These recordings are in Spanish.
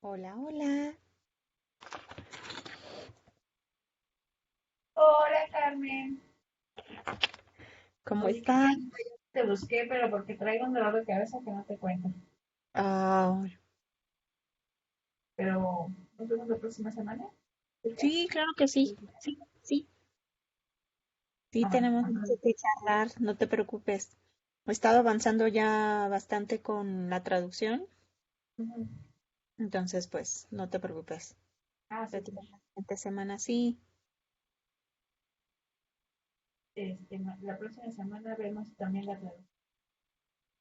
Hola, hola. Hola Carmen, ¿Cómo oye, ¿qué estás? crees? Te busqué, pero porque traigo un dolor de cabeza que no te cuento. Ah, Pero nos vemos la próxima semana. ¿Sí crees? sí, claro que sí. Sí, sí, sí, Ah, bueno, tenemos mucho entonces, que charlar, no te preocupes. He estado avanzando ya bastante con la traducción, ujú. entonces pues no te preocupes. Ah, súper. Platicamos la siguiente semana, sí. La próxima semana vemos también la traducción.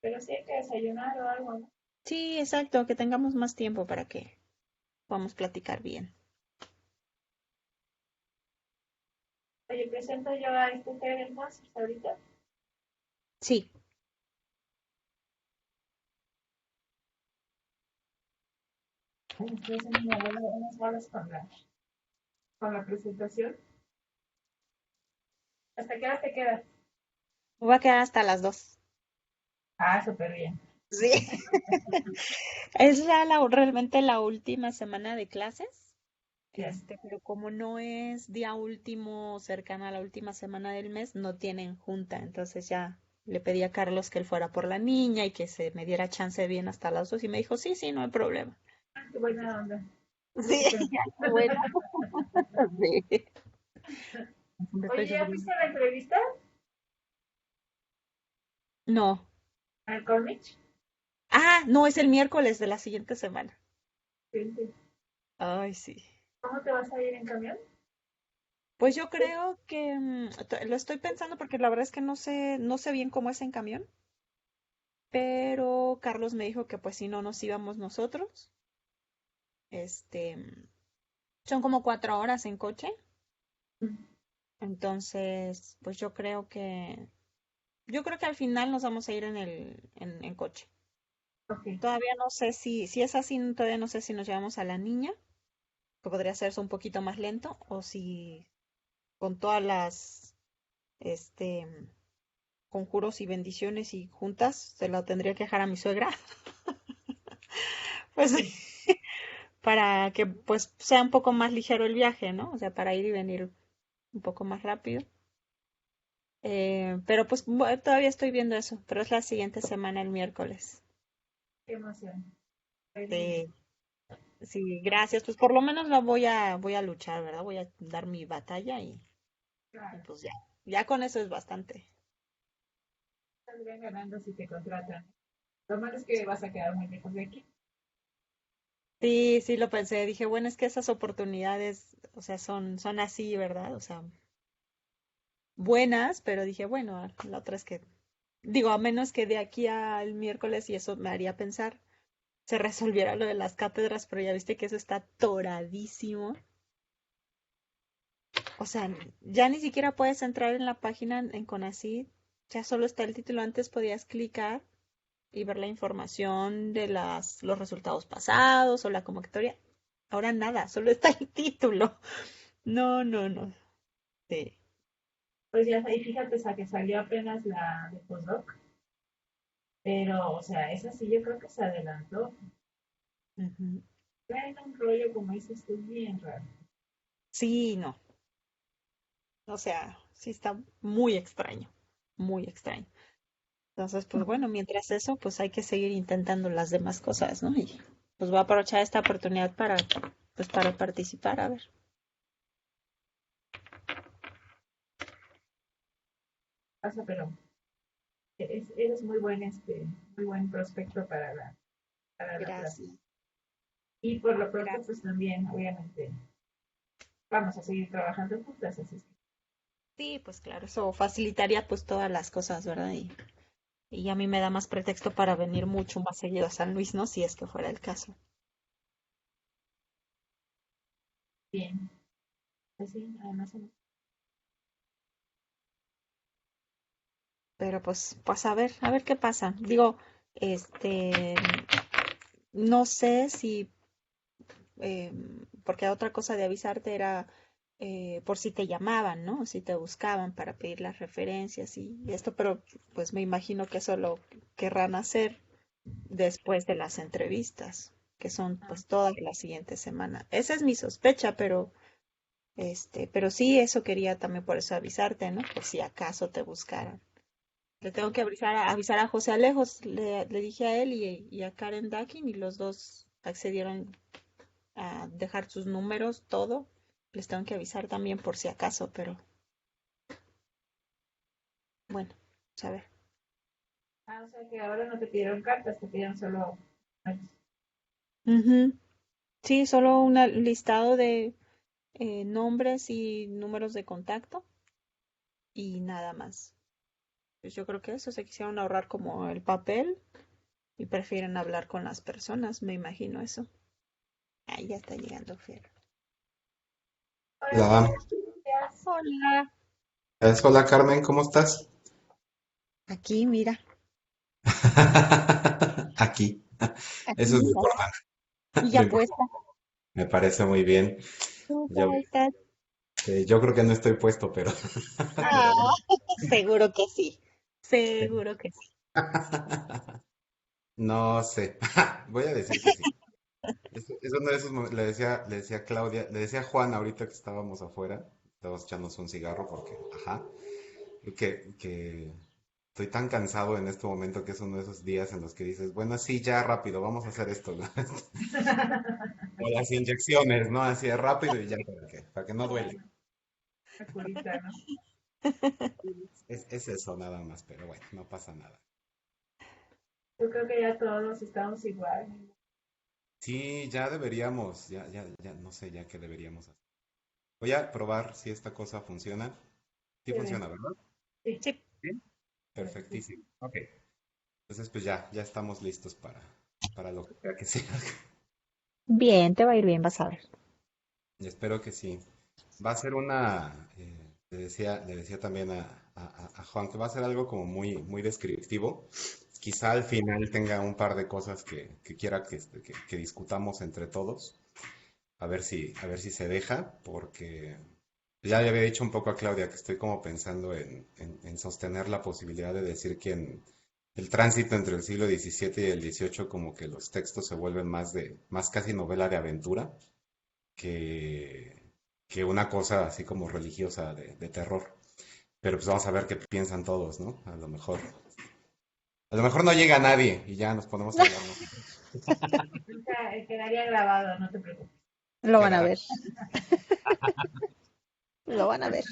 Pero sí hay que desayunar o algo, ¿no? Sí, exacto, que tengamos más tiempo para que podamos platicar bien. Oye, presento yo a este Ter entonces ahorita. Sí, Ay, estoy haciendo unas bolas con la presentación. ¿Hasta qué hora te quedas? me voy a quedar hasta las 2. Ah, súper bien. Sí. Es ya realmente la última semana de clases. Ya. Pero como no es día último cercano a la última semana del mes, no tienen junta. Entonces ya le pedí a Carlos que él fuera por la niña y que se me diera chance bien hasta las 2 y me dijo, sí, sí, no hay problema. Ah, qué buena onda. Sí, ya, qué bueno. Sí. Estoy Oye, ¿ya súper fuiste bien. a la entrevista No. al Corniche? Ah, no, es el miércoles de la siguiente semana. Sí, sí. Ay, sí. ¿Cómo te vas a ir en camión? Pues yo creo que lo estoy pensando porque la verdad es que no sé bien cómo es en camión, pero Carlos me dijo que pues si no nos íbamos nosotros. Este, Son como 4 horas en coche, entonces, pues yo creo que al final nos vamos a ir en coche. Ok. Todavía no sé si es así, todavía no sé si nos llevamos a la niña, que podría hacerse un poquito más lento, o si con todas las, este, conjuros y bendiciones y juntas, se la tendría que dejar a mi suegra, pues, Sí. para que, pues, sea un poco más ligero el viaje, ¿no? O sea, para ir y venir un poco más rápido. Pero pues todavía estoy viendo eso, pero es la siguiente semana, el miércoles. Qué emoción. Feliz. Sí, sí, gracias. Pues por lo menos la voy a luchar, ¿verdad? Voy a dar mi batalla y Claro. pues ya con eso es bastante. Saldrían ganando si te contratan. Lo malo es que vas a quedar muy lejos de aquí. Sí, sí lo pensé. Dije, bueno, es que esas oportunidades, o sea, son así, ¿verdad? O sea, buenas, pero dije, bueno, la otra es que, digo, a menos que de aquí al miércoles y eso me haría pensar, se resolviera lo de las cátedras, pero ya viste que eso está toradísimo. O sea, ya ni siquiera puedes entrar en la página en Conacyt, ya solo está el título. Antes podías clicar y ver la información de los resultados pasados o la convocatoria. Ahora nada, solo está el título. No, no, no. Sí. Pues ya ahí fíjate, que salió apenas la de postdoc. Pero, o sea, esa sí yo creo que se adelantó. Ujú. Traen un rollo, como dices tú, bien raro. Sí, no. O sea, sí está muy extraño, muy extraño. Entonces, pues bueno, mientras eso, pues hay que seguir intentando las demás cosas, ¿no? Y pues voy a aprovechar esta oportunidad para participar, a ver. Pasa, pero eres muy buen prospecto para la plaza. Gracias. Y por lo pronto, Gracias. pues también, obviamente, vamos a seguir trabajando juntas, así es que Sí, pues claro, eso facilitaría pues todas las cosas, ¿verdad? Y a mí me da más pretexto para venir mucho más seguido a San Luis, ¿no? Si es que fuera el caso. bien. Pues sí, además, Pero pues a ver qué pasa. Digo, no sé si, porque otra cosa de avisarte era por si te llamaban, ¿no? Si te buscaban para pedir las referencias y esto, pero pues me imagino que eso lo querrán hacer después de las entrevistas. que son pues todas la siguiente semana. Esa es mi sospecha, pero sí, eso quería también por eso avisarte, ¿no? Por si acaso te buscaran. Le tengo que avisar a José Alejos, le dije a él y a Karen Dakin y los dos accedieron a dejar sus números, todo. Les tengo que avisar también por si acaso, pero bueno, a ver. Ah, o sea que ahora no te pidieron cartas, te pidieron solo... Ujú. Sí, solo un listado de nombres y números de contacto y nada más. Pues yo creo que eso se quisieron ahorrar como el papel y prefieren hablar con las personas, me imagino eso. Ahí ya está llegando Fer. Hola, Hola, Fer, gracias. Hola. Hola Carmen, ¿cómo estás? Aquí, mira, Aquí, aquí eso es lo mira. importante, Y lo ya importante. puesta. Me parece muy bien. ¿Tú Yo, cómo estás? yo creo que no estoy puesto, pero, Ah, pero bueno. seguro que sí. Seguro que sí. No sé, voy a decir que sí. Es uno de esos le decía a Claudia, le decía a Juan ahorita que estábamos afuera, estábamos echándonos un cigarro porque, ajá, que estoy tan cansado en este momento que es uno de esos días en los que dices, bueno, sí, ya rápido, vamos a hacer esto, ¿no? O las inyecciones, ¿no? Así de rápido y ya para que no duele. La curita, ¿no? Es eso nada más, pero bueno, no pasa nada. Yo creo que ya todos estamos igual. Sí, ya deberíamos, ya, no sé ya qué deberíamos hacer. Voy a probar si esta cosa funciona. Sí Se ve. funciona, ¿verdad? Sí, Sí, Sí. sí. Perfectísimo. Ok. Entonces, pues ya estamos listos para lo que sea que sea. bien, te va a ir bien, vas a ver. Y espero que sí. Va a ser le decía también a Juan que va a ser algo como muy descriptivo. Quizá al final tenga un par de cosas que quiera que discutamos entre todos. A ver si se deja, porque ya le había dicho un poco a Claudia que estoy como pensando en sostener la posibilidad de decir que en el tránsito entre el siglo XVII y el XVIII como que los textos se vuelven más casi novela de aventura que, que una cosa así como religiosa de terror. Pero pues vamos a ver qué piensan todos, ¿no? A lo mejor no llega nadie y ya nos ponemos a hablar, ¿no? Nunca quedaría grabado, no te preocupes. Lo van a Quedará ver, lo van a ver.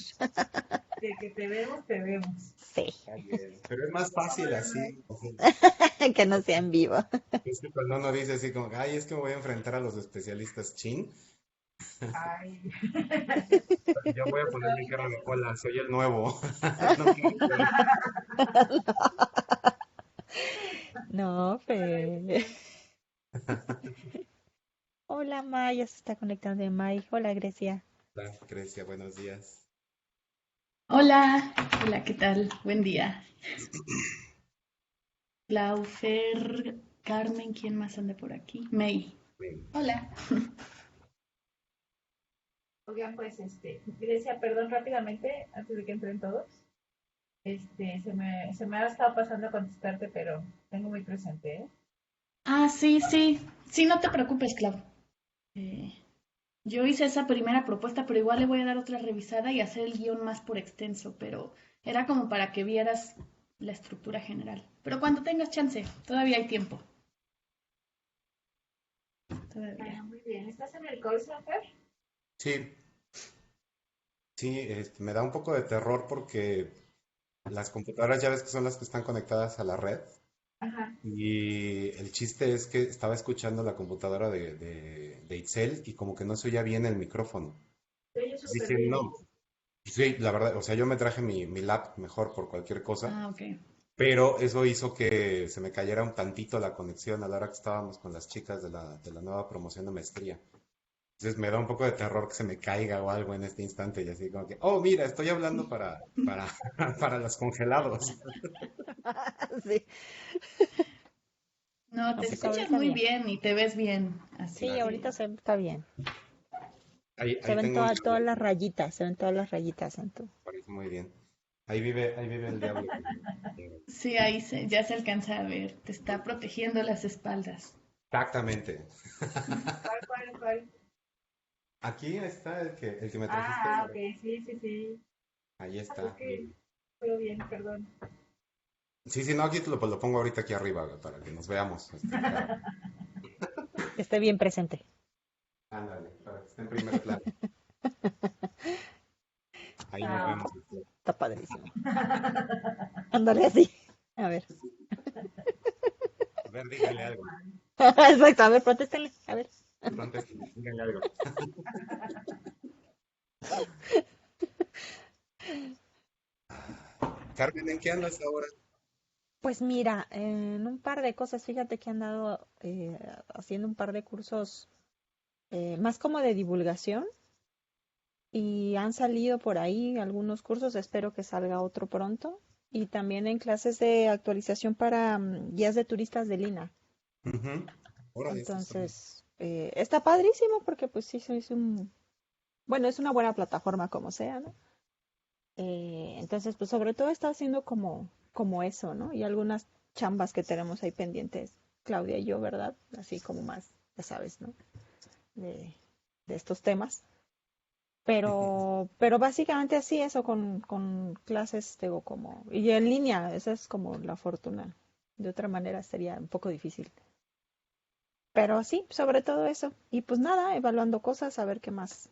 De que te vemos, te vemos. Sí, bien. Pero es más fácil Hola, May. así. O sea, que no sea en vivo. es que cuando uno dice así como, ay, es que me voy a enfrentar a los especialistas chin, Ay. yo voy a Pues poner mi cara ahorita de sí. hola, soy el nuevo. No quiero ver. No, Hola, Fe. Grecia. Hola, Maya, se está conectando May. Hola, Grecia. Hola, Grecia, buenos días. Hola, hola, ¿qué tal? Buen día. Laufer, Carmen, ¿quién más anda por aquí? May. Bien. Hola. Oigan, pues, Grecia, perdón rápidamente, antes de que entren todos. Se me ha estado pasando a contestarte, pero tengo muy presente, ¿eh? Ah, sí, sí. Sí, no te preocupes, Clau. Eh, yo hice esa primera propuesta, pero igual le voy a dar otra revisada y hacer el guión más por extenso, pero era como para que vieras la estructura general. Pero cuando tengas chance, todavía hay tiempo. Todavía. Ah, muy bien. ¿Estás en el call center? Sí, sí, me da un poco de terror porque las computadoras ya ves que son las que están conectadas a la red. Ajá. Y el chiste es que estaba escuchando la computadora de Itzel y como que no se oía bien el micrófono. Te oye Entonces súper dije, bien. no, sí, la verdad, o sea, yo me traje mi lap mejor por cualquier cosa, Ah, ok. pero eso hizo que se me cayera un tantito la conexión a la hora que estábamos con las chicas de la nueva promoción de maestría. Entonces me da un poco de terror que se me caiga o algo en este instante y así como que, oh, mira, estoy hablando para los congelados. Sí, No, no, te pues escuchas ahorita muy bien. bien y te ves bien, así Sí, ahorita que se está bien. Se Ahí ven tengo un todas diablo, las rayitas, se ven todas las rayitas en tu. parece muy bien. Ahí vive el diablo. sí, ahí ya se alcanza a ver, te está protegiendo las espaldas. Exactamente. ¿Cuál? Aquí está el que me trajiste. Ah, ok, sí, sí, sí. Ahí Ah, pues está. que todo bien, perdón. Sí, sí, no, aquí lo pongo ahorita aquí arriba, güey, para que nos veamos, cara. Que esté bien presente. Ándale, para que esté en primer plano. Ahí nos Ah, vemos. Está padrísimo. Ándale así. A ver. A ver, díganle algo. Exacto, a ver, protéstenle. A ver. Contéstenle, díganle algo. Carmen, ¿en qué andas ahora? Pues mira, en un par de cosas, fíjate que han dado haciendo un par de cursos más como de divulgación y han salido por ahí algunos cursos, espero que salga otro pronto. Y también en clases de actualización para guías de turistas de Lina. Ujú. Órale, esto está bien. Entonces, está padrísimo porque pues sí, bueno, es una buena plataforma como sea, ¿no? Entonces, pues sobre todo está haciendo como eso, ¿no? Y algunas chambas que tenemos ahí pendientes, Claudia y yo, ¿verdad? Así como más, ya sabes, ¿no? De, de estos temas. Pero básicamente así eso con clases, digo, y en línea, esa es como la fortuna. De otra manera sería un poco difícil. Pero sí, sobre todo eso. Y pues nada, evaluando cosas, a ver qué más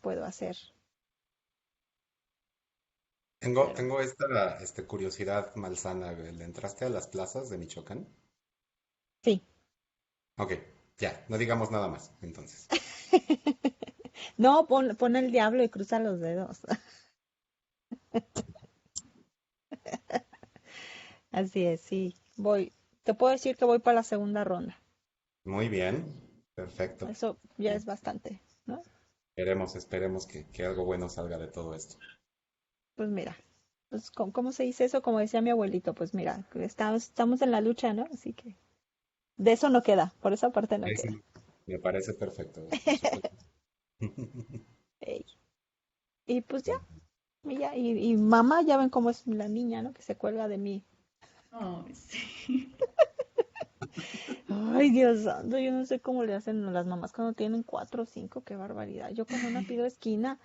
puedo hacer. Tengo, Pero tengo esta curiosidad malsana, güey. ¿Le entraste a las plazas de Michoacán? sí. Ok, ya, no digamos nada más, entonces. No, pon el diablo y cruza los dedos. Así es, sí. Te puedo decir que voy para la segunda ronda. Muy bien, perfecto. Eso ya es bastante, ¿no? Esperemos que algo bueno salga de todo esto. Pues mira, pues ¿cómo se dice eso? Como decía mi abuelito, pues mira, que estamos en la lucha, ¿no? Así que de eso no queda, por esa parte no Eso queda. me parece perfecto, güey, por supuesto. Ey. Y pues ya, y mamá, ya ven cómo es la niña, ¿no? Que se cuelga de mí. Oh, sí. Ay, Dios santo, yo no sé cómo le hacen las mamás cuando tienen 4 o 5, qué barbaridad. Yo con una pido esquina,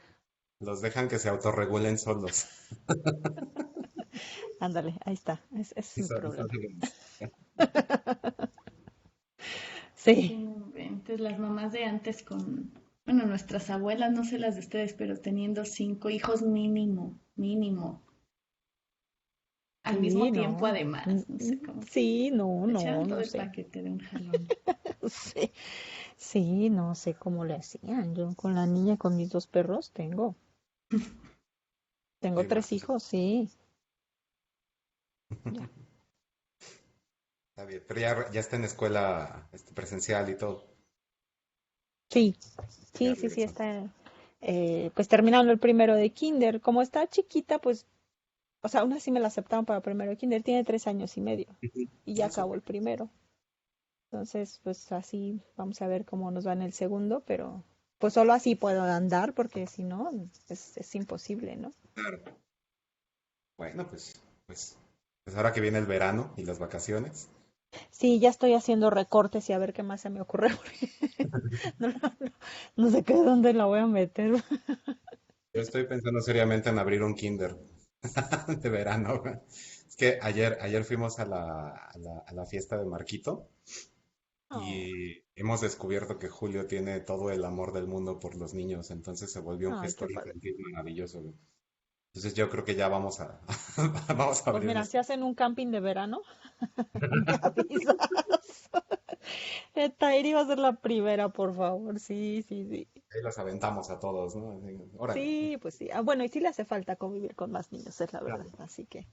Los dejan que se autorregulen solos. ándale, ahí está, es mi Eso problema. hace bien. Sí. No inventes, las mamás de antes bueno, nuestras abuelas, no sé las de ustedes, pero teniendo 5 hijos mínimo, mínimo, al mismo Sí, tiempo no. además, no sé cómo. Sí, no, Se no, echaban todo no el sé. paquete de un jalón. Sí, sí, no sé cómo le hacían. Yo con la niña, con mis 2 perros, tengo Sí, no, 3 hijos, sí. Ya. está bien. Pero ya está en escuela presencial y todo. Sí, Ya sí, sí, sí, regresó. está pues terminando el primero de kinder. Como está chiquita, pues, o sea, aún así me la aceptaron para primero de kinder. Tiene 3 años y medio Ujú. y ya Ah, acabó súper. el primero. Entonces, pues así vamos a ver cómo nos va en el segundo, pero pues solo así puedo andar porque si no, es imposible, ¿no? Claro. Bueno, pues ahora que viene el verano y las vacaciones, Sí, ya estoy haciendo recortes y a ver qué más se me ocurre. Porque no sé qué dónde la voy a meter. yo estoy pensando seriamente en abrir un kinder de verano, güey. Es que ayer fuimos a la fiesta de Marquito Oh, y hemos descubierto que Julio tiene todo el amor del mundo por los niños, entonces se volvió un ay, qué gestor padre. infantil maravilloso, güey. Entonces yo creo que ya vamos a, vamos a Pues abrir mira, si nuestro. hacen un camping de verano, me avisas. Tairi va a ser la primera, por favor. Sí, sí, sí. Ahí los aventamos a todos, ¿no? Así, órale. Sí, pues sí. Ah, bueno, y sí le hace falta convivir con más niños, es la verdad. Claro. Así que,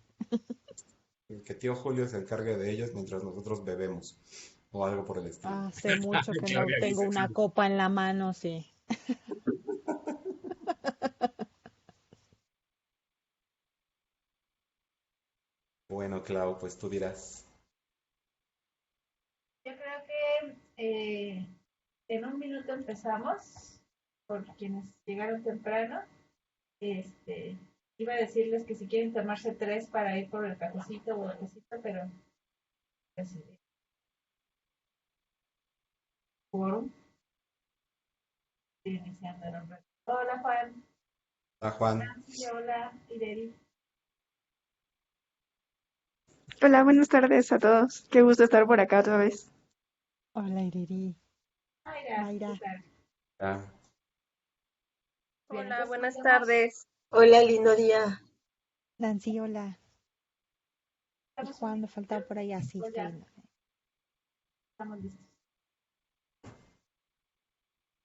Que tío Julio se encargue de ellos mientras nosotros bebemos o algo por el estilo. hace mucho que no Claudia tengo dice, una sí. copa en la mano, sí. Bueno, Clau, pues tú dirás. yo creo que en un minuto empezamos, por quienes llegaron temprano. Este, iba a decirles que si quieren tomarse 3 para ir por el cafecito o el tecito, pero pues, quórum. Estoy iniciando el nombre. Hola, Juan. Hola, Juan. Nancy, hola, Ireri. Hola, buenas tardes a todos. Qué gusto estar por acá otra vez. Hola, Iriri. Mayra, Mayra. ¿qué tal? Ah, Bien, Hola, entonces buenas tenemos, tardes. Hola, lindo día. Nancy, hola. Y tenemos un Juan, me faltaba por allá, sí, pues está ya, bien. estamos listos.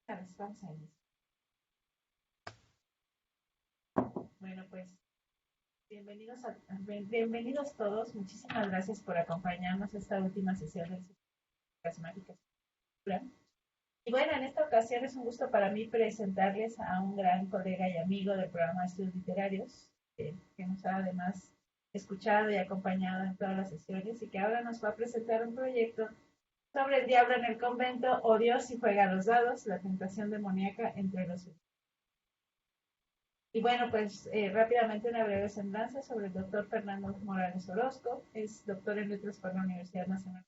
A ver, vamos a iniciar. Bueno, pues bienvenidos todos. Muchísimas gracias por acompañarnos a esta última sesión de las mágicas. Y bueno, en esta ocasión es un gusto para mí presentarles a un gran colega y amigo del programa de estudios literarios, que nos ha además escuchado y acompañado en todas las sesiones y que ahora nos va a presentar un proyecto sobre el diablo en el convento, o Dios y juega a los dados, la tentación demoníaca entre los. Y bueno, pues rápidamente una breve semblanza sobre el doctor Fernando Morales Orozco. Es doctor en letras por la Universidad Nacional,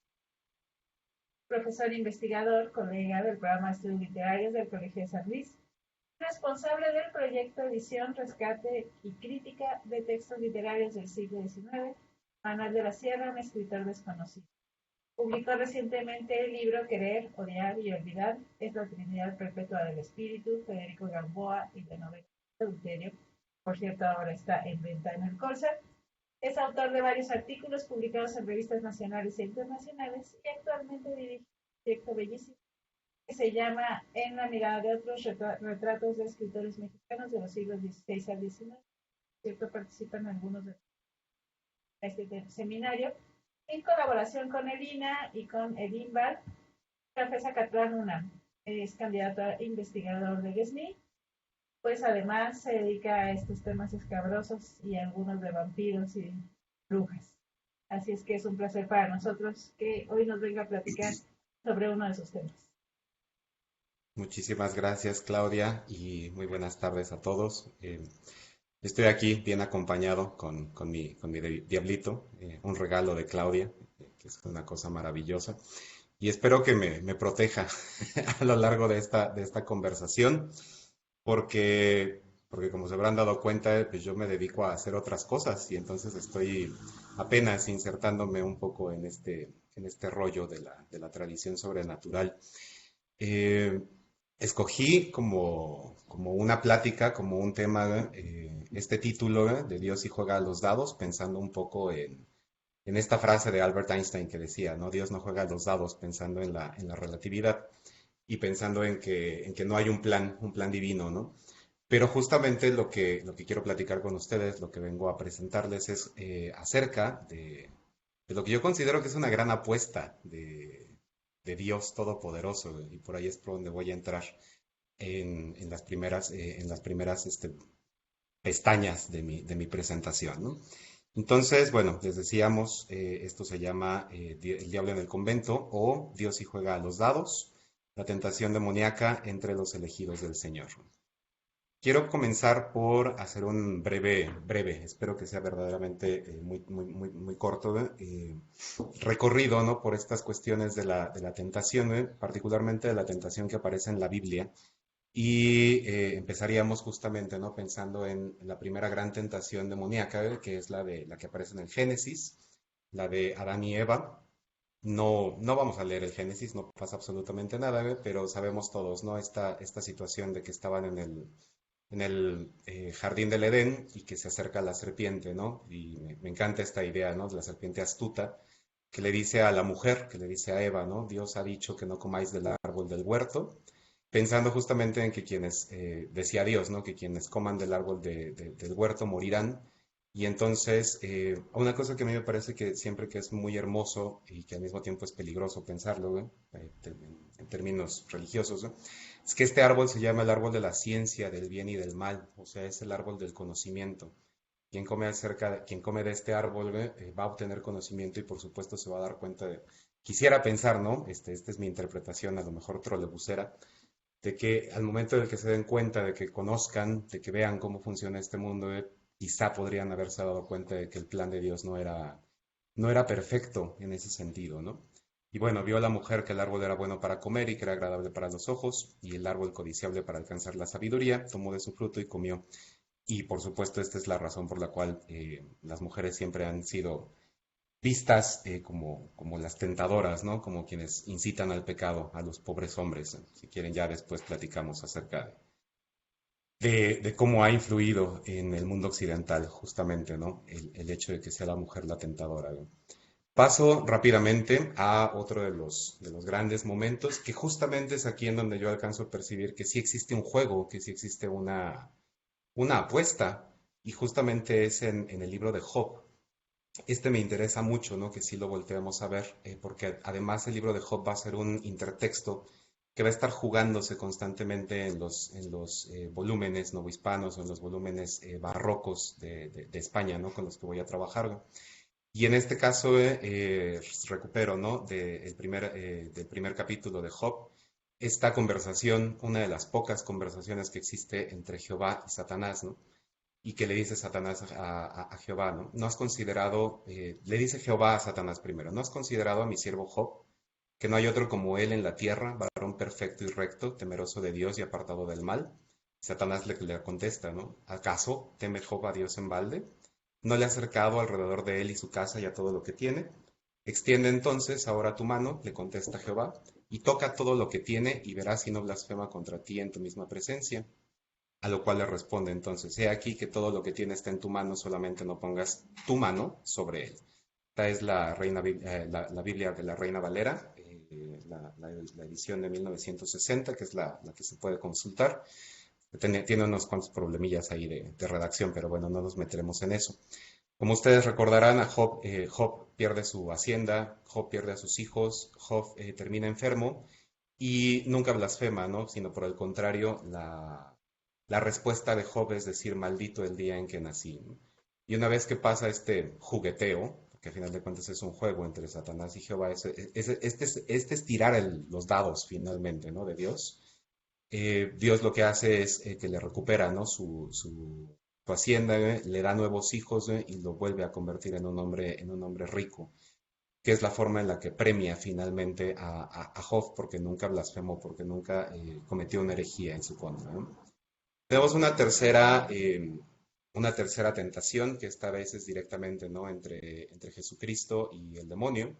profesor investigador, colega del programa de estudios literarios del Colegio de San Luis, responsable del proyecto Edición, Rescate y Crítica de Textos Literarios del siglo XIX, Manuel de la Sierra, un escritor desconocido. Publicó recientemente el libro Querer, Odiar y Olvidar, es la Trinidad Perpetua del Espíritu, Federico Gamboa y la novela Adulterio. Por cierto, ahora está en venta en el Corsa. Es autor de varios artículos publicados en revistas nacionales e internacionales y actualmente dirige un proyecto bellísimo que se llama En la mirada de otros, retratos de escritores mexicanos de los siglos XVI al XIX. Por cierto, participa en algunos de este seminario en colaboración con el INA y con el INVAL. Profesa Catlán UNAM es candidato a investigador del SNI, pues además se dedica a estos temas escabrosos y algunos de vampiros y brujas. Así es que es un placer para nosotros que hoy nos venga a platicar sobre uno de esos temas. muchísimas gracias, Claudia, y muy buenas tardes a todos. Estoy aquí bien acompañado con mi diablito, un regalo de Claudia, que es una cosa maravillosa. Y espero que me proteja a lo largo de esta conversación, porque como se habrán dado cuenta, pues yo me dedico a hacer otras cosas y entonces estoy apenas insertándome un poco en este rollo de la tradición sobrenatural. Eh, Escogí como una plática, como un tema, este título de Dios y juega a los dados, pensando un poco en esta frase de Albert Einstein que decía, ¿no? Dios no juega a los dados, pensando en la relatividad y pensando en que no hay un plan divino, ¿no? Pero justamente lo que quiero platicar con ustedes, lo que vengo a presentarles es acerca de lo que yo considero que es una gran apuesta de Dios Todopoderoso, y por ahí es por donde voy a entrar en las primeras pestañas de mi presentación, ¿no? Entonces, bueno, les decíamos, esto se llama El Diablo en el Convento, o Dios y juega a los dados, la tentación demoníaca entre los elegidos del Señor. Quiero comenzar por hacer un breve, espero que sea verdaderamente muy corto, recorrido, ¿no? Por estas cuestiones de la tentación, particularmente de la tentación que aparece en la Biblia. Y empezaríamos justamente, ¿no? Pensando en la primera gran tentación demoníaca, que es la que aparece en el Génesis, la de Adán y Eva. No vamos a leer el Génesis, no pasa absolutamente nada, pero sabemos todos, ¿no? Esta situación de que estaban en el jardín del Edén y que se acerca la serpiente, ¿no? Y me encanta esta idea, ¿no? De la serpiente astuta que le dice a la mujer, que le dice a Eva, ¿no? Dios ha dicho que no comáis del árbol del huerto, pensando justamente en que quienes, decía Dios, ¿no? Que quienes coman del árbol del huerto morirán. Y entonces, una cosa que a mí me parece que siempre que es muy hermoso y que al mismo tiempo es peligroso pensarlo, en términos religiosos, ¿no? Es que este árbol se llama el árbol de la ciencia, del bien y del mal, o sea, es el árbol del conocimiento. Quien come de este árbol, va a obtener conocimiento y por supuesto se va a dar cuenta de, quisiera pensar, ¿no? Esta es mi interpretación, a lo mejor trolebusera, de que al momento en el que se den cuenta, de que conozcan, de que vean cómo funciona este mundo, quizá podrían haberse dado cuenta de que el plan de Dios no era perfecto en ese sentido, ¿no? Y bueno, vio la mujer que el árbol era bueno para comer y que era agradable para los ojos, y el árbol codiciable para alcanzar la sabiduría, tomó de su fruto y comió. Y por supuesto, esta es la razón por la cual las mujeres siempre han sido vistas como las tentadoras, ¿no? Como quienes incitan al pecado a los pobres hombres. Si quieren, ya después platicamos acerca de cómo ha influido en el mundo occidental justamente, ¿no? El hecho de que sea la mujer la tentadora, ¿no? Paso rápidamente a otro de los grandes momentos, que justamente es aquí en donde yo alcanzo a percibir que sí existe un juego, que sí existe una apuesta, y justamente es en el libro de Job. Este me interesa mucho, ¿no? Que sí lo volteemos a ver, porque además el libro de Job va a ser un intertexto que va a estar jugándose constantemente en los volúmenes novohispanos o en los volúmenes barrocos de España, ¿no? Con los que voy a trabajar. Y en este caso recupero, ¿no? Del primer capítulo de Job, esta conversación, una de las pocas conversaciones que existe entre Jehová y Satanás, ¿no? Y que le dice Satanás a Jehová, ¿no? No has considerado, le dice Jehová a Satanás primero, ¿no has considerado a mi siervo Job, que no hay otro como él en la tierra, varón perfecto y recto, temeroso de Dios y apartado del mal? Satanás le contesta, ¿no? ¿Acaso teme Job a Dios en balde? ¿No le ha acercado alrededor de él y su casa y a todo lo que tiene? Extiende entonces ahora tu mano, le contesta Jehová, y toca todo lo que tiene y verás si no blasfema contra ti en tu misma presencia. A lo cual le responde entonces, he aquí que todo lo que tiene está en tu mano, solamente no pongas tu mano sobre él. Esta es la Biblia de la Reina Valera, la edición de 1960, que es la que se puede consultar. Tiene unos cuantos problemillas ahí de redacción, pero bueno, no nos meteremos en eso. Como ustedes recordarán, Job pierde su hacienda, Job pierde a sus hijos, Job termina enfermo y nunca blasfema, ¿no? Sino por el contrario, la respuesta de Job es decir, maldito el día en que nací, ¿no? Y una vez que pasa este jugueteo, que a final de cuentas es un juego entre Satanás y Jehová, este es tirar los dados finalmente, ¿no? De Dios. Dios lo que hace es que le recupera, ¿no? Su hacienda, le da nuevos hijos, y lo vuelve a convertir en un hombre rico, que es la forma en la que premia finalmente a Job, porque nunca blasfemó, porque nunca cometió una herejía en su contra, ¿no? Tenemos una tercera tentación, que esta vez es directamente, ¿no? entre Jesucristo y el demonio.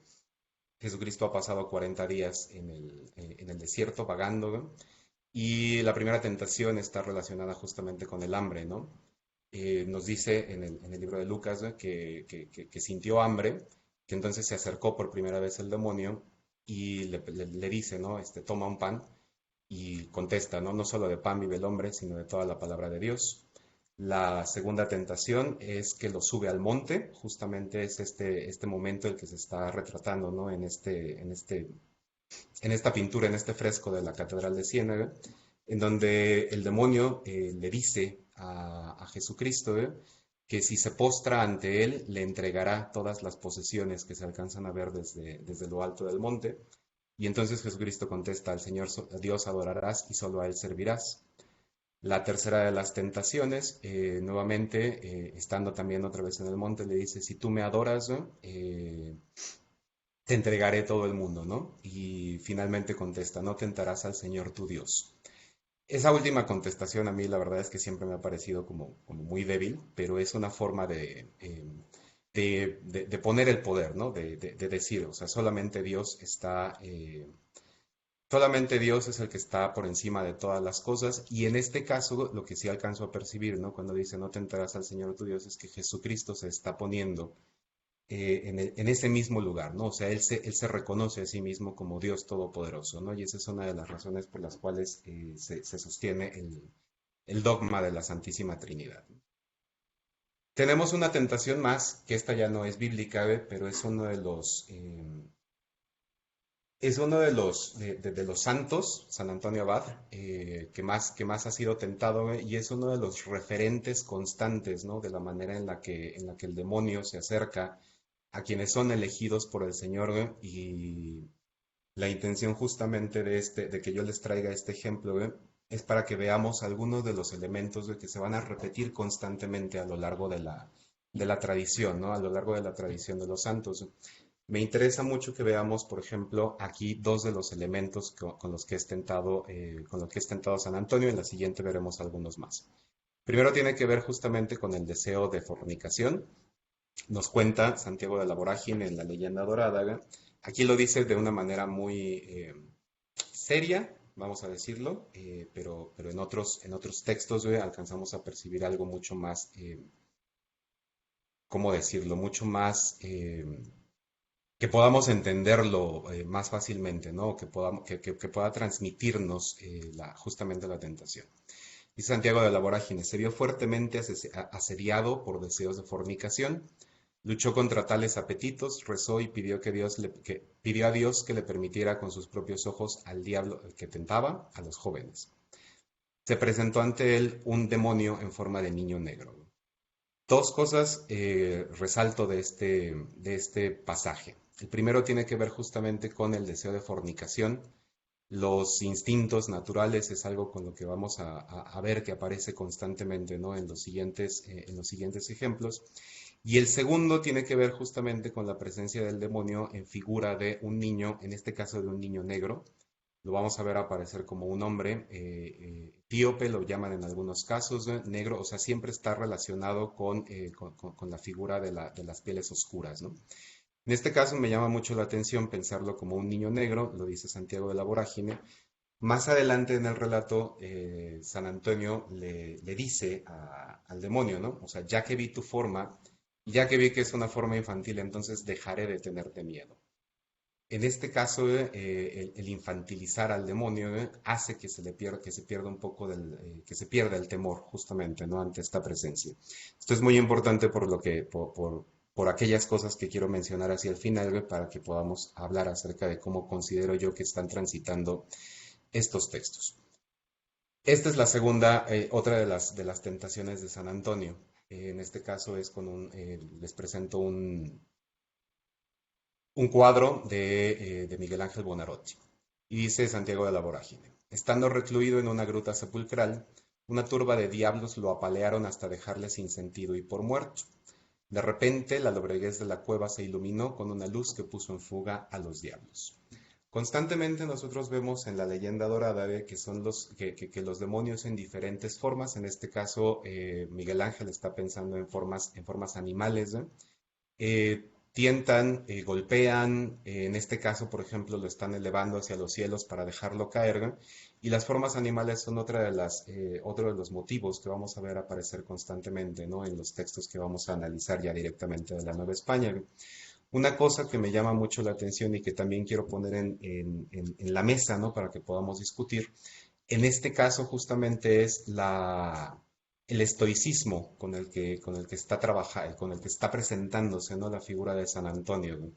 Jesucristo ha pasado 40 días en el desierto vagando, ¿no? Y la primera tentación está relacionada justamente con el hambre, ¿no? Nos dice en el libro de Lucas, ¿no? que sintió hambre, que entonces se acercó por primera vez el demonio y le dice, ¿no? Toma un pan, y contesta, ¿no? No solo de pan vive el hombre, sino de toda la palabra de Dios. La segunda tentación es que lo sube al monte, justamente es este momento el que se está retratando, ¿no? En esta pintura, en este fresco de la Catedral de Ciénaga, en donde el demonio le dice a Jesucristo, que si se postra ante él, le entregará todas las posesiones que se alcanzan a ver desde lo alto del monte. Y entonces Jesucristo contesta, al Señor Dios adorarás y solo a Él servirás. La tercera de las tentaciones, nuevamente, estando también otra vez en el monte, le dice, si tú me adoras, ¿no? Te entregaré todo el mundo, ¿no? Y finalmente contesta, no tentarás al Señor tu Dios. Esa última contestación a mí la verdad es que siempre me ha parecido como muy débil, pero es una forma de poner el poder, ¿no? De decir, o sea, solamente Dios es el que está por encima de todas las cosas, y en este caso lo que sí alcanzo a percibir, ¿no? Cuando dice no tentarás al Señor tu Dios, es que Jesucristo se está poniendo en ese mismo lugar, ¿no? O sea, él se reconoce a sí mismo como Dios Todopoderoso, ¿no? Y esa es una de las razones por las cuales se sostiene el dogma de la Santísima Trinidad. Tenemos una tentación más, que esta ya no es bíblica, pero es uno de los santos, San Antonio Abad, que más ha sido tentado, y es uno de los referentes constantes, ¿no? De la manera en la que el demonio se acerca a quienes son elegidos por el Señor, y la intención justamente de que yo les traiga este ejemplo, es para que veamos algunos de los elementos que se van a repetir constantemente a lo largo de la tradición, ¿no? A lo largo de la tradición de los santos. Me interesa mucho que veamos, por ejemplo, aquí dos de los elementos con los que es tentado, con los que es tentado San Antonio. En la siguiente veremos algunos más. Primero tiene que ver justamente con el deseo de fornicación. Nos cuenta Santiago de la Vorágine en la Leyenda Dorada. Aquí lo dice de una manera muy seria, vamos a decirlo, pero en otros textos alcanzamos a percibir algo mucho más, ¿cómo decirlo? Mucho más que podamos entenderlo más fácilmente, ¿no? Que pueda transmitirnos justamente la tentación. Dice Santiago de la Vorágine, se vio fuertemente asediado por deseos de fornicación, luchó contra tales apetitos, rezó y pidió, pidió a Dios que le permitiera con sus propios ojos al diablo que tentaba a los jóvenes. Se presentó ante él un demonio en forma de niño negro. Dos cosas resalto de este pasaje. El primero tiene que ver justamente con el deseo de fornicación. Los instintos naturales es algo con lo que vamos a ver que aparece constantemente, ¿no? En los siguientes ejemplos. Y el segundo tiene que ver justamente con la presencia del demonio en figura de un niño, en este caso de un niño negro. Lo vamos a ver aparecer como un hombre etíope, lo llaman en algunos casos, negro, o sea, siempre está relacionado con la figura de las pieles oscuras, ¿no? En este caso me llama mucho la atención pensarlo como un niño negro, lo dice Santiago de la Vorágine. Más adelante en el relato, San Antonio le dice al demonio, ¿no? O sea, ya que vi tu forma, ya que vi que es una forma infantil, entonces dejaré de tenerte miedo. En este caso, el infantilizar al demonio hace que se pierda un poco que se pierda el temor justamente, ¿no? Ante esta presencia. Esto es muy importante por aquellas cosas que quiero mencionar hacia el final, para que podamos hablar acerca de cómo considero yo que están transitando estos textos. Esta es la segunda, otra de las tentaciones de San Antonio. En este caso es les presento un cuadro de Miguel Ángel Buonarroti. Y dice Santiago de la Vorágine, estando recluido en una gruta sepulcral, una turba de diablos lo apalearon hasta dejarle sin sentido y por muerto. De repente, la lobreguez de la cueva se iluminó con una luz que puso en fuga a los diablos. Constantemente nosotros vemos en la leyenda dorada que son que los demonios en diferentes formas, en este caso Miguel Ángel está pensando en formas animales, ¿no? Tientan, golpean, en este caso, por ejemplo, lo están elevando hacia los cielos para dejarlo caer, ¿no? Y las formas animales son otro de los motivos que vamos a ver aparecer constantemente, ¿no? En los textos que vamos a analizar ya directamente de la Nueva España, ¿no? Una cosa que me llama mucho la atención y que también quiero poner en la mesa, ¿no? Para que podamos discutir, en este caso justamente es el estoicismo con el que está trabajando, con el que está presentándose, ¿no? La figura de San Antonio, ¿no?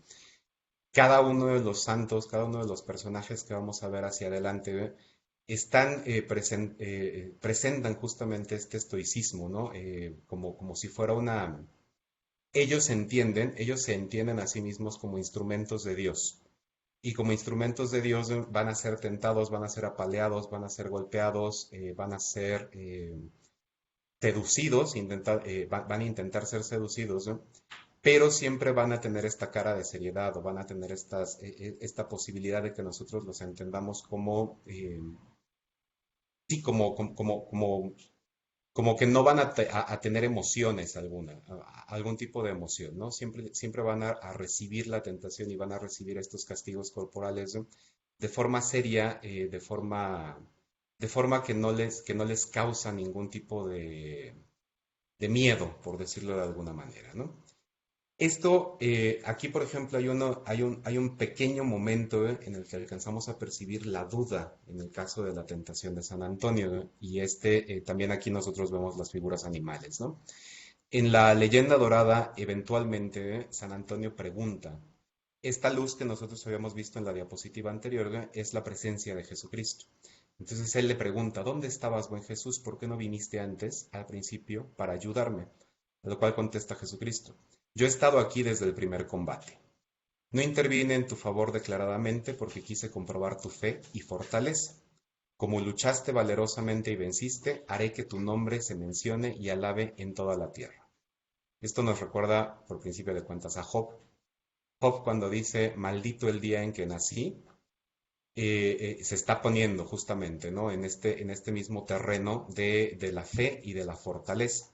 Cada uno de los santos, cada uno de los personajes que vamos a ver hacia adelante, ¿no? Presentan justamente este estoicismo, ¿no? Como si fuera ellos se entienden a sí mismos como instrumentos de Dios. Y como instrumentos de Dios van a ser tentados, van a ser apaleados, van a ser golpeados, van a ser seducidos, van a intentar ser seducidos, ¿no? Pero siempre van a tener esta cara de seriedad o van a tener esta posibilidad de que nosotros los entendamos como, sí, como que no van a tener emociones algún tipo de emoción, ¿no? Siempre van a recibir la tentación y van a recibir estos castigos corporales, ¿no? De forma seria, de forma que no les causa ningún tipo de miedo, por decirlo de alguna manera, ¿no? Esto, aquí por ejemplo, hay un pequeño momento en el que alcanzamos a percibir la duda en el caso de la tentación de San Antonio, ¿no? Y también aquí nosotros vemos las figuras animales, ¿no? En la leyenda dorada, eventualmente, San Antonio pregunta, esta luz que nosotros habíamos visto en la diapositiva anterior, ¿no? Es la presencia de Jesucristo. Entonces él le pregunta, ¿dónde estabas, buen Jesús? ¿Por qué no viniste antes, al principio, para ayudarme? A lo cual contesta Jesucristo, yo he estado aquí desde el primer combate. No intervine en tu favor declaradamente porque quise comprobar tu fe y fortaleza. Como luchaste valerosamente y venciste, haré que tu nombre se mencione y alabe en toda la tierra. Esto nos recuerda, por principio de cuentas, a Job. Job cuando dice, maldito el día en que nací, se está poniendo justamente, ¿no? En este mismo terreno de la fe y de la fortaleza.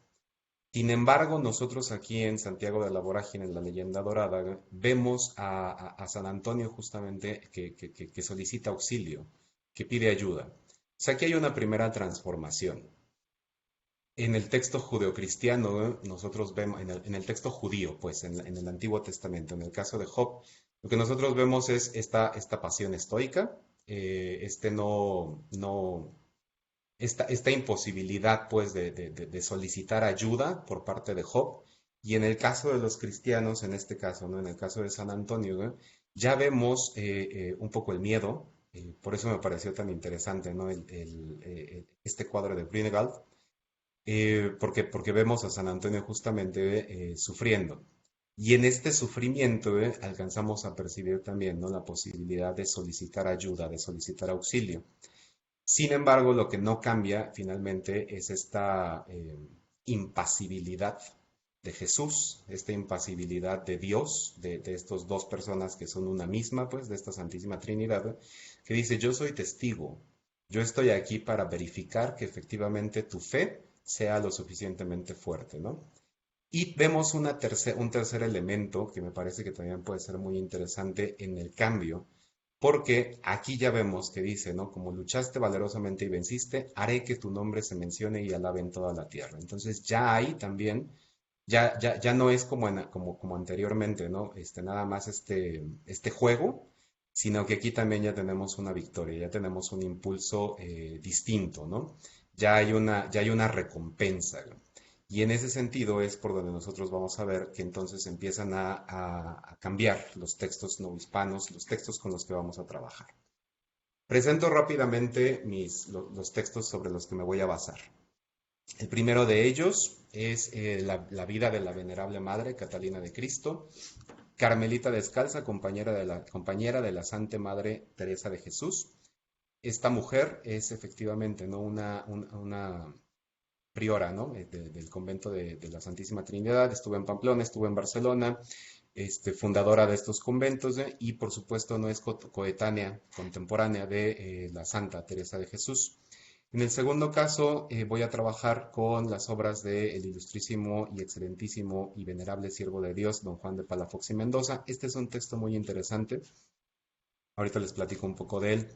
Sin embargo, nosotros aquí en Santiago de la Vorágine, en la leyenda dorada, vemos a San Antonio justamente que solicita auxilio, que pide ayuda. O sea, aquí hay una primera transformación. En el texto judeocristiano, nosotros vemos, en el texto judío, pues, en el Antiguo Testamento, en el caso de Job, lo que nosotros vemos es esta pasión estoica, esta imposibilidad, pues, de solicitar ayuda por parte de Job. Y en el caso de los cristianos, en este caso, ¿no? En el caso de San Antonio, ¿no? Ya vemos un poco el miedo. Por eso me pareció tan interesante, ¿no? Este cuadro de Grünewald, porque vemos a San Antonio justamente sufriendo. Y en este sufrimiento alcanzamos a percibir también, ¿no? La posibilidad de solicitar ayuda, de solicitar auxilio. Sin embargo, lo que no cambia finalmente es esta impasibilidad de Jesús, esta impasibilidad de Dios, de estas dos personas que son una misma, pues, de esta Santísima Trinidad, que dice, yo soy testigo, yo estoy aquí para verificar que efectivamente tu fe sea lo suficientemente fuerte, ¿no? Y vemos un tercer elemento que me parece que también puede ser muy interesante en el cambio, porque aquí ya vemos que dice, ¿no? Como luchaste valerosamente y venciste, haré que tu nombre se mencione y alabe en toda la tierra. Entonces ya hay también, ya no es como anteriormente, ¿no? Nada más este juego, sino que aquí también ya tenemos una victoria, ya tenemos un impulso distinto, ¿no? Ya hay una recompensa, ¿no? Y en ese sentido es por donde nosotros vamos a ver que entonces empiezan a cambiar los textos novohispanos, los textos con los que vamos a trabajar. Presento rápidamente los textos sobre los que me voy a basar. El primero de ellos es la vida de la venerable madre Catalina de Cristo, Carmelita descalza, compañera de la Santa Madre Teresa de Jesús. Esta mujer es efectivamente, ¿no? una priora, ¿no? Del convento de la Santísima Trinidad. Estuvo en Pamplona, estuvo en Barcelona, fundadora de estos conventos, y por supuesto no es coetánea, contemporánea de la Santa Teresa de Jesús. En el segundo caso voy a trabajar con las obras del ilustrísimo y excelentísimo y venerable siervo de Dios, don Juan de Palafox y Mendoza. Este es un texto muy interesante. Ahorita les platico un poco de él.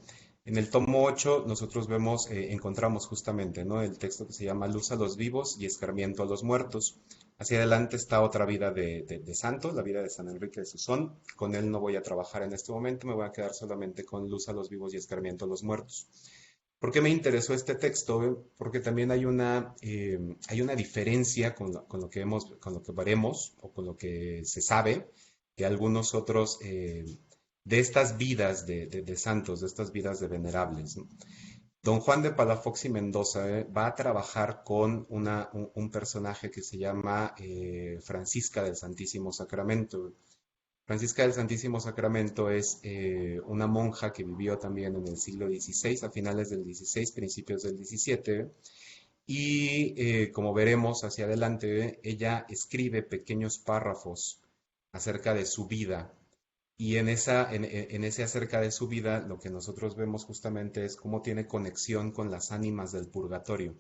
En el tomo 8 nosotros encontramos justamente, ¿no? El texto que se llama Luz a los vivos y escarmiento a los muertos. Hacia adelante está otra vida de santo, la vida de San Enrique de Susón. Con él no voy a trabajar en este momento, me voy a quedar solamente con Luz a los vivos y escarmiento a los muertos. ¿Por qué me interesó este texto? Porque también hay una diferencia con lo que veremos o con lo que se sabe de algunos otros de estas vidas de santos, de estas vidas de venerables, ¿no? Don Juan de Palafox y Mendoza va a trabajar con un personaje que se llama Francisca del Santísimo Sacramento. Francisca del Santísimo Sacramento es una monja que vivió también en el siglo XVI, a finales del XVI, principios del XVII, y como veremos hacia adelante, ella escribe pequeños párrafos acerca de su vida. Y en ese acerca de su vida, lo que nosotros vemos justamente es cómo tiene conexión con las ánimas del purgatorio.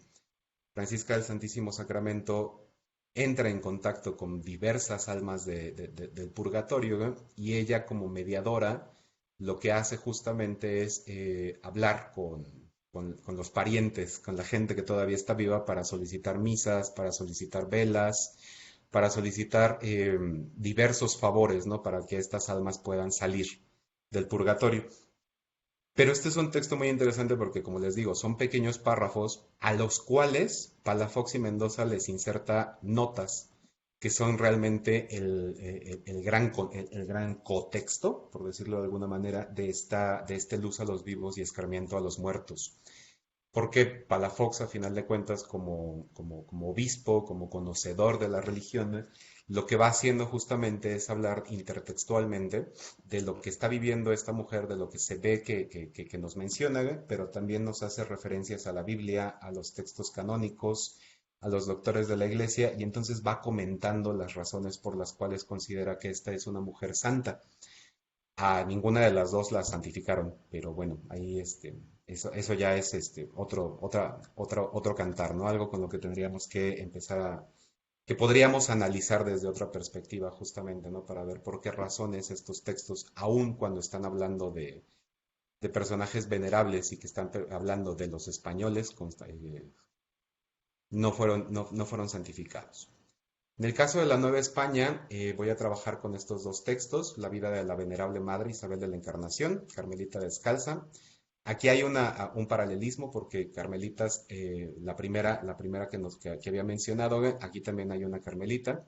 Francisca del Santísimo Sacramento entra en contacto con diversas almas del purgatorio, ¿no? Y ella como mediadora lo que hace justamente es hablar con los parientes, con la gente que todavía está viva para solicitar misas, para solicitar velas, para solicitar diversos favores, ¿no? Para que estas almas puedan salir del purgatorio. Pero este es un texto muy interesante porque, como les digo, son pequeños párrafos a los cuales Palafox y Mendoza les inserta notas que son realmente el gran cotexto, por decirlo de alguna manera, de este luz a los vivos y escarmiento a los muertos. Porque Palafox, a final de cuentas, como obispo, como conocedor de la religión, lo que va haciendo justamente es hablar intertextualmente de lo que está viviendo esta mujer, de lo que se ve que nos menciona, pero también nos hace referencias a la Biblia, a los textos canónicos, a los doctores de la iglesia y entonces va comentando las razones por las cuales considera que esta es una mujer santa. A ninguna de las dos la santificaron, pero bueno, ahí eso ya es otro cantar, ¿no? Algo con lo que tendríamos que empezar que podríamos analizar desde otra perspectiva justamente, ¿no? Para ver por qué razones estos textos, aun cuando están hablando de personajes venerables y que están hablando de los españoles, no fueron santificados. En el caso de la Nueva España, voy a trabajar con estos dos textos, la vida de la venerable Madre Isabel de la Encarnación, Carmelita Descalza. Aquí hay un paralelismo porque Carmelitas, la primera que había mencionado, aquí también hay una Carmelita.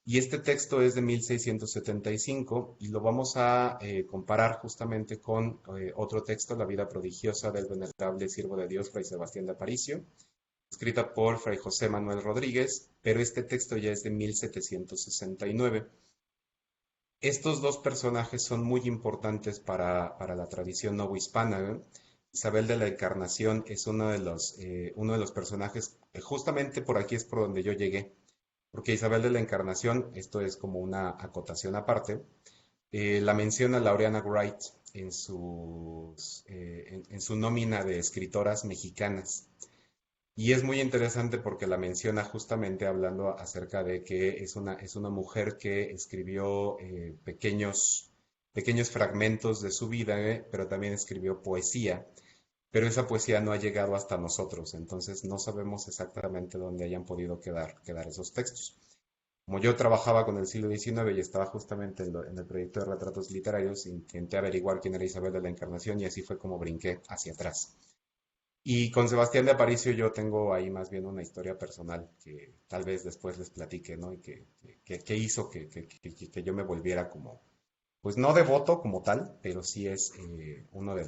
Y este texto es de 1675 y lo vamos a comparar justamente con otro texto, La vida prodigiosa del venerable siervo de Dios, Fray Sebastián de Aparicio, escrita por Fray José Manuel Rodríguez, pero este texto ya es de 1769. Estos dos personajes son muy importantes para la tradición novohispana, ¿eh? Isabel de la Encarnación es uno de los personajes, justamente por aquí es por donde yo llegué, porque Isabel de la Encarnación, esto es como una acotación aparte, la menciona Laureana Wright en su nómina de escritoras mexicanas. Y es muy interesante porque la menciona justamente hablando acerca de que es una mujer que escribió pequeños fragmentos de su vida, pero también escribió poesía, pero esa poesía no ha llegado hasta nosotros, entonces no sabemos exactamente dónde hayan podido quedar esos textos. Como yo trabajaba con el siglo XIX y estaba justamente en el proyecto de retratos literarios, intenté averiguar quién era Isabel de la Encarnación y así fue como brinqué hacia atrás. Y con Sebastián de Aparicio yo tengo ahí más bien una historia personal que tal vez después les platique, ¿no? Y que hizo que yo me volviera como, pues no devoto como tal, pero sí es uno de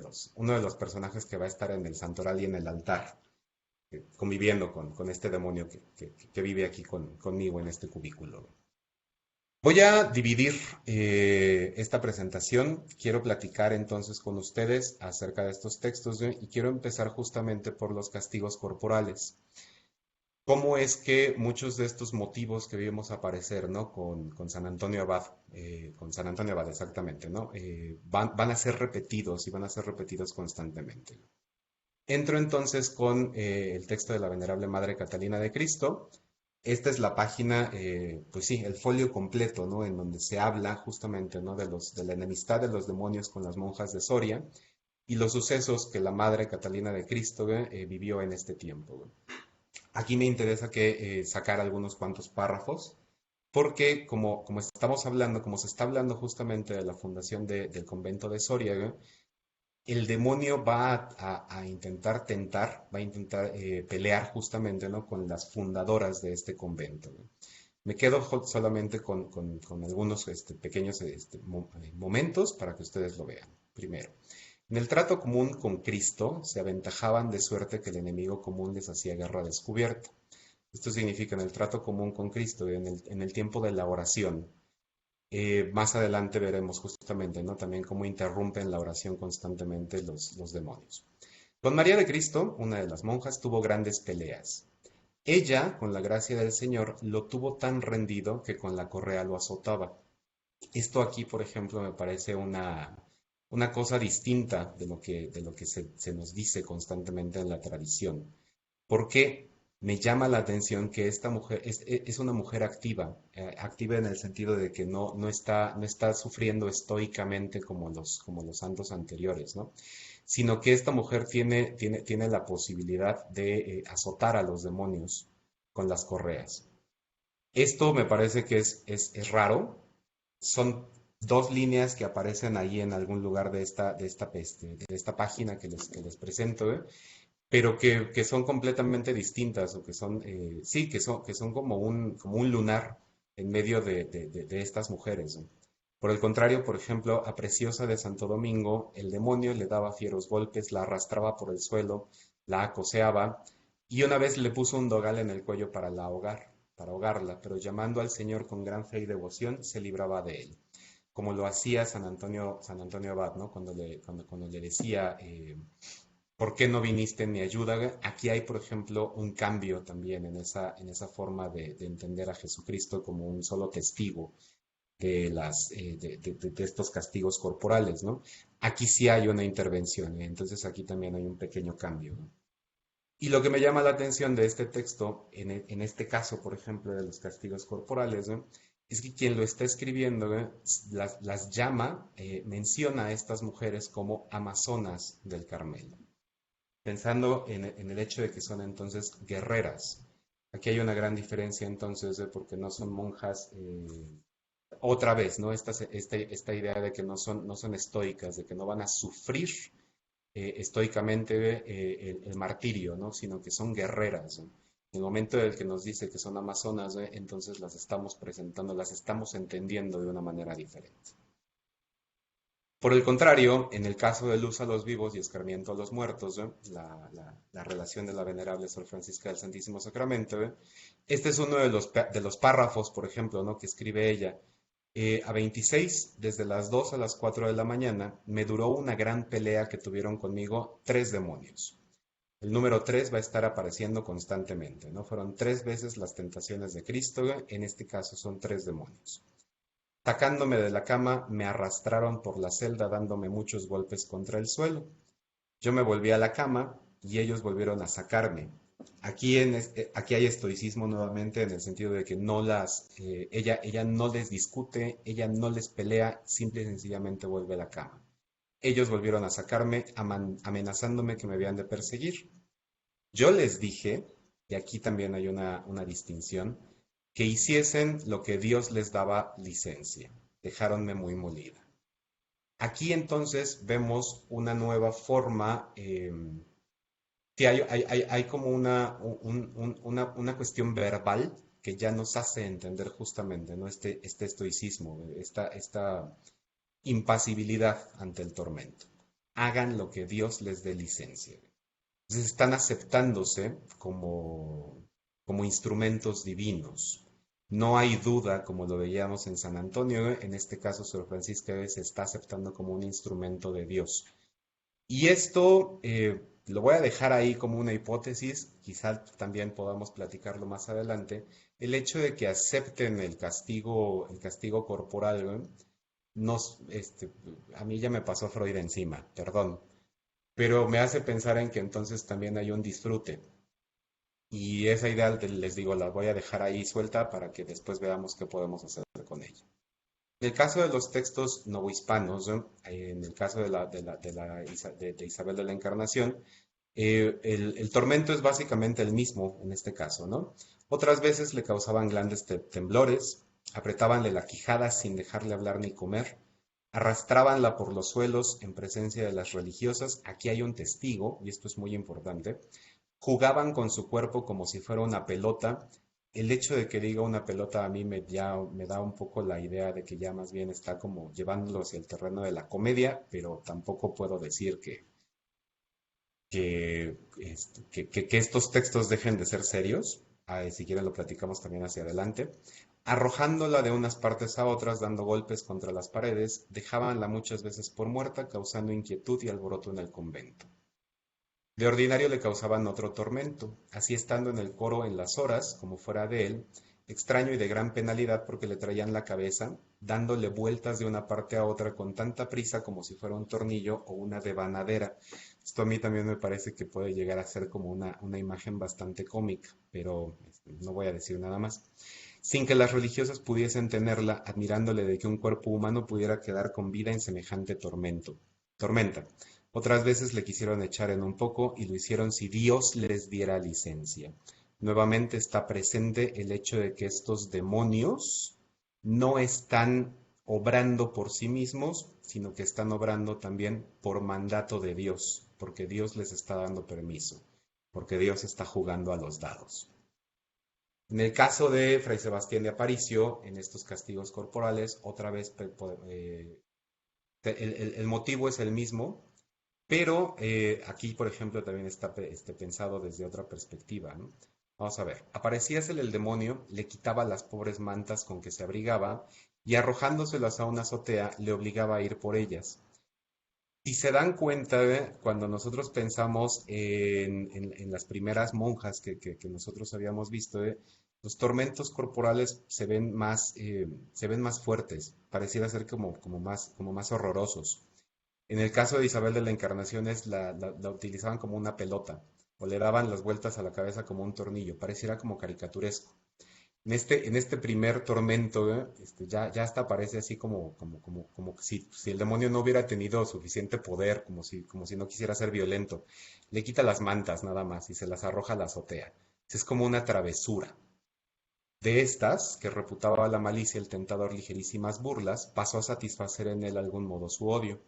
los personajes que va a estar en el santoral y en el altar, conviviendo con este demonio que vive aquí conmigo en este cubículo. Voy a dividir esta presentación. Quiero platicar entonces con ustedes acerca de estos textos y quiero empezar justamente por los castigos corporales. ¿Cómo es que muchos de estos motivos que vimos aparecer, ¿no? Con San Antonio Abad, exactamente, ¿no? Van a ser repetidos y van a ser repetidos constantemente. Entro entonces con el texto de la Venerable Madre Catalina de Cristo. Esta es la página, pues sí, el folio completo, ¿no? En donde se habla justamente, ¿no? De la enemistad de los demonios con las monjas de Soria y los sucesos que la Madre Catalina de Cristo vivió en este tiempo. Aquí me interesa sacar algunos cuantos párrafos, porque como estamos hablando, como se está hablando justamente de la fundación del convento de Soria, el demonio va a intentar va a intentar pelear justamente, ¿no? Con las fundadoras de este convento, ¿no? Me quedo solamente con algunos pequeños momentos para que ustedes lo vean. Primero, en el trato común con Cristo se aventajaban de suerte que el enemigo común les hacía guerra descubierta. Esto significa en el trato común con Cristo, en el tiempo de la oración. Más adelante veremos justamente, ¿no? También cómo interrumpen la oración constantemente los demonios. Con María de Cristo, una de las monjas, tuvo grandes peleas. Ella, con la gracia del Señor, lo tuvo tan rendido que con la correa lo azotaba. Esto aquí, por ejemplo, me parece una cosa distinta de lo que se nos dice constantemente en la tradición. Porque me llama la atención que esta mujer es una mujer activa, activa en el sentido de que no está sufriendo estoicamente como los santos anteriores, ¿no? Sino que esta mujer tiene la posibilidad de azotar a los demonios con las correas. Esto me parece que es raro. Son dos líneas que aparecen ahí en algún lugar de esta página que les presento, pero que son completamente distintas o que son, sí, que son como un lunar en medio de estas mujeres, ¿no? Por el contrario, por ejemplo, a Preciosa de Santo Domingo, el demonio le daba fieros golpes, la arrastraba por el suelo, la acoseaba y una vez le puso un dogal en el cuello para ahogarla, pero llamando al Señor con gran fe y devoción, se libraba de él, como lo hacía San Antonio Abad, ¿no? Cuando le decía, ¿por qué no viniste en mi ayuda? Aquí hay, por ejemplo, un cambio también en esa forma de entender a Jesucristo como un solo testigo de estos castigos corporales, ¿no? Aquí sí hay una intervención, entonces aquí también hay un pequeño cambio, ¿no? Y lo que me llama la atención de este texto, en este caso, por ejemplo, de los castigos corporales, ¿no? Es que quien lo está escribiendo, ¿no? Las llama, menciona a estas mujeres como amazonas del Carmelo, pensando en el hecho de que son entonces guerreras. Aquí hay una gran diferencia entonces, porque no son monjas, otra vez, ¿no? Esta idea de que no son estoicas, de que no van a sufrir estoicamente el martirio, ¿no? Sino que son guerreras, ¿no? En el momento en el que nos dice que son amazonas, entonces las estamos presentando, las estamos entendiendo de una manera diferente. Por el contrario, en el caso de luz a los vivos y escarmiento a los muertos, la relación de la venerable Sor Francisca del Santísimo Sacramento, este es uno de los párrafos, por ejemplo, ¿no? Que escribe ella. A 26, desde las 2 a las 4 de la mañana, me duró una gran pelea que tuvieron conmigo 3 demonios. El número 3 va a estar apareciendo constantemente, ¿no? Fueron 3 veces las tentaciones de Cristo, en este caso son 3 demonios. Sacándome de la cama, me arrastraron por la celda dándome muchos golpes contra el suelo. Yo me volví a la cama y ellos volvieron a sacarme. Aquí hay estoicismo nuevamente en el sentido de que ella no les discute, ella no les pelea, simple y sencillamente vuelve a la cama. Ellos volvieron a sacarme amenazándome que me habían de perseguir. Yo les dije, y aquí también hay una distinción, que hiciesen lo que Dios les daba licencia. Dejáronme muy molida. Aquí entonces vemos una nueva forma, que hay como una cuestión verbal que ya nos hace entender justamente, ¿no? Este estoicismo, esta impasibilidad ante el tormento. Hagan lo que Dios les dé licencia. Entonces están aceptándose como instrumentos divinos. No hay duda, como lo veíamos en San Antonio, en este caso Sor Francisca se está aceptando como un instrumento de Dios. Y esto lo voy a dejar ahí como una hipótesis, quizá también podamos platicarlo más adelante. El hecho de que acepten el castigo corporal, ¿no? A mí ya me pasó Freud encima, perdón, pero me hace pensar en que entonces también hay un disfrute. Y esa idea, les digo, la voy a dejar ahí suelta para que después veamos qué podemos hacer con ella. En el caso de los textos novohispanos, en el caso de Isabel de la Encarnación, el tormento es básicamente el mismo en este caso, ¿no? Otras veces le causaban grandes temblores, apretábanle la quijada sin dejarle hablar ni comer, arrastrábanla por los suelos en presencia de las religiosas. Aquí hay un testigo, y esto es muy importante. Jugaban con su cuerpo como si fuera una pelota. El hecho de que diga una pelota a mí me da un poco la idea de que ya más bien está como llevándolo hacia el terreno de la comedia, pero tampoco puedo decir que estos textos dejen de ser serios. Si quieren lo platicamos también hacia adelante. Arrojándola de unas partes a otras, dando golpes contra las paredes, dejábanla muchas veces por muerta, causando inquietud y alboroto en el convento. De ordinario le causaban otro tormento, así estando en el coro en las horas, como fuera de él, extraño y de gran penalidad porque le traían la cabeza, dándole vueltas de una parte a otra con tanta prisa como si fuera un tornillo o una devanadera. Esto a mí también me parece que puede llegar a ser como una imagen bastante cómica, pero no voy a decir nada más. Sin que las religiosas pudiesen tenerla, admirándole de que un cuerpo humano pudiera quedar con vida en semejante tormenta. Otras veces le quisieron echar en un poco y lo hicieron si Dios les diera licencia. Nuevamente está presente el hecho de que estos demonios no están obrando por sí mismos, sino que están obrando también por mandato de Dios, porque Dios les está dando permiso, porque Dios está jugando a los dados. En el caso de Fray Sebastián de Aparicio, en estos castigos corporales, otra vez el motivo es el mismo, pero aquí, por ejemplo, también está pensado desde otra perspectiva, ¿no? Vamos a ver. Aparecíasele el demonio, le quitaba las pobres mantas con que se abrigaba y arrojándoselas a una azotea le obligaba a ir por ellas. Si se dan cuenta, cuando nosotros pensamos en las primeras monjas que nosotros habíamos visto, los tormentos corporales se ven más fuertes, pareciera ser como más horrorosos. En el caso de Isabel de la Encarnación la utilizaban como una pelota o le daban las vueltas a la cabeza como un tornillo, pareciera como caricaturesco. En este primer tormento, ya hasta parece así como si el demonio no hubiera tenido suficiente poder, como si no quisiera ser violento. Le quita las mantas nada más y se las arroja a la azotea. Es como una travesura. De estas, que reputaba la malicia el tentador ligerísimas burlas, pasó a satisfacer en él algún modo su odio.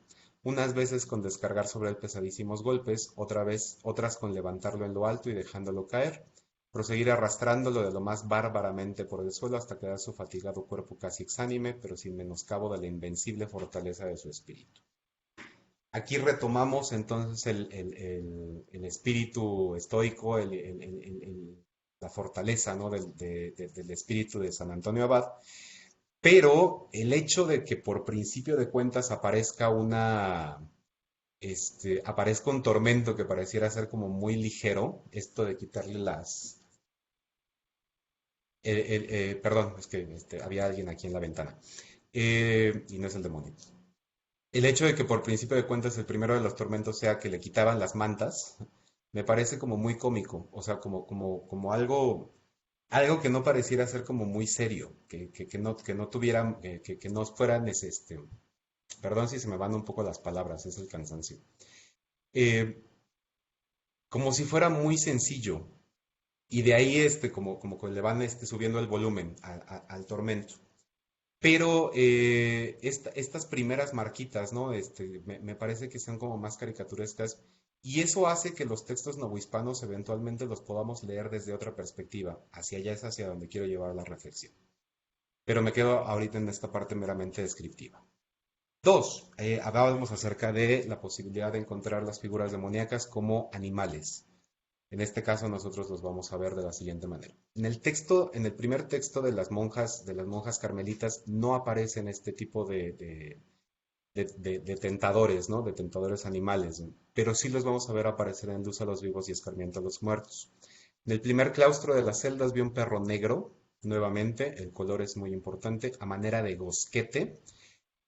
Unas veces con descargar sobre él pesadísimos golpes, otras con levantarlo en lo alto y dejándolo caer, proseguir arrastrándolo de lo más bárbaramente por el suelo hasta quedar su fatigado cuerpo casi exánime, pero sin menoscabo de la invencible fortaleza de su espíritu. Aquí retomamos entonces el espíritu estoico, la fortaleza, ¿no? del espíritu de San Antonio Abad, pero el hecho de que por principio de cuentas aparezca aparezca un tormento que pareciera ser como muy ligero, esto de quitarle perdón, es que había alguien aquí en la ventana, y no es el demonio. El hecho de que por principio de cuentas el primero de los tormentos sea que le quitaban las mantas, me parece como muy cómico, o sea, como algo que no pareciera ser como muy serio, que no tuvieran, que no fueran, perdón si se me van un poco las palabras, es el cansancio, eh, como si fuera muy sencillo, y de ahí como que le van subiendo el volumen al tormento. Pero estas primeras marquitas, ¿no? Me parece que son como más caricaturescas y eso hace que los textos novohispanos eventualmente los podamos leer desde otra perspectiva. Hacia allá es hacia donde quiero llevar la reflexión. Pero me quedo ahorita en esta parte meramente descriptiva. Dos, hablábamos acerca de la posibilidad de encontrar las figuras demoníacas como animales. En este caso nosotros los vamos a ver de la siguiente manera. En el primer texto de las monjas carmelitas no aparecen este tipo de tentadores, ¿no? De tentadores animales, ¿no? Pero sí los vamos a ver aparecer en Luz a los vivos y Escarmiento a los muertos. En el primer claustro de las celdas vi un perro negro, nuevamente, el color es muy importante, a manera de gosquete.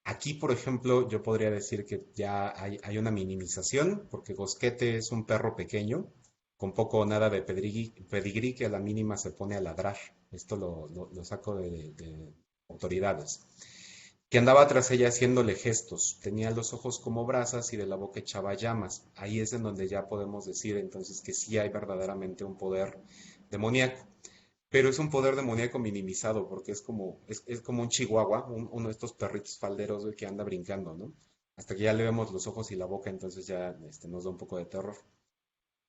Aquí, por ejemplo, yo podría decir que ya hay una minimización, porque gosquete es un perro pequeño, con poco o nada de pedigrí que a la mínima se pone a ladrar. Esto lo saco de autoridades. Que andaba tras ella haciéndole gestos. Tenía los ojos como brasas y de la boca echaba llamas. Ahí es en donde ya podemos decir entonces que sí hay verdaderamente un poder demoníaco. Pero es un poder demoníaco minimizado porque es como un chihuahua, uno de estos perritos falderos que anda brincando, ¿no? Hasta que ya le vemos los ojos y la boca, entonces ya nos da un poco de terror.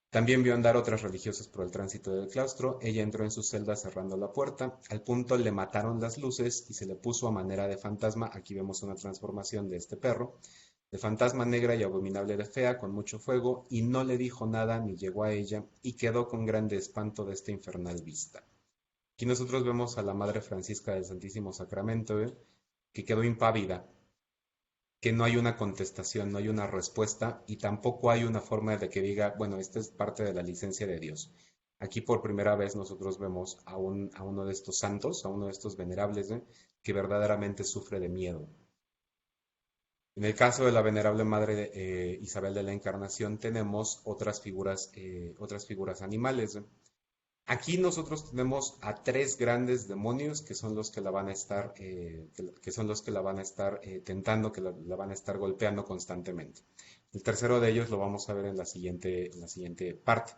También vio andar otras religiosas por el tránsito del claustro. Ella entró en su celda cerrando la puerta. Al punto le mataron las luces y se le puso a manera de fantasma. Aquí vemos una transformación de este perro. De fantasma negra y abominable de fea, con mucho fuego, y no le dijo nada ni llegó a ella, y quedó con grande espanto de esta infernal vista. Aquí nosotros vemos a la Madre Francisca del Santísimo Sacramento, que quedó impávida, que no hay una contestación, no hay una respuesta y tampoco hay una forma de que diga, bueno, esta es parte de la licencia de Dios. Aquí por primera vez nosotros vemos a uno de estos santos, a uno de estos venerables, que verdaderamente sufre de miedo. En el caso de la venerable Madre Isabel de la Encarnación tenemos otras figuras animales. Aquí nosotros tenemos a tres grandes demonios que son los que la van a estar, tentando, que la van a estar golpeando constantemente. El tercero de ellos lo vamos a ver en la siguiente parte.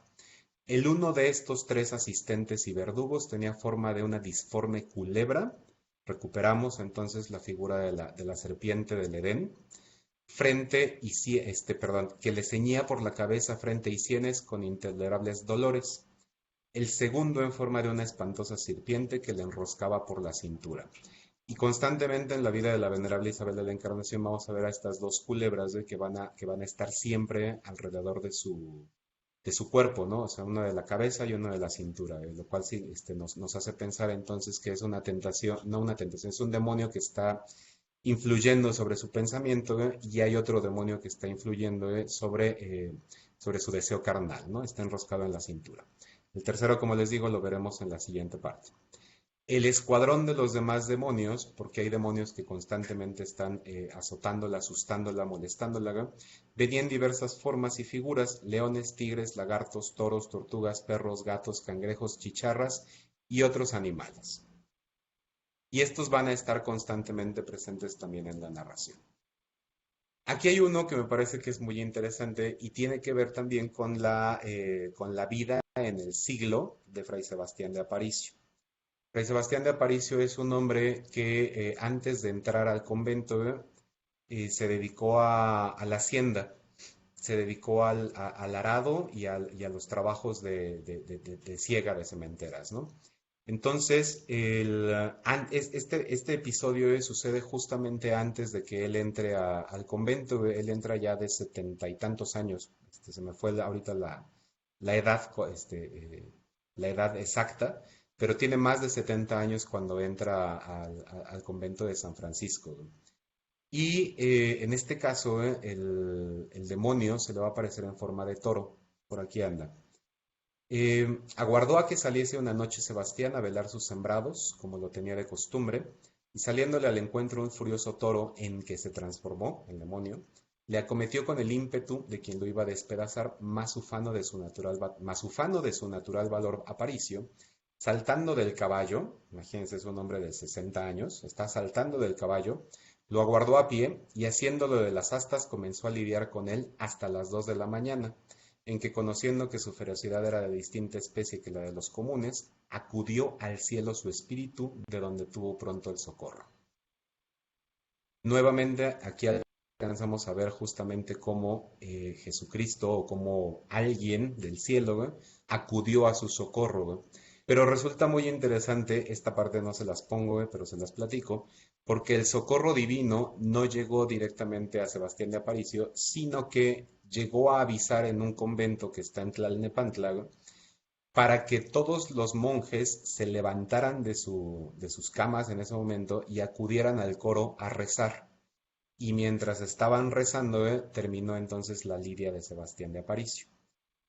El uno de estos tres asistentes y verdugos tenía forma de una disforme culebra. Recuperamos entonces la figura de la serpiente del Edén. Que le ceñía por la cabeza, frente y sienes con intolerables dolores. El segundo en forma de una espantosa serpiente que le enroscaba por la cintura. Y constantemente en la vida de la venerable Isabel de la Encarnación vamos a ver a estas dos culebras que van a estar siempre alrededor de su cuerpo, ¿no? O sea, uno de la cabeza y uno de la cintura, lo cual sí, nos hace pensar entonces que es una tentación, no una tentación, es un demonio que está influyendo sobre su pensamiento, y hay otro demonio que está influyendo sobre su deseo carnal, ¿no? Está enroscado en la cintura. El tercero, como les digo, lo veremos en la siguiente parte. El escuadrón de los demás demonios, porque hay demonios que constantemente están azotándola, asustándola, molestándola, ¿no? Venía en diversas formas y figuras: leones, tigres, lagartos, toros, tortugas, perros, gatos, cangrejos, chicharras y otros animales. Y estos van a estar constantemente presentes también en la narración. Aquí hay uno que me parece que es muy interesante y tiene que ver también con la vida en el siglo de Fray Sebastián de Aparicio. Fray Sebastián de Aparicio es un hombre que antes de entrar al convento se dedicó a la hacienda, se dedicó al arado y a los trabajos de siega de sementeras, ¿no? Entonces, este episodio sucede justamente antes de que él entre al convento. Él entra ya de 70 y tantos años. Se me fue ahorita la edad, la edad exacta, pero tiene más de 70 años cuando entra al convento de San Francisco. Y en este caso, el demonio se le va a aparecer en forma de toro. Por aquí anda. Aguardó a que saliese una noche Sebastián a velar sus sembrados, como lo tenía de costumbre, y saliéndole al encuentro un furioso toro en que se transformó el demonio, le acometió con el ímpetu de quien lo iba a despedazar, más ufano de su natural valor Aparicio, saltando del caballo. Imagínense, es un hombre de 60 años, está saltando del caballo, lo aguardó a pie y, haciéndolo de las astas, comenzó a lidiar con él hasta las 2 de la mañana, en que, conociendo que su ferocidad era de distinta especie que la de los comunes, acudió al cielo su espíritu, de donde tuvo pronto el socorro. Nuevamente, aquí alcanzamos a ver justamente cómo Jesucristo, o cómo alguien del cielo acudió a su socorro. Pero resulta muy interesante, esta parte no se las pongo, pero se las platico, porque el socorro divino no llegó directamente a Sebastián de Aparicio, sino que llegó a avisar en un convento que está en Tlalnepantla, para que todos los monjes se levantaran de sus camas en ese momento y acudieran al coro a rezar. Y mientras estaban rezando, terminó entonces la lidia de Sebastián de Aparicio.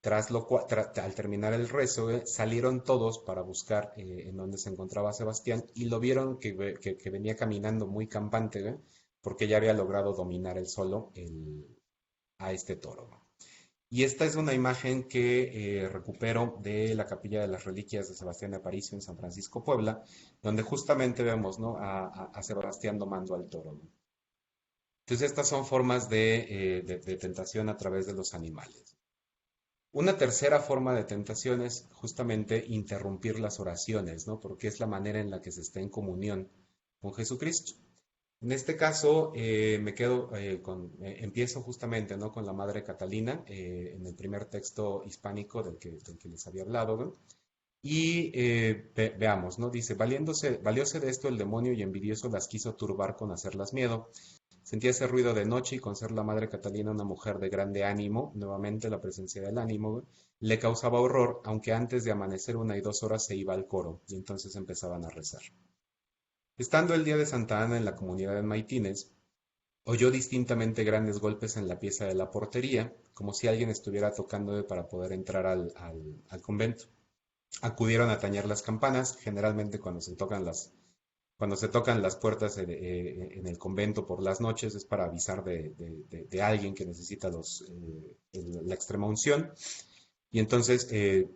Al terminar el rezo, salieron todos para buscar en dónde se encontraba Sebastián, y lo vieron que venía caminando muy campante, porque ya había logrado dominar él solo a este toro. Y esta es una imagen que recupero de la Capilla de las Reliquias de Sebastián de Aparicio en San Francisco, Puebla, donde justamente vemos, ¿no?, a Sebastián domando al toro, ¿no? Entonces, estas son formas de tentación a través de los animales. Una tercera forma de tentación es justamente interrumpir las oraciones, ¿no?, porque es la manera en la que se está en comunión con Jesucristo. En este caso, empiezo justamente, ¿no?, con la Madre Catalina, en el primer texto hispánico del que les había hablado, ¿no? Y veamos, ¿no? Dice: valióse de esto el demonio, y envidioso las quiso turbar con hacerlas miedo. Sentía ese ruido de noche, y con ser la Madre Catalina una mujer de grande ánimo, nuevamente la presencia del ánimo, le causaba horror, aunque antes de amanecer 1 y 2 horas se iba al coro, y entonces empezaban a rezar. Estando el día de Santa Ana en la comunidad de Maitines, oyó distintamente grandes golpes en la pieza de la portería, como si alguien estuviera tocando para poder entrar al convento. Acudieron a tañer las campanas. Generalmente cuando se tocan las puertas en el convento por las noches, es para avisar de alguien que necesita la extrema unción. Y entonces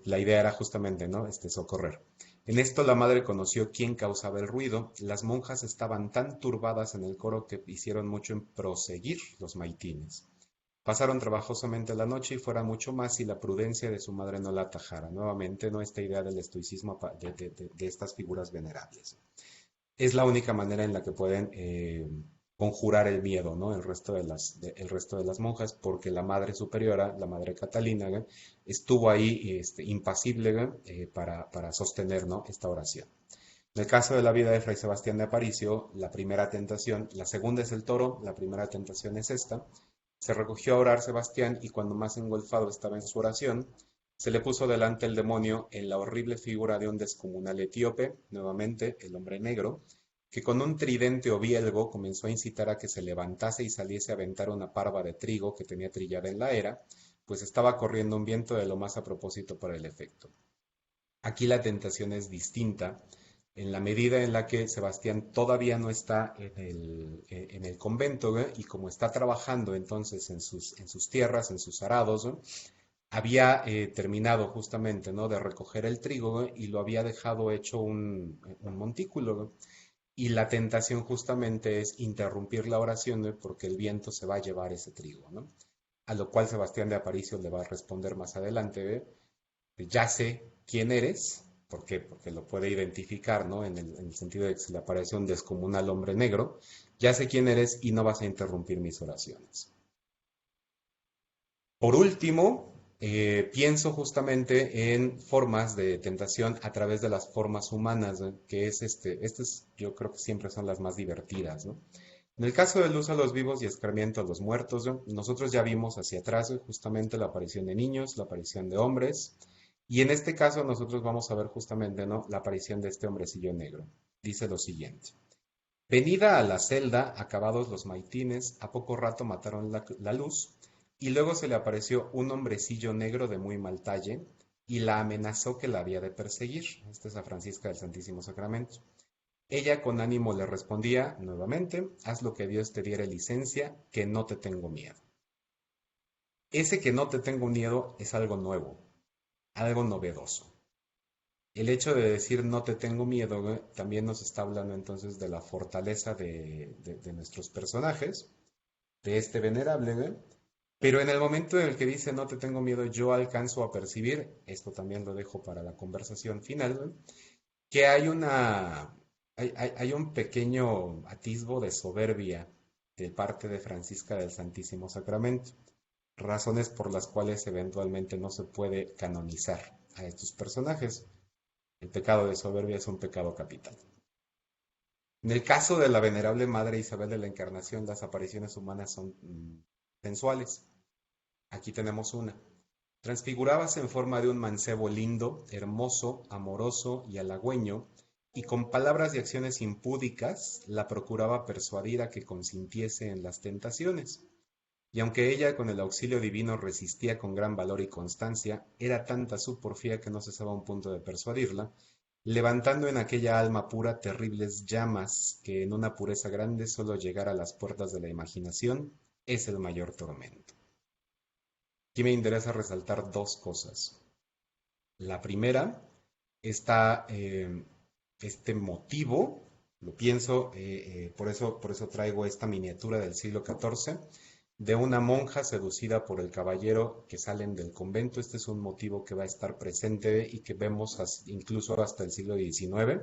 la idea era justamente, ¿no?, socorrer. En esto la madre conoció quién causaba el ruido. Las monjas estaban tan turbadas en el coro que hicieron mucho en proseguir los maitines. Pasaron trabajosamente la noche, y fuera mucho más si la prudencia de su madre no la atajara. Nuevamente, ¿no?, esta idea del estoicismo de estas figuras venerables. Es la única manera en la que pueden conjurar el miedo, ¿no?, el resto de las monjas, porque la madre superiora, la Madre Catalina, estuvo ahí impasible para sostener, ¿no?, esta oración. En el caso de la vida de Fray Sebastián de Aparicio, la primera tentación, la segunda es el toro, la primera tentación es esta. Se recogió a orar Sebastián, y cuando más engolfado estaba en su oración, se le puso delante el demonio en la horrible figura de un descomunal etíope, nuevamente el hombre negro, que con un tridente o bielgo comenzó a incitar a que se levantase y saliese a aventar una parva de trigo que tenía trillada en la era, pues estaba corriendo un viento de lo más a propósito para el efecto. Aquí la tentación es distinta, en la medida en la que Sebastián todavía no está en el convento, ¿eh? Y como está trabajando entonces en sus tierras, en sus arados, ¿no? Había terminado justamente, ¿no?, de recoger el trigo, ¿no?, y lo había dejado hecho un montículo, ¿no? Y la tentación justamente es interrumpir la oración, ¿no?, porque el viento se va a llevar ese trigo, ¿no? A lo cual Sebastián de Aparicio le va a responder más adelante, ¿eh? Ya sé quién eres. ¿Por qué? Porque lo puede identificar, ¿no? En el sentido de que se le aparece un descomunal hombre negro. Ya sé quién eres y no vas a interrumpir mis oraciones. Por último, pienso justamente en formas de tentación a través de las formas humanas, ¿no?, que es yo creo que siempre son las más divertidas, ¿no? En el caso de luz a los vivos y escarmiento a los muertos, ¿no?, nosotros ya vimos hacia atrás, ¿no?, justamente la aparición de niños, la aparición de hombres, y en este caso nosotros vamos a ver justamente, ¿no?, la aparición de este hombrecillo negro. Dice lo siguiente. Venida a la celda, acabados los maitines, a poco rato mataron la luz, y luego se le apareció un hombrecillo negro de muy mal talle, y la amenazó que la había de perseguir. Esta es a Francisca del Santísimo Sacramento. Ella con ánimo le respondía nuevamente, haz lo que Dios te diere licencia, que no te tengo miedo. Ese que no te tengo miedo es algo nuevo, algo novedoso. El hecho de decir no te tengo miedo, ¿no?, también nos está hablando entonces de la fortaleza de nuestros personajes, de este venerable, ¿no? Pero en el momento en el que dice no te tengo miedo, yo alcanzo a percibir, esto también lo dejo para la conversación final, ¿no?, que hay un pequeño atisbo de soberbia de parte de Francisca del Santísimo Sacramento, razones por las cuales eventualmente no se puede canonizar a estos personajes. El pecado de soberbia es un pecado capital. En el caso de la venerable Madre Isabel de la Encarnación, las apariciones humanas son sensuales. Aquí tenemos una. Transfigurábase en forma de un mancebo lindo, hermoso, amoroso y halagüeño, y con palabras y acciones impúdicas la procuraba persuadir a que consintiese en las tentaciones. Y aunque ella con el auxilio divino resistía con gran valor y constancia, era tanta su porfía que no cesaba a un punto de persuadirla, levantando en aquella alma pura terribles llamas que en una pureza grande solo llegar a las puertas de la imaginación es el mayor tormento. Aquí me interesa resaltar dos cosas. La primera está este motivo, lo pienso, por eso traigo esta miniatura del siglo XIV, de una monja seducida por el caballero que salen del convento. Este es un motivo que va a estar presente y que vemos incluso hasta el siglo XIX.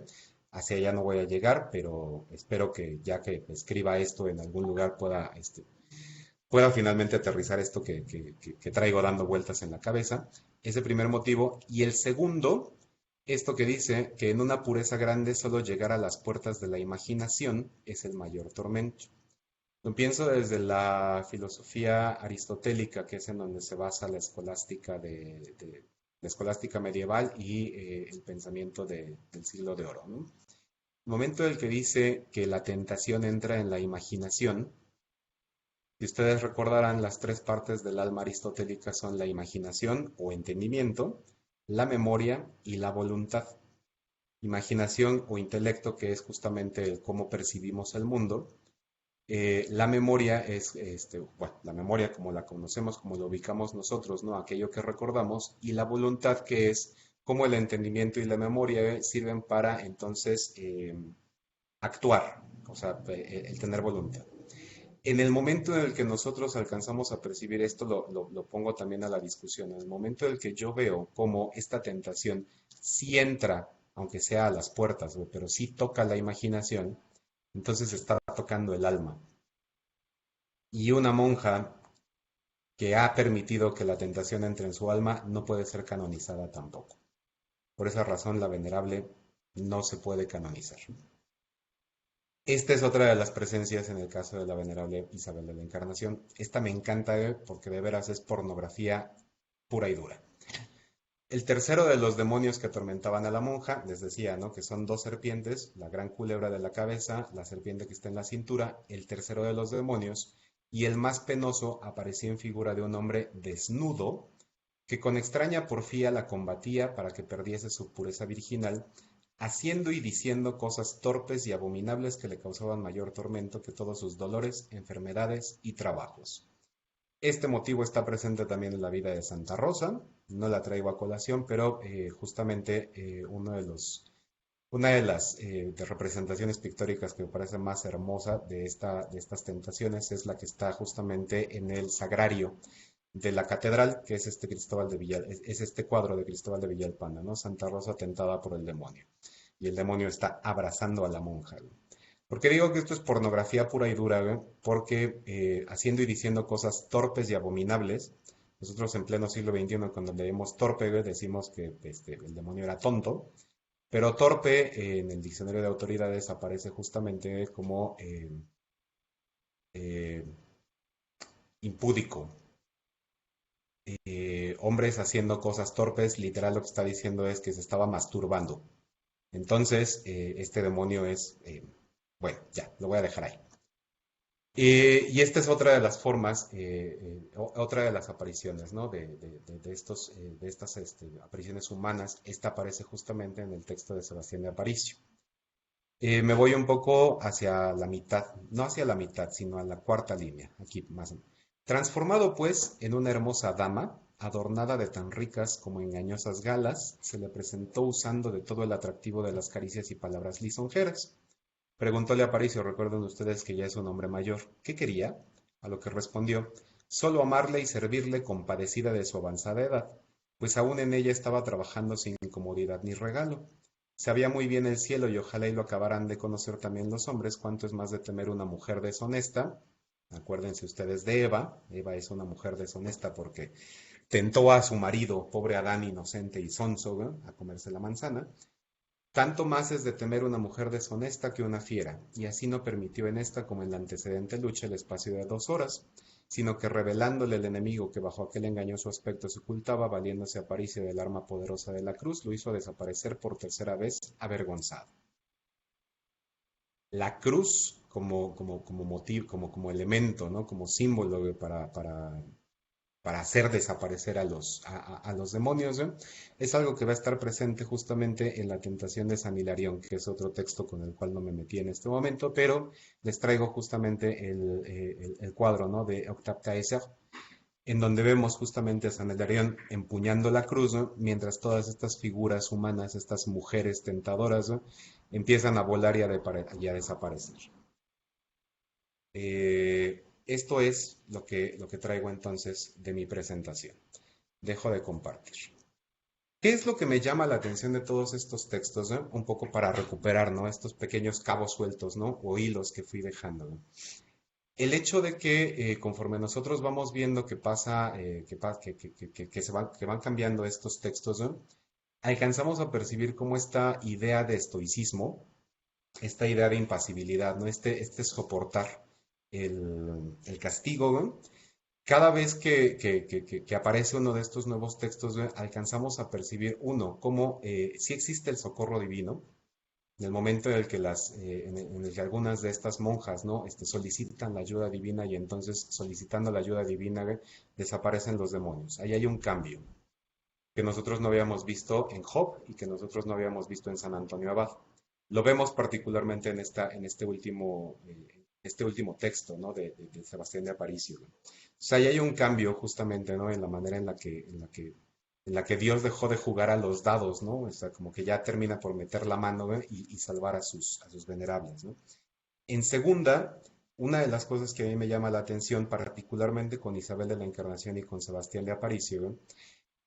Hacia allá no voy a llegar, pero espero que ya que escriba esto en algún lugar pueda finalmente aterrizar esto que traigo dando vueltas en la cabeza. Ese primer motivo. Y el segundo, esto que dice que en una pureza grande solo llegar a las puertas de la imaginación es el mayor tormento. Lo pienso desde la filosofía aristotélica, que es en donde se basa la escolástica la escolástica medieval y el pensamiento del siglo de oro, ¿no? El momento en el que dice que la tentación entra en la imaginación, y ustedes recordarán, las tres partes del alma aristotélica son la imaginación o entendimiento, la memoria y la voluntad. Imaginación o intelecto, que es justamente el cómo percibimos el mundo. La memoria es, la memoria como la conocemos, como lo ubicamos nosotros, ¿no?, aquello que recordamos, y la voluntad, que es cómo el entendimiento y la memoria sirven para entonces actuar, o sea, el tener voluntad. En el momento en el que nosotros alcanzamos a percibir esto, lo pongo también a la discusión. En el momento en el que yo veo cómo esta tentación sí entra, aunque sea a las puertas, pero sí toca la imaginación, entonces está tocando el alma. Y una monja que ha permitido que la tentación entre en su alma no puede ser canonizada tampoco. Por esa razón, la venerable no se puede canonizar. Esta es otra de las presencias en el caso de la venerable Isabel de la Encarnación. Esta me encanta porque de veras es pornografía pura y dura. El tercero de los demonios que atormentaban a la monja, les decía, ¿no? Que son dos serpientes, la gran culebra de la cabeza, la serpiente que está en la cintura, el tercero de los demonios, y el más penoso aparecía en figura de un hombre desnudo, que con extraña porfía la combatía para que perdiese su pureza virginal, haciendo y diciendo cosas torpes y abominables que le causaban mayor tormento que todos sus dolores, enfermedades y trabajos. Este motivo está presente también en la vida de Santa Rosa, no la traigo a colación, pero justamente una de las de representaciones pictóricas que me parece más hermosa de estas tentaciones es la que está justamente en el sagrario de la catedral, que es este cuadro de Cristóbal de Villalpando, ¿no? Santa Rosa tentada por el demonio. Y el demonio está abrazando a la monja, ¿no? ¿Por qué digo que esto es pornografía pura y dura, güey? Porque haciendo y diciendo cosas torpes y abominables, nosotros en pleno siglo XXI, cuando leemos torpe, güey, decimos que el demonio era tonto, pero torpe en el diccionario de autoridades aparece justamente como eh, impúdico. Hombres haciendo cosas torpes, literal lo que está diciendo es que se estaba masturbando. Entonces, este demonio es, bueno, ya, lo voy a dejar ahí. Y esta es otra de las formas, otra de las apariciones, ¿no? De estas apariciones humanas. Esta aparece justamente en el texto de Sebastián de Aparicio. Me voy un poco hacia la mitad, no hacia la mitad, sino a la cuarta línea, aquí más o menos. Transformado pues en una hermosa dama, adornada de tan ricas como engañosas galas, se le presentó usando de todo el atractivo de las caricias y palabras lisonjeras. Preguntóle a Aparicio, recuerden ustedes que ya es un hombre mayor, ¿qué quería? A lo que respondió, solo amarle y servirle compadecida de su avanzada edad, pues aún en ella estaba trabajando sin incomodidad ni regalo. Sabía muy bien el cielo y ojalá y lo acabaran de conocer también los hombres, cuánto es más de temer una mujer deshonesta. Acuérdense ustedes de Eva. Eva es una mujer deshonesta porque tentó a su marido, pobre Adán inocente y sonso, ¿no? A comerse la manzana. Tanto más es de temer una mujer deshonesta que una fiera, y así no permitió en esta como en la antecedente lucha el espacio de 2 horas, sino que revelándole el enemigo que bajo aquel engañoso aspecto se ocultaba, valiéndose a Aparicio del arma poderosa de la cruz, lo hizo desaparecer por tercera vez, avergonzado. La cruz como motivo, como elemento, ¿no? Como símbolo para hacer desaparecer a los demonios, ¿eh? Es algo que va a estar presente justamente en la tentación de San Hilarión, que es otro texto con el cual no me metí en este momento, pero les traigo justamente el cuadro, ¿no? De Octave Taisser, en donde vemos justamente a San Hilarión empuñando la cruz, ¿no? Mientras todas estas figuras humanas, estas mujeres tentadoras, ¿no? Empiezan a volar y a desaparecer. Esto es lo que traigo entonces de mi presentación. Dejo de compartir. ¿Qué es lo que me llama la atención de todos estos textos, ¿no? Un poco para recuperar, ¿no? Estos pequeños cabos sueltos, ¿no? O hilos que fui dejando, ¿no? El hecho de que conforme nosotros vamos viendo que pasa, que van cambiando estos textos, ¿no? Alcanzamos a percibir cómo esta idea de estoicismo, esta idea de impasibilidad, ¿no? Este soportar el castigo, ¿no? Cada vez que aparece uno de estos nuevos textos, ¿no? Alcanzamos a percibir, cómo sí existe el socorro divino, en el momento en el que en el que algunas de estas monjas, ¿no? Solicitan la ayuda divina y entonces solicitando la ayuda divina, ¿ve? Desaparecen los demonios. Ahí hay un cambio que nosotros no habíamos visto en Job y que nosotros no habíamos visto en San Antonio Abad. Lo vemos particularmente en este último texto, ¿no? de Sebastián de Aparicio, ¿no? O sea, ahí hay un cambio justamente, ¿no? En la manera en la que Dios dejó de jugar a los dados, ¿no? O sea, como que ya termina por meter la mano, ¿no? y salvar a sus venerables, ¿no? En segunda, una de las cosas que a mí me llama la atención, particularmente con Isabel de la Encarnación y con Sebastián de Aparicio, ¿no?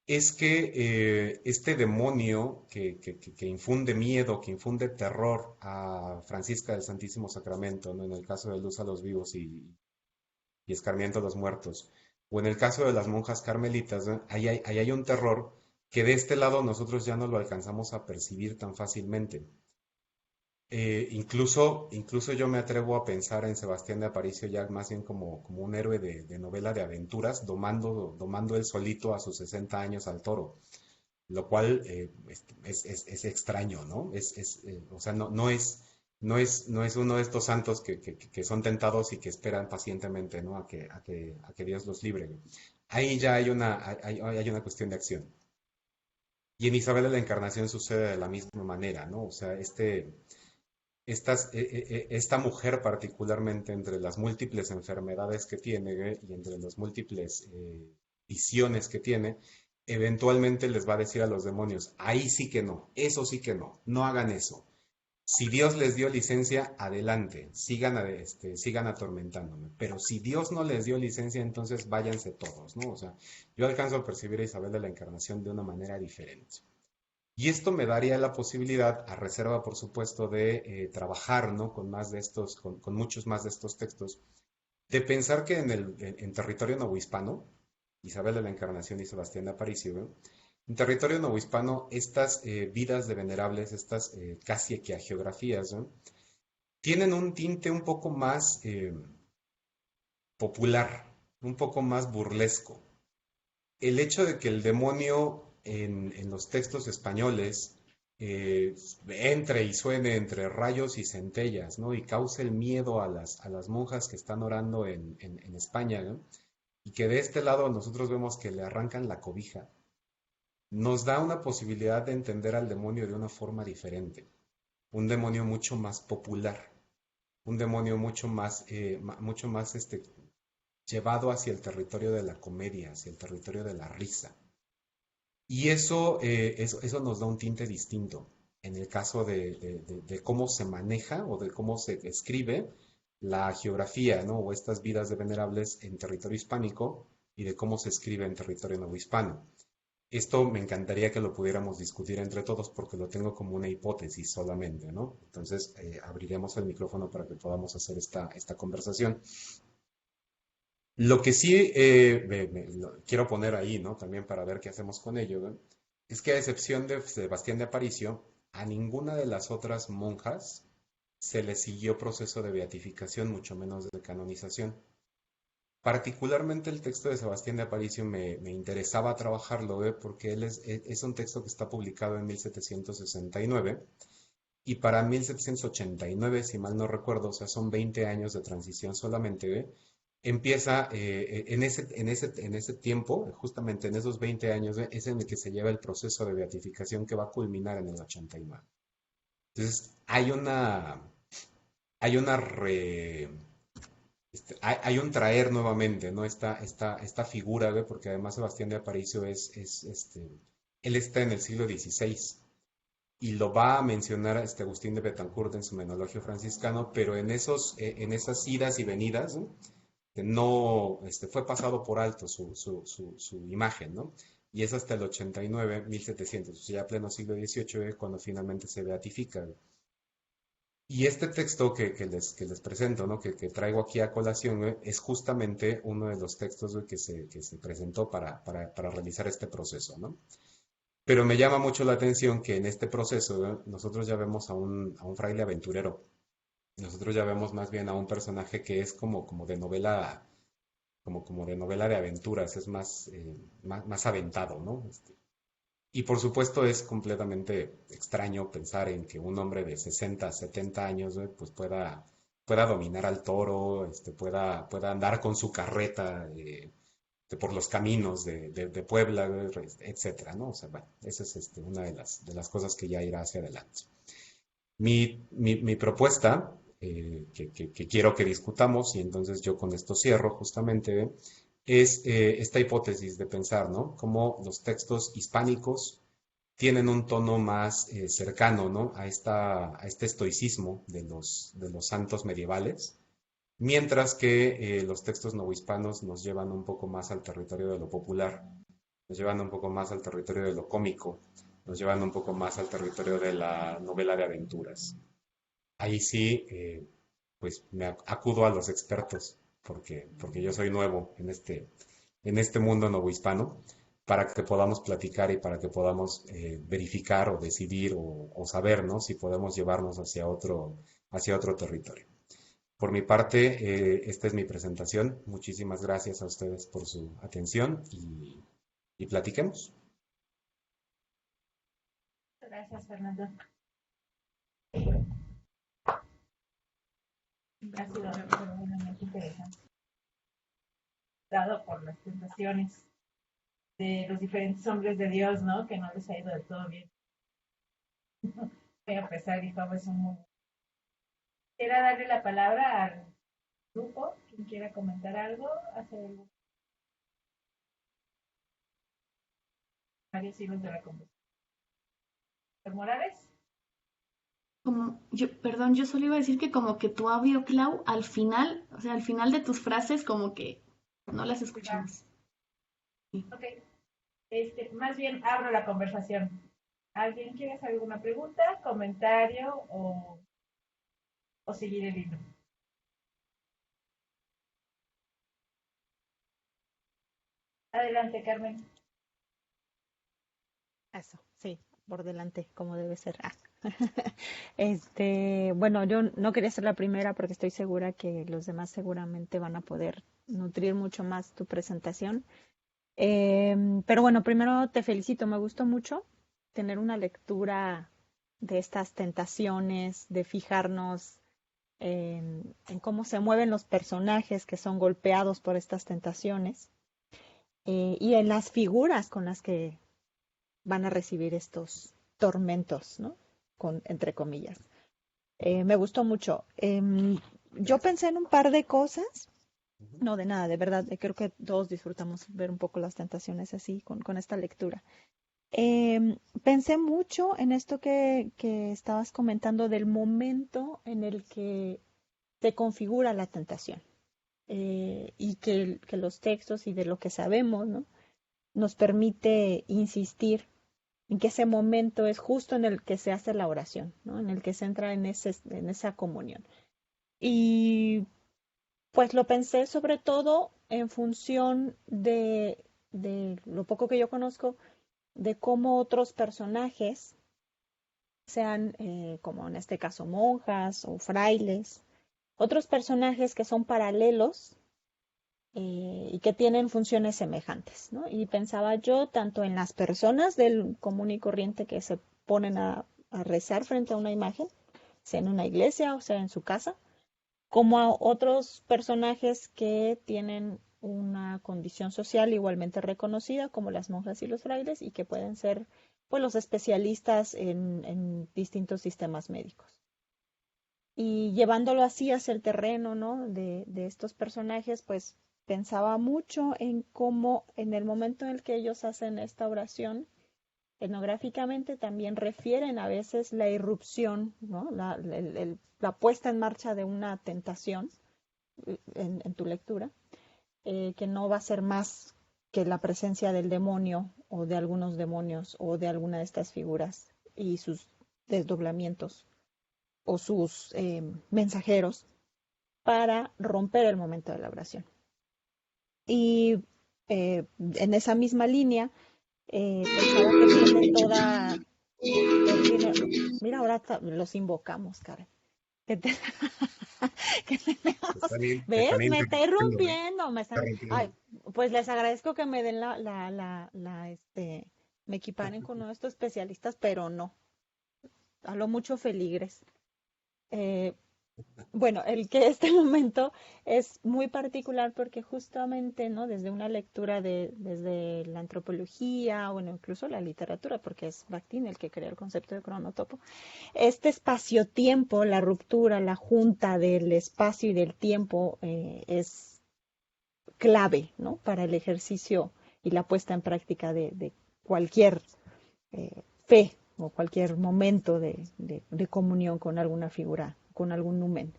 Es que este demonio que infunde miedo, que infunde terror a Francisca del Santísimo Sacramento, ¿no? En el caso de Luz a los vivos y Escarmiento a los muertos, o en el caso de las monjas carmelitas, ¿no? Ahí hay un terror que de este lado nosotros ya no lo alcanzamos a percibir tan fácilmente. Incluso yo me atrevo a pensar en Sebastián de Aparicio ya más bien como un héroe de novela de aventuras, domando él solito a sus 60 años al toro. lo cual es extraño, ¿no? O sea, no es uno de estos santos que son tentados y que esperan pacientemente, ¿no? A que Dios los libre. Ahí ya hay una cuestión de acción. Y en Isabel de la Encarnación sucede de la misma manera, ¿no? O sea, esta mujer particularmente entre las múltiples enfermedades que tiene y entre las múltiples visiones que tiene, eventualmente les va a decir a los demonios, ahí sí que no, eso sí que no, no hagan eso. Si Dios les dio licencia, adelante, sigan atormentándome. Pero si Dios no les dio licencia, entonces váyanse todos, ¿no? O sea, yo alcanzo a percibir a Isabel de la Encarnación de una manera diferente. Y esto me daría la posibilidad, a reserva, por supuesto, de trabajar, ¿no? Con más de estos, con muchos más de estos textos, de pensar que en territorio novohispano, Isabel de la Encarnación y Sebastián de Aparicio, ¿no? En territorio novohispano, estas vidas de venerables, estas casi que geografías, ¿no? Tienen un tinte un poco más popular, un poco más burlesco. El hecho de que el demonio en los textos españoles entre y suene entre rayos y centellas, ¿no? Y cause el miedo a las monjas que están orando en España, ¿no? Y que de este lado nosotros vemos que le arrancan la cobija, nos da una posibilidad de entender al demonio de una forma diferente. Un demonio mucho más popular, un demonio mucho más llevado hacia el territorio de la comedia, hacia el territorio de la risa. Y eso nos da un tinte distinto en el caso de cómo se maneja o de cómo se escribe la geografía, ¿no? O estas vidas de venerables en territorio hispánico y de cómo se escribe en territorio novohispano. Esto me encantaría que lo pudiéramos discutir entre todos porque lo tengo como una hipótesis solamente, ¿no? Entonces, abriremos el micrófono para que podamos hacer esta conversación. Lo que sí quiero poner ahí, ¿no? También para ver qué hacemos con ello, ¿no? Es que a excepción de Sebastián de Aparicio, a ninguna de las otras monjas se le siguió proceso de beatificación, mucho menos de canonización. Particularmente el texto de Sebastián de Aparicio me interesaba trabajarlo, porque él es un texto que está publicado en 1769 y para 1789, si mal no recuerdo, o sea, son 20 años de transición solamente, empieza en ese tiempo, justamente en esos 20 años, es en el que se lleva el proceso de beatificación que va a culminar en el 89. Entonces, hay una hay un traer nuevamente, ¿no? Esta figura, ¿ve? Porque además Sebastián de Aparicio él está en el siglo XVI y lo va a mencionar Agustín de Betancourt en su Menologio franciscano, pero en esas idas y venidas, ¿no? Que no fue pasado por alto su imagen, ¿no? Y es hasta el 89, 1700, o sea, ya pleno siglo XVIII, cuando finalmente se beatifica. Y este texto que les presento, ¿no? Que traigo aquí a colación, es justamente uno de los textos que se presentó para realizar este proceso, ¿no? Pero me llama mucho la atención que en este proceso, ¿no? Nosotros ya vemos a un fraile aventurero. Nosotros ya vemos más bien a un personaje que es como de novela, como de novela de aventuras, es más aventado, ¿no? Y por supuesto es completamente extraño pensar en que un hombre de 60, 70 años, pues pueda dominar al toro, pueda andar con su carreta por los caminos de Puebla, etcétera, ¿no? O sea, bueno, esa es una de las cosas que ya irá hacia adelante. Mi propuesta, que quiero que discutamos, y entonces yo con esto cierro justamente, es esta hipótesis de pensar, ¿no? Cómo los textos hispánicos tienen un tono más cercano, ¿no? A este estoicismo de los santos medievales, mientras que los textos novohispanos nos llevan un poco más al territorio de lo popular, nos llevan un poco más al territorio de lo cómico, nos llevan un poco más al territorio de la novela de aventuras. Ahí sí, pues me acudo a los expertos, porque yo soy nuevo en este mundo novohispano, para que podamos platicar y para que podamos verificar o decidir o saber, ¿no? Si podemos llevarnos hacia otro territorio. Por mi parte, esta es mi presentación. Muchísimas gracias a ustedes por su atención y platiquemos. Gracias, Fernando. Ha sido verdaderamente interesante, dado por las tentaciones de los diferentes hombres de Dios, ¿no? Que no les ha ido del todo bien. Voy a empezar y Job es un muy... Quiero darle la palabra al grupo, quien quiera comentar algo, hacer algún varios hilos de la conversación. Morales. Perdón, yo solo iba a decir que como que tu audio, Clau, al final, o sea, al final de tus frases como que no las escuchamos. Sí. Ok. Más bien abro la conversación. ¿Alguien quiere hacer alguna pregunta, comentario o seguir el hilo? Adelante, Carmen. Eso, sí, por delante, como debe ser. Bueno, yo no quería ser la primera porque estoy segura que los demás seguramente van a poder nutrir mucho más tu presentación. Pero bueno, primero te felicito, me gustó mucho tener una lectura de estas tentaciones, de fijarnos en cómo se mueven los personajes que son golpeados por estas tentaciones y en las figuras con las que van a recibir estos tormentos, ¿no? Entre comillas. Me gustó mucho. Yo pensé en un par de cosas. No, de nada, de verdad. Creo que todos disfrutamos ver un poco las tentaciones así con esta lectura. Pensé mucho en esto que estabas comentando del momento en el que se configura la tentación y que los textos y de lo que sabemos, ¿no? Nos permite insistir en que ese momento es justo en el que se hace la oración, ¿no? En el que se entra en esa comunión. Y pues lo pensé sobre todo en función de lo poco que yo conozco, de cómo otros personajes, sean como en este caso monjas o frailes, otros personajes que son paralelos y que tienen funciones semejantes, ¿no? Y pensaba yo tanto en las personas del común y corriente que se ponen a rezar frente a una imagen, sea en una iglesia o sea en su casa, como a otros personajes que tienen una condición social igualmente reconocida, como las monjas y los frailes, y que pueden ser pues, los especialistas en distintos sistemas médicos. Y llevándolo así hacia el terreno, ¿no? de estos personajes, pues pensaba mucho en cómo en el momento en el que ellos hacen esta oración, etnográficamente también refieren a veces la irrupción, ¿no? La puesta en marcha de una tentación en tu lectura, que no va a ser más que la presencia del demonio o de algunos demonios o de alguna de estas figuras y sus desdoblamientos o sus mensajeros para romper el momento de la oración. Y en esa misma línea, pensaba que tiene toda... Mira, ahora los invocamos, Karen. Que te- que tenemos- ¿Ves? Están Me está interrumpiendo, ¿eh? irrumpiendo. Están Ay, rompiendo. pues les agradezco que me den me equiparen con uno de estos especialistas, pero no. Hablo mucho feligres. Eh, Bueno, el que este momento es muy particular porque justamente, ¿no? Desde una lectura desde la antropología, bueno, incluso la literatura, porque es Bakhtin el que crea el concepto de cronotopo, este espacio-tiempo, la ruptura, la junta del espacio y del tiempo es clave, ¿no? Para el ejercicio y la puesta en práctica de cualquier fe o cualquier momento de comunión con alguna figura, con algún numen.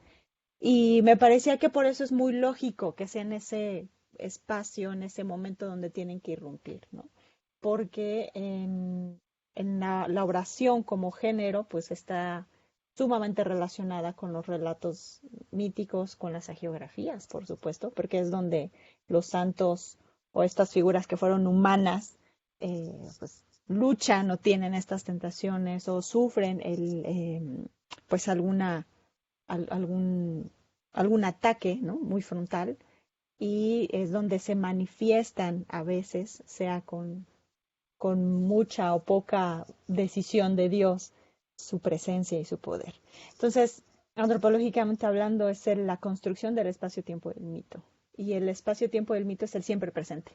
Y me parecía que por eso es muy lógico que sea en ese espacio, en ese momento donde tienen que irrumpir, ¿no? Porque en la oración como género, pues está sumamente relacionada con los relatos míticos, con las hagiografías, por supuesto, porque es donde los santos o estas figuras que fueron humanas, pues luchan o tienen estas tentaciones o sufren pues algún, algún ataque, ¿no? Muy frontal y es donde se manifiestan a veces, sea con con mucha o poca decisión de Dios, su presencia y su poder. Entonces, antropológicamente hablando, es la construcción del espacio-tiempo del mito. Y el espacio-tiempo del mito es el siempre presente.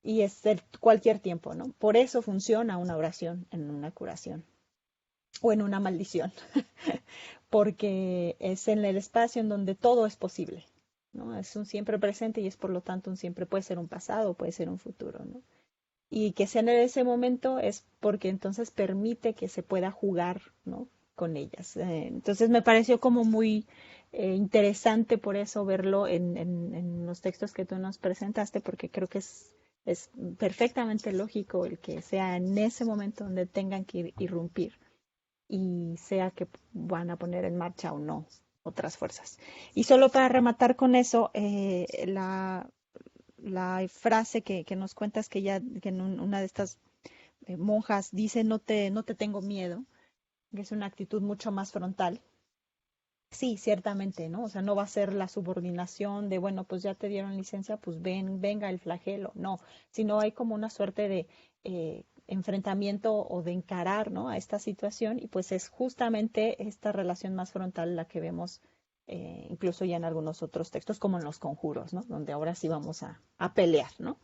Y es cualquier tiempo, ¿no? Por eso funciona una oración en una curación o en una maldición, porque es en el espacio en donde todo es posible, ¿no? Es un siempre presente y es por lo tanto un siempre, puede ser un pasado, puede ser un futuro, ¿no? Y que sea en ese momento es porque entonces permite que se pueda jugar, ¿no? Con ellas. Entonces me pareció como muy interesante por eso verlo en los textos que tú nos presentaste, porque creo que es perfectamente lógico el que sea en ese momento donde tengan que irrumpir y sea que van a poner en marcha o no otras fuerzas. Y solo para rematar con eso, la frase que nos cuentas que en una de estas monjas dice no te tengo miedo, que es una actitud mucho más frontal. Sí, ciertamente, ¿no? O sea, no va a ser la subordinación de, bueno, pues ya te dieron licencia, pues venga el flagelo, no, sino hay como una suerte de enfrentamiento o de encarar, ¿no? A esta situación y pues es justamente esta relación más frontal la que vemos incluso ya en algunos otros textos, como en los conjuros, ¿no? Donde ahora sí vamos a pelear, ¿no?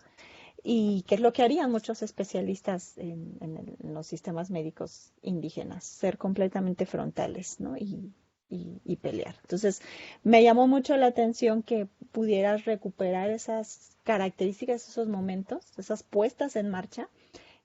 Y que es lo que harían muchos especialistas en los sistemas médicos indígenas, ser completamente frontales, ¿no? Y pelear. Entonces, me llamó mucho la atención que pudieras recuperar esas características, esos momentos, esas puestas en marcha,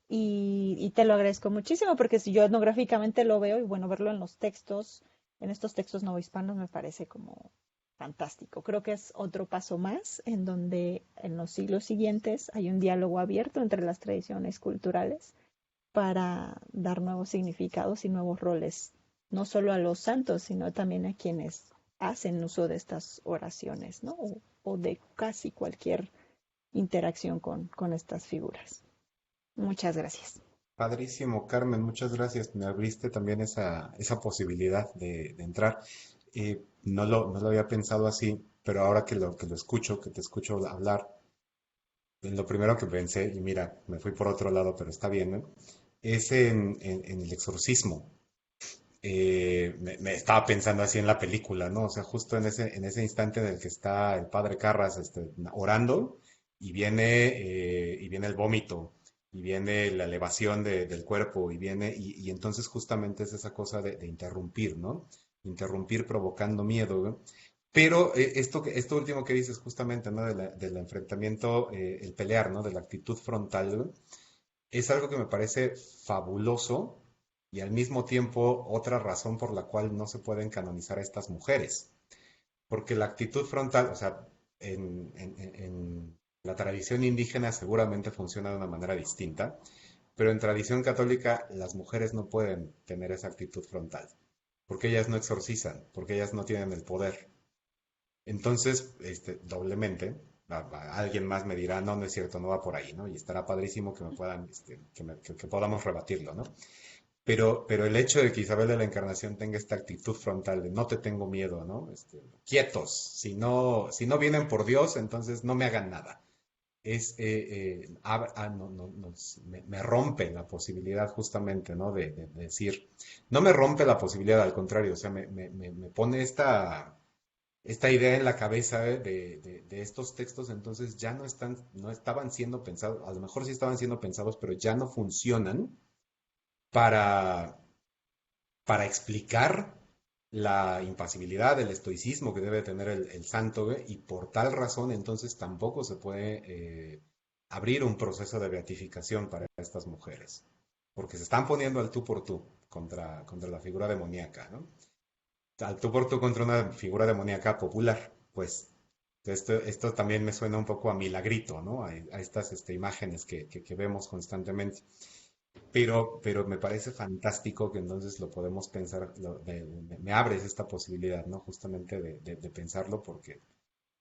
y te lo agradezco muchísimo, porque si yo etnográficamente lo veo, y bueno, verlo en los textos, en estos textos novohispanos me parece como fantástico. Creo que es otro paso más en donde en los siglos siguientes hay un diálogo abierto entre las tradiciones culturales para dar nuevos significados y nuevos roles, no solo a los santos, sino también a quienes hacen uso de estas oraciones, ¿no? O de casi cualquier interacción con estas figuras. Muchas gracias. Padrísimo, Carmen, muchas gracias. Me abriste también esa posibilidad de entrar. No lo había pensado así, pero ahora que lo escucho, que te escucho hablar, lo primero que pensé, y mira, me fui por otro lado, pero está bien, ¿no? Es en el exorcismo. Me estaba pensando así en la película, ¿no? O sea, justo en ese instante en el que está el padre Carras orando y viene el vómito y viene la elevación del cuerpo y entonces justamente es esa cosa de interrumpir, ¿no? Interrumpir provocando miedo, ¿no? Pero esto último que dices justamente, ¿no? Del enfrentamiento, el pelear, ¿no? De la actitud frontal, ¿no? Es algo que me parece fabuloso y al mismo tiempo otra razón por la cual no se pueden canonizar a estas mujeres. Porque la actitud frontal, o sea, en la tradición indígena seguramente funciona de una manera distinta, pero en tradición católica las mujeres no pueden tener esa actitud frontal, porque ellas no exorcizan, porque ellas no tienen el poder. Entonces, doblemente, alguien más me dirá, no, no es cierto, no va por ahí, ¿no? Y estará padrísimo que me puedan, que podamos rebatirlo, ¿no? Pero el hecho de que Isabel de la Encarnación tenga esta actitud frontal de no te tengo miedo, ¿no? Quietos, si no vienen por Dios, entonces no me hagan nada. Me rompe la posibilidad justamente, ¿no? De decir, no me rompe la posibilidad, al contrario, o sea, me pone esta idea en la cabeza de estos textos, entonces ya no estaban siendo pensados, a lo mejor sí estaban siendo pensados, pero ya no funcionan para, para explicar la impasibilidad, el estoicismo que debe tener el santo, ¿ve? Y por tal razón entonces tampoco se puede abrir un proceso de beatificación para estas mujeres, porque se están poniendo al tú por tú contra la figura demoníaca, ¿no? Al tú por tú contra una figura demoníaca popular, pues esto también me suena un poco a milagrito, ¿no? A estas imágenes que vemos constantemente. Pero me parece fantástico que entonces lo podemos pensar, me abres esta posibilidad, ¿no? Justamente de pensarlo porque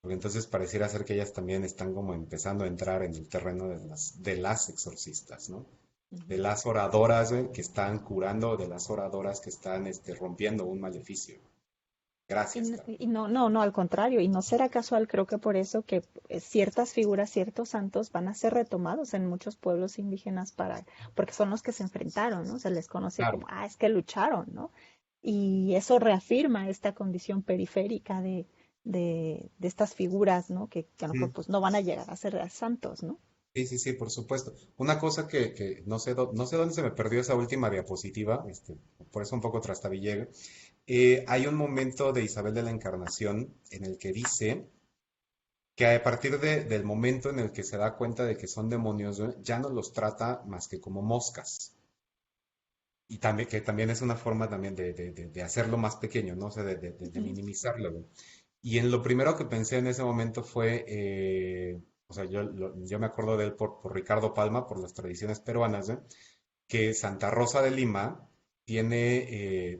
entonces pareciera ser que ellas también están como empezando a entrar en el terreno de las exorcistas, ¿no? De Ujú. las oradoras, que están curando, de las oradoras que están rompiendo un maleficio. Gracias, Carmen. No, al contrario, y no será casual, creo que por eso que ciertas figuras, ciertos santos van a ser retomados en muchos pueblos indígenas porque son los que se enfrentaron, ¿no? Se les conoce Claro. como, es que lucharon, ¿no? Y eso reafirma esta condición periférica de estas figuras, ¿no? Que a lo mejor Mm. pues no van a llegar a ser santos, ¿no? Sí, sí, sí, por supuesto. Una cosa que no sé, no sé dónde se me perdió esa última diapositiva, por eso un poco trastabillé. Hay un momento de Isabel de la Encarnación en el que dice que a partir del momento en el que se da cuenta de que son demonios, ¿no? Ya no los trata más que como moscas. Y también, que también es una forma también de hacerlo más pequeño, ¿no? O sea, de Ujú. minimizarlo, ¿no? Y en lo primero que pensé en ese momento fue, o sea, yo me acuerdo de él por Ricardo Palma, por las tradiciones peruanas, ¿no? Que Santa Rosa de Lima tiene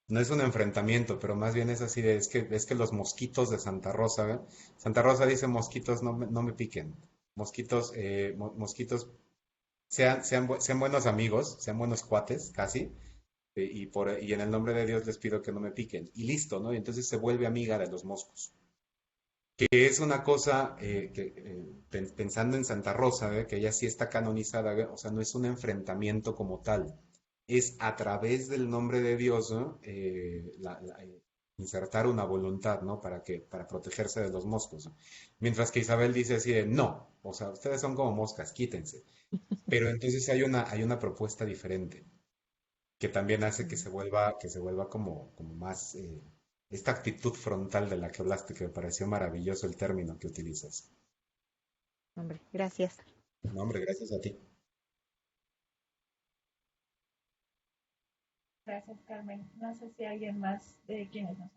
no es un enfrentamiento, pero más bien es así es que los mosquitos de Santa Rosa, ¿ve? Santa Rosa dice mosquitos no me piquen, mosquitos, mosquitos sean buenos amigos, sean buenos cuates, casi, y en el nombre de Dios les pido que no me piquen, y listo, ¿no? Y entonces se vuelve amiga de los moscos. Que es una cosa pensando en Santa Rosa, ¿ve? Que ella sí está canonizada, ¿ve? O sea, no es un enfrentamiento como tal, es a través del nombre de Dios, ¿no? Insertar una voluntad, ¿no? Para protegerse de los moscos, ¿no? Mientras que Isabel dice así de, no, o sea, ustedes son como moscas, quítense. Pero entonces hay una propuesta diferente que también hace que se vuelva como más esta actitud frontal de la que hablaste, que me pareció maravilloso el término que utilizas. Hombre, gracias. No, hombre, gracias a ti. Gracias, Carmen. No sé si alguien más de quienes nos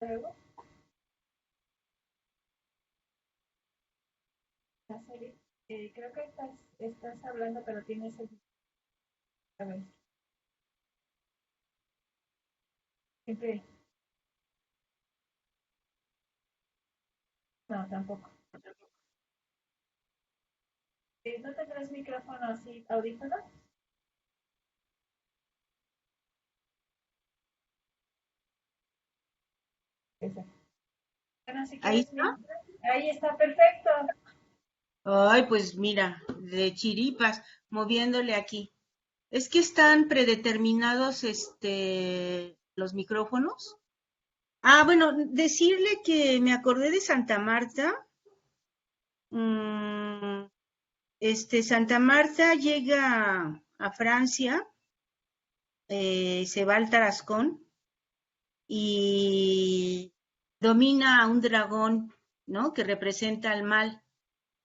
luego. Creo que estás hablando, pero tienes el... A ver, siempre... No, tampoco. ¿No tendrás micrófono así, audífono? Ese. Bueno, si Ahí quieres, está. ahí está perfecto. Ay, pues mira, de chiripas, moviéndole aquí. Es que están predeterminados los micrófonos. Ah, bueno, decirle que me acordé de Santa Marta. Mm, Santa Marta llega a Francia, se va al Tarascón y domina a un dragón, ¿no? Que representa al mal.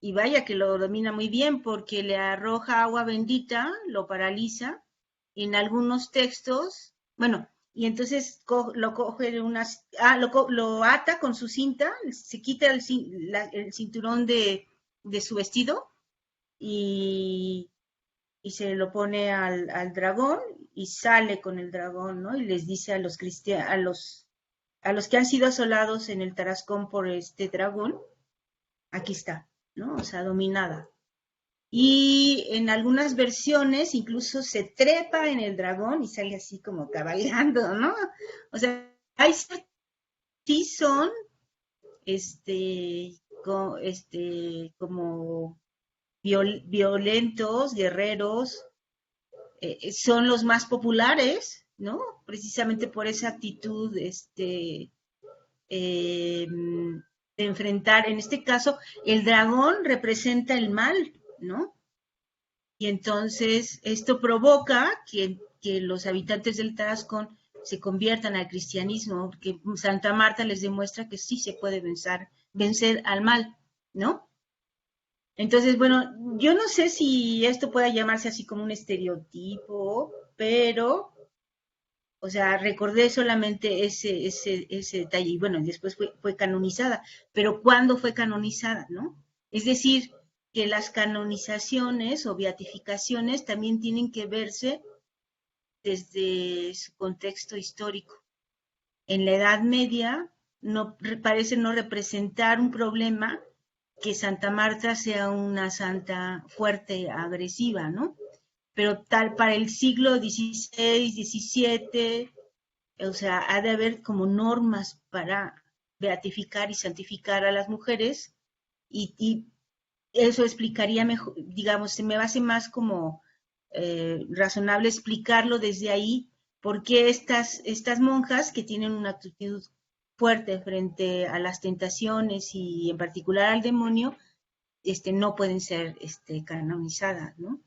Y vaya que lo domina muy bien porque le arroja agua bendita, lo paraliza. En algunos textos, bueno, y entonces lo coge lo ata con su cinta, se quita el cinturón de su vestido y, y se lo pone al dragón y sale con el dragón, ¿no? Y les dice a los cristianos, a los que han sido asolados en el Tarascón por este dragón, aquí está, ¿no? O sea, dominada. Y en algunas versiones incluso se trepa en el dragón y sale así como cabalgando, ¿no? O sea, sí son, como violentos, guerreros, son los más populares, ¿no? Precisamente por esa actitud, eh, de enfrentar, en este caso, el dragón representa el mal, ¿no? Y entonces esto provoca que los habitantes del Tarascón se conviertan al cristianismo, porque Santa Marta les demuestra que sí se puede vencer al mal, ¿no? Entonces, bueno, yo no sé si esto pueda llamarse así como un estereotipo, pero, o sea, recordé solamente ese detalle, y bueno, después fue canonizada, pero ¿cuándo fue canonizada, no? Es decir, que las canonizaciones o beatificaciones también tienen que verse desde su contexto histórico. En la Edad Media no parece no representar un problema que Santa Marta sea una santa fuerte, agresiva, ¿no? Pero tal para el siglo XVI, XVII, o sea, ha de haber como normas para beatificar y santificar a las mujeres y eso explicaría mejor, digamos, se me hace más como razonable explicarlo desde ahí, porque estas monjas que tienen una actitud fuerte frente a las tentaciones y en particular al demonio, no pueden ser canonizadas, ¿no?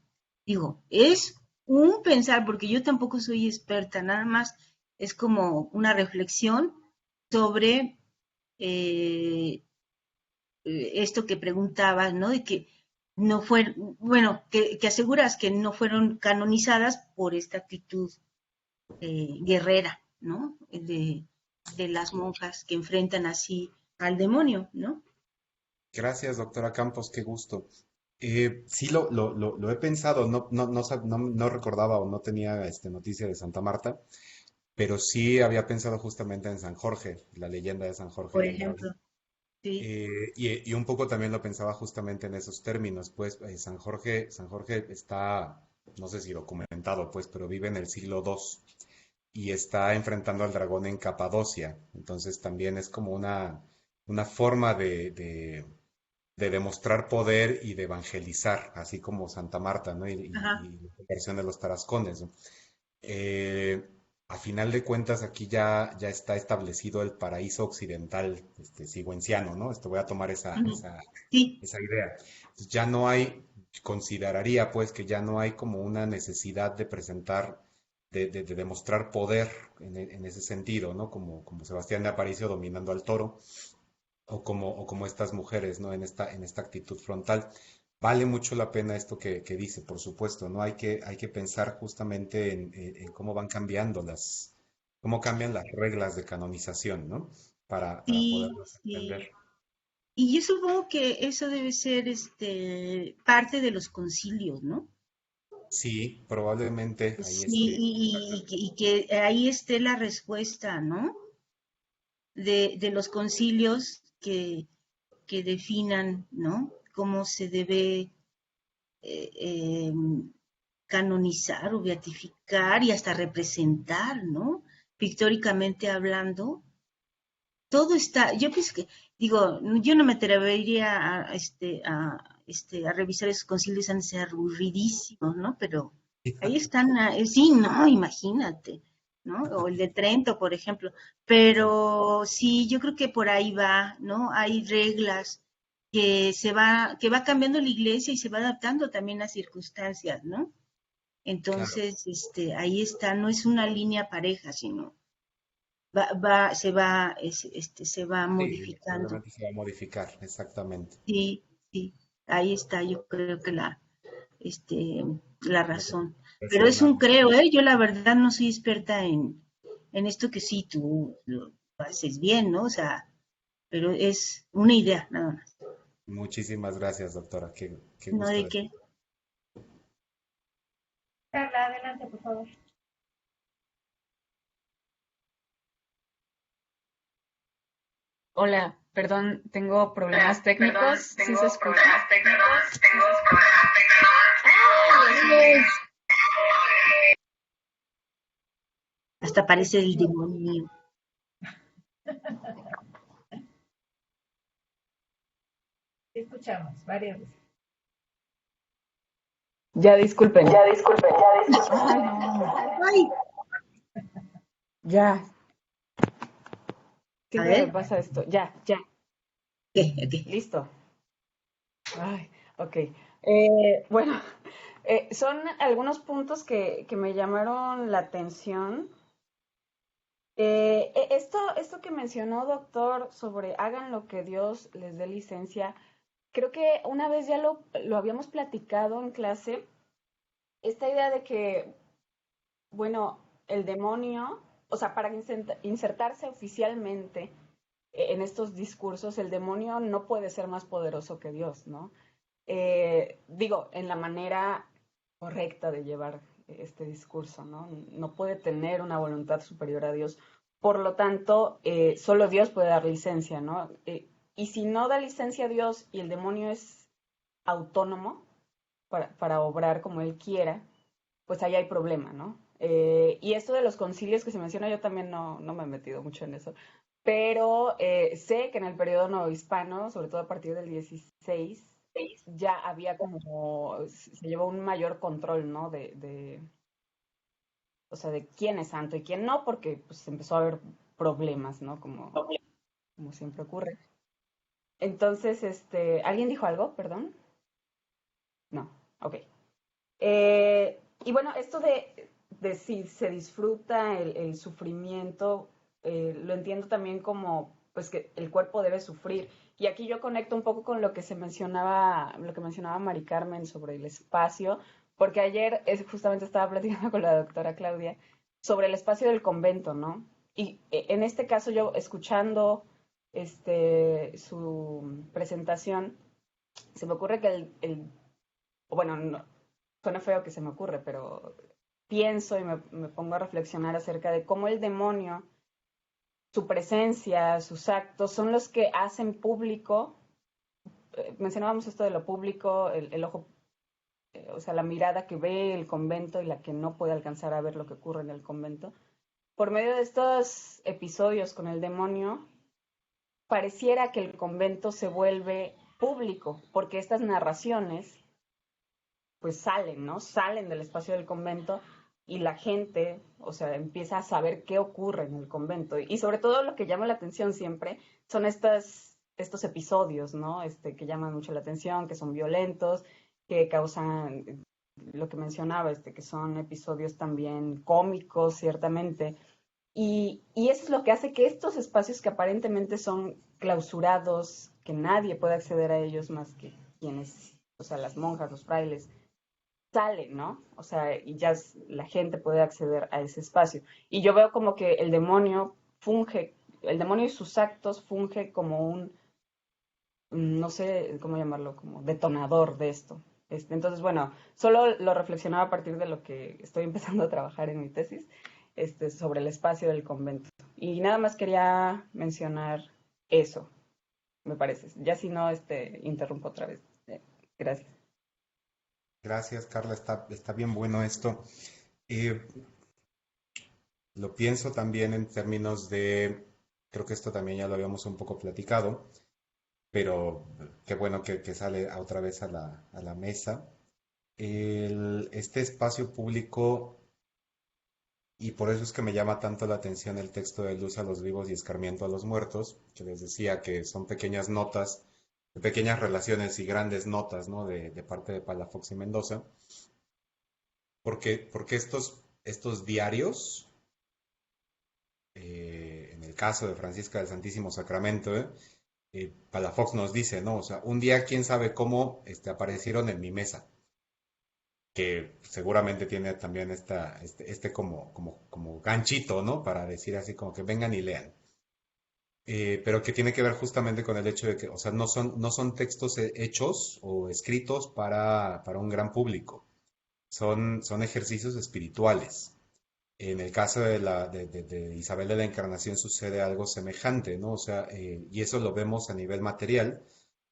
Digo, es un pensar, porque yo tampoco soy experta, nada más es como una reflexión sobre esto que preguntabas, ¿no? De que no fueron, bueno, que aseguras que no fueron canonizadas por esta actitud guerrera, ¿no? De las monjas que enfrentan así al demonio, ¿no? Gracias, doctora Campos, qué gusto. Sí, lo he pensado, no recordaba o no tenía noticia de Santa Marta, pero sí había pensado justamente en San Jorge, la leyenda de San Jorge Por y el dragón. ejemplo, sí. Y un poco también lo pensaba justamente en esos términos, pues San Jorge está, no sé si documentado, pues, pero vive en el siglo II y está enfrentando al dragón en Capadocia. Entonces también es como una forma de demostrar poder y de evangelizar, así como Santa Marta, ¿no? Ajá. Y la conversión de los tarascones, ¿no? Eh, a final de cuentas, aquí ya está establecido el paraíso occidental, sigüenciano, ¿no? Voy a tomar Ujú. Sí, esa idea. Entonces, ya no hay, consideraría pues que ya no hay como una necesidad de presentar, de demostrar poder en ese sentido, ¿no? Como Sebastián de Aparicio dominando al toro, o como estas mujeres, ¿no? En esta actitud frontal. Vale mucho la pena esto que dice, por supuesto, ¿no? Hay que pensar justamente en cómo van cambiando cómo cambian las reglas de canonización, ¿no? Para sí, poderlas entender. sí. Y yo supongo que eso debe ser parte de los concilios, ¿no? Sí, probablemente ahí Sí, esté. y que ahí esté la respuesta, ¿no? De los concilios que definan, ¿no? Cómo se debe eh, eh, canonizar o beatificar y hasta representar, ¿no? Pictóricamente hablando, todo está, yo pienso que, digo, yo no me atrevería a revisar esos concilios, han de ser aburridísimos, ¿no? Pero ahí están, sí, no, imagínate, ¿no? O el de Trento, por ejemplo. Pero sí, yo creo que por ahí va, ¿no? Hay reglas que va cambiando la iglesia y se va adaptando también a circunstancias, ¿no? Claro. Entonces, ahí está, no es una línea pareja, sino se va Sí, modificando. probablemente se va a modificar, exactamente. Sí, sí, ahí está, yo creo que este, la No sé, razón. es Pero es una. un creo, ¿eh? Yo la verdad no soy experta en esto que sí tú lo haces bien, ¿no? O sea, pero es una idea, nada más. Muchísimas gracias, doctora. Qué No gusto de de. qué. Carla, adelante, por favor. Hola, perdón, tengo problemas técnicos. ¿Sí se escucha? Hasta parece el demonio. Sí, escuchamos varias veces. Ya disculpen. Ay, no. Ay, Ya, a siempre me ver, pasa esto. Ya, ¿qué? listo. Ay, ok. Bueno, son algunos puntos que me llamaron la atención. Esto que mencionó, doctor, sobre hagan lo que Dios les dé licencia, creo que una vez ya lo habíamos platicado en clase, esta idea de que, bueno, el demonio, o sea, para insertarse oficialmente en estos discursos, el demonio no puede ser más poderoso que Dios, ¿no? Digo, en la manera correcta de llevar este discurso, ¿no? No puede tener una voluntad superior a Dios. Por lo tanto, solo Dios puede dar licencia, ¿no? Y si no da licencia a Dios y el demonio es autónomo para obrar como él quiera, pues ahí hay problema, ¿no? Y esto de los concilios que se menciona, yo también no me he metido mucho en eso, pero sé que en el periodo novohispano, sobre todo a partir del 16, ya había como, se llevó un mayor control, ¿no? O sea, de quién es santo y quién no, porque pues empezó a haber problemas, ¿no? Como siempre ocurre. Entonces, ¿alguien dijo algo? Perdón. No, ok. Y bueno, esto de si se disfruta el sufrimiento, lo entiendo también como pues que el cuerpo debe sufrir. Y aquí yo conecto un poco con lo que se mencionaba, lo que mencionaba Mari Carmen sobre el espacio, porque ayer justamente estaba platicando con la doctora Claudia sobre el espacio del convento, ¿no? Y en este caso yo escuchando su presentación, se me ocurre que bueno, no, suena feo que se me ocurre, pero pienso y me pongo a reflexionar acerca de cómo el demonio, su presencia, sus actos, son los que hacen público, mencionábamos esto de lo público, el ojo, o sea, la mirada que ve el convento y la que no puede alcanzar a ver lo que ocurre en el convento. Por medio de estos episodios con el demonio, pareciera que el convento se vuelve público, porque estas narraciones pues salen, ¿no? Salen del espacio del convento y la gente, o sea, empieza a saber qué ocurre en el convento. Y sobre todo lo que llama la atención siempre son estos episodios, ¿no? Que llaman mucho la atención, que son violentos, que causan lo que mencionaba, que son episodios también cómicos, ciertamente. Y eso es lo que hace que estos espacios que aparentemente son clausurados, que nadie puede acceder a ellos más que quienes, o sea, las monjas, los frailes, salen, ¿no? O sea, y ya la gente puede acceder a ese espacio. Y yo veo como que el demonio el demonio y sus actos funge como no sé cómo llamarlo, como detonador de esto. Entonces, bueno, solo lo reflexionaba a partir de lo que estoy empezando a trabajar en mi tesis, sobre el espacio del convento. Y nada más quería mencionar eso, me parece. Ya si no, interrumpo otra vez. Gracias. Gracias, Carla. Está bien bueno esto. Eh, lo pienso también en términos de, creo que esto también ya lo habíamos un poco platicado, pero qué bueno que sale otra vez a la mesa. Este espacio público, y por eso es que me llama tanto la atención el texto de Luz a los vivos y escarmiento a los muertos, que les decía que son pequeñas notas, pequeñas relaciones y grandes notas, ¿no? De parte de Palafox y Mendoza, porque estos diarios, en el caso de Francisca del Santísimo Sacramento, Palafox nos dice, ¿no? O sea, un día quién sabe cómo aparecieron en mi mesa, que seguramente tiene también como ganchito, ¿no? Para decir así como que vengan y lean. Pero que tiene que ver justamente con el hecho de que, o sea, no son textos hechos o escritos para un gran público, son ejercicios espirituales. En el caso de Isabel de la Encarnación sucede algo semejante, ¿no? O sea, y eso lo vemos a nivel material,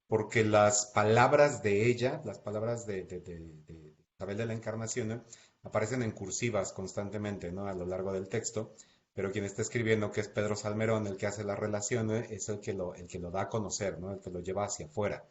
porque las palabras de ella, las palabras de Isabel de la Encarnación, aparecen en cursivas constantemente, ¿no? A lo largo del texto, pero quien está escribiendo, que es Pedro Salmerón, el que hace la relación, es el que lo da a conocer, ¿no? El que lo lleva hacia afuera.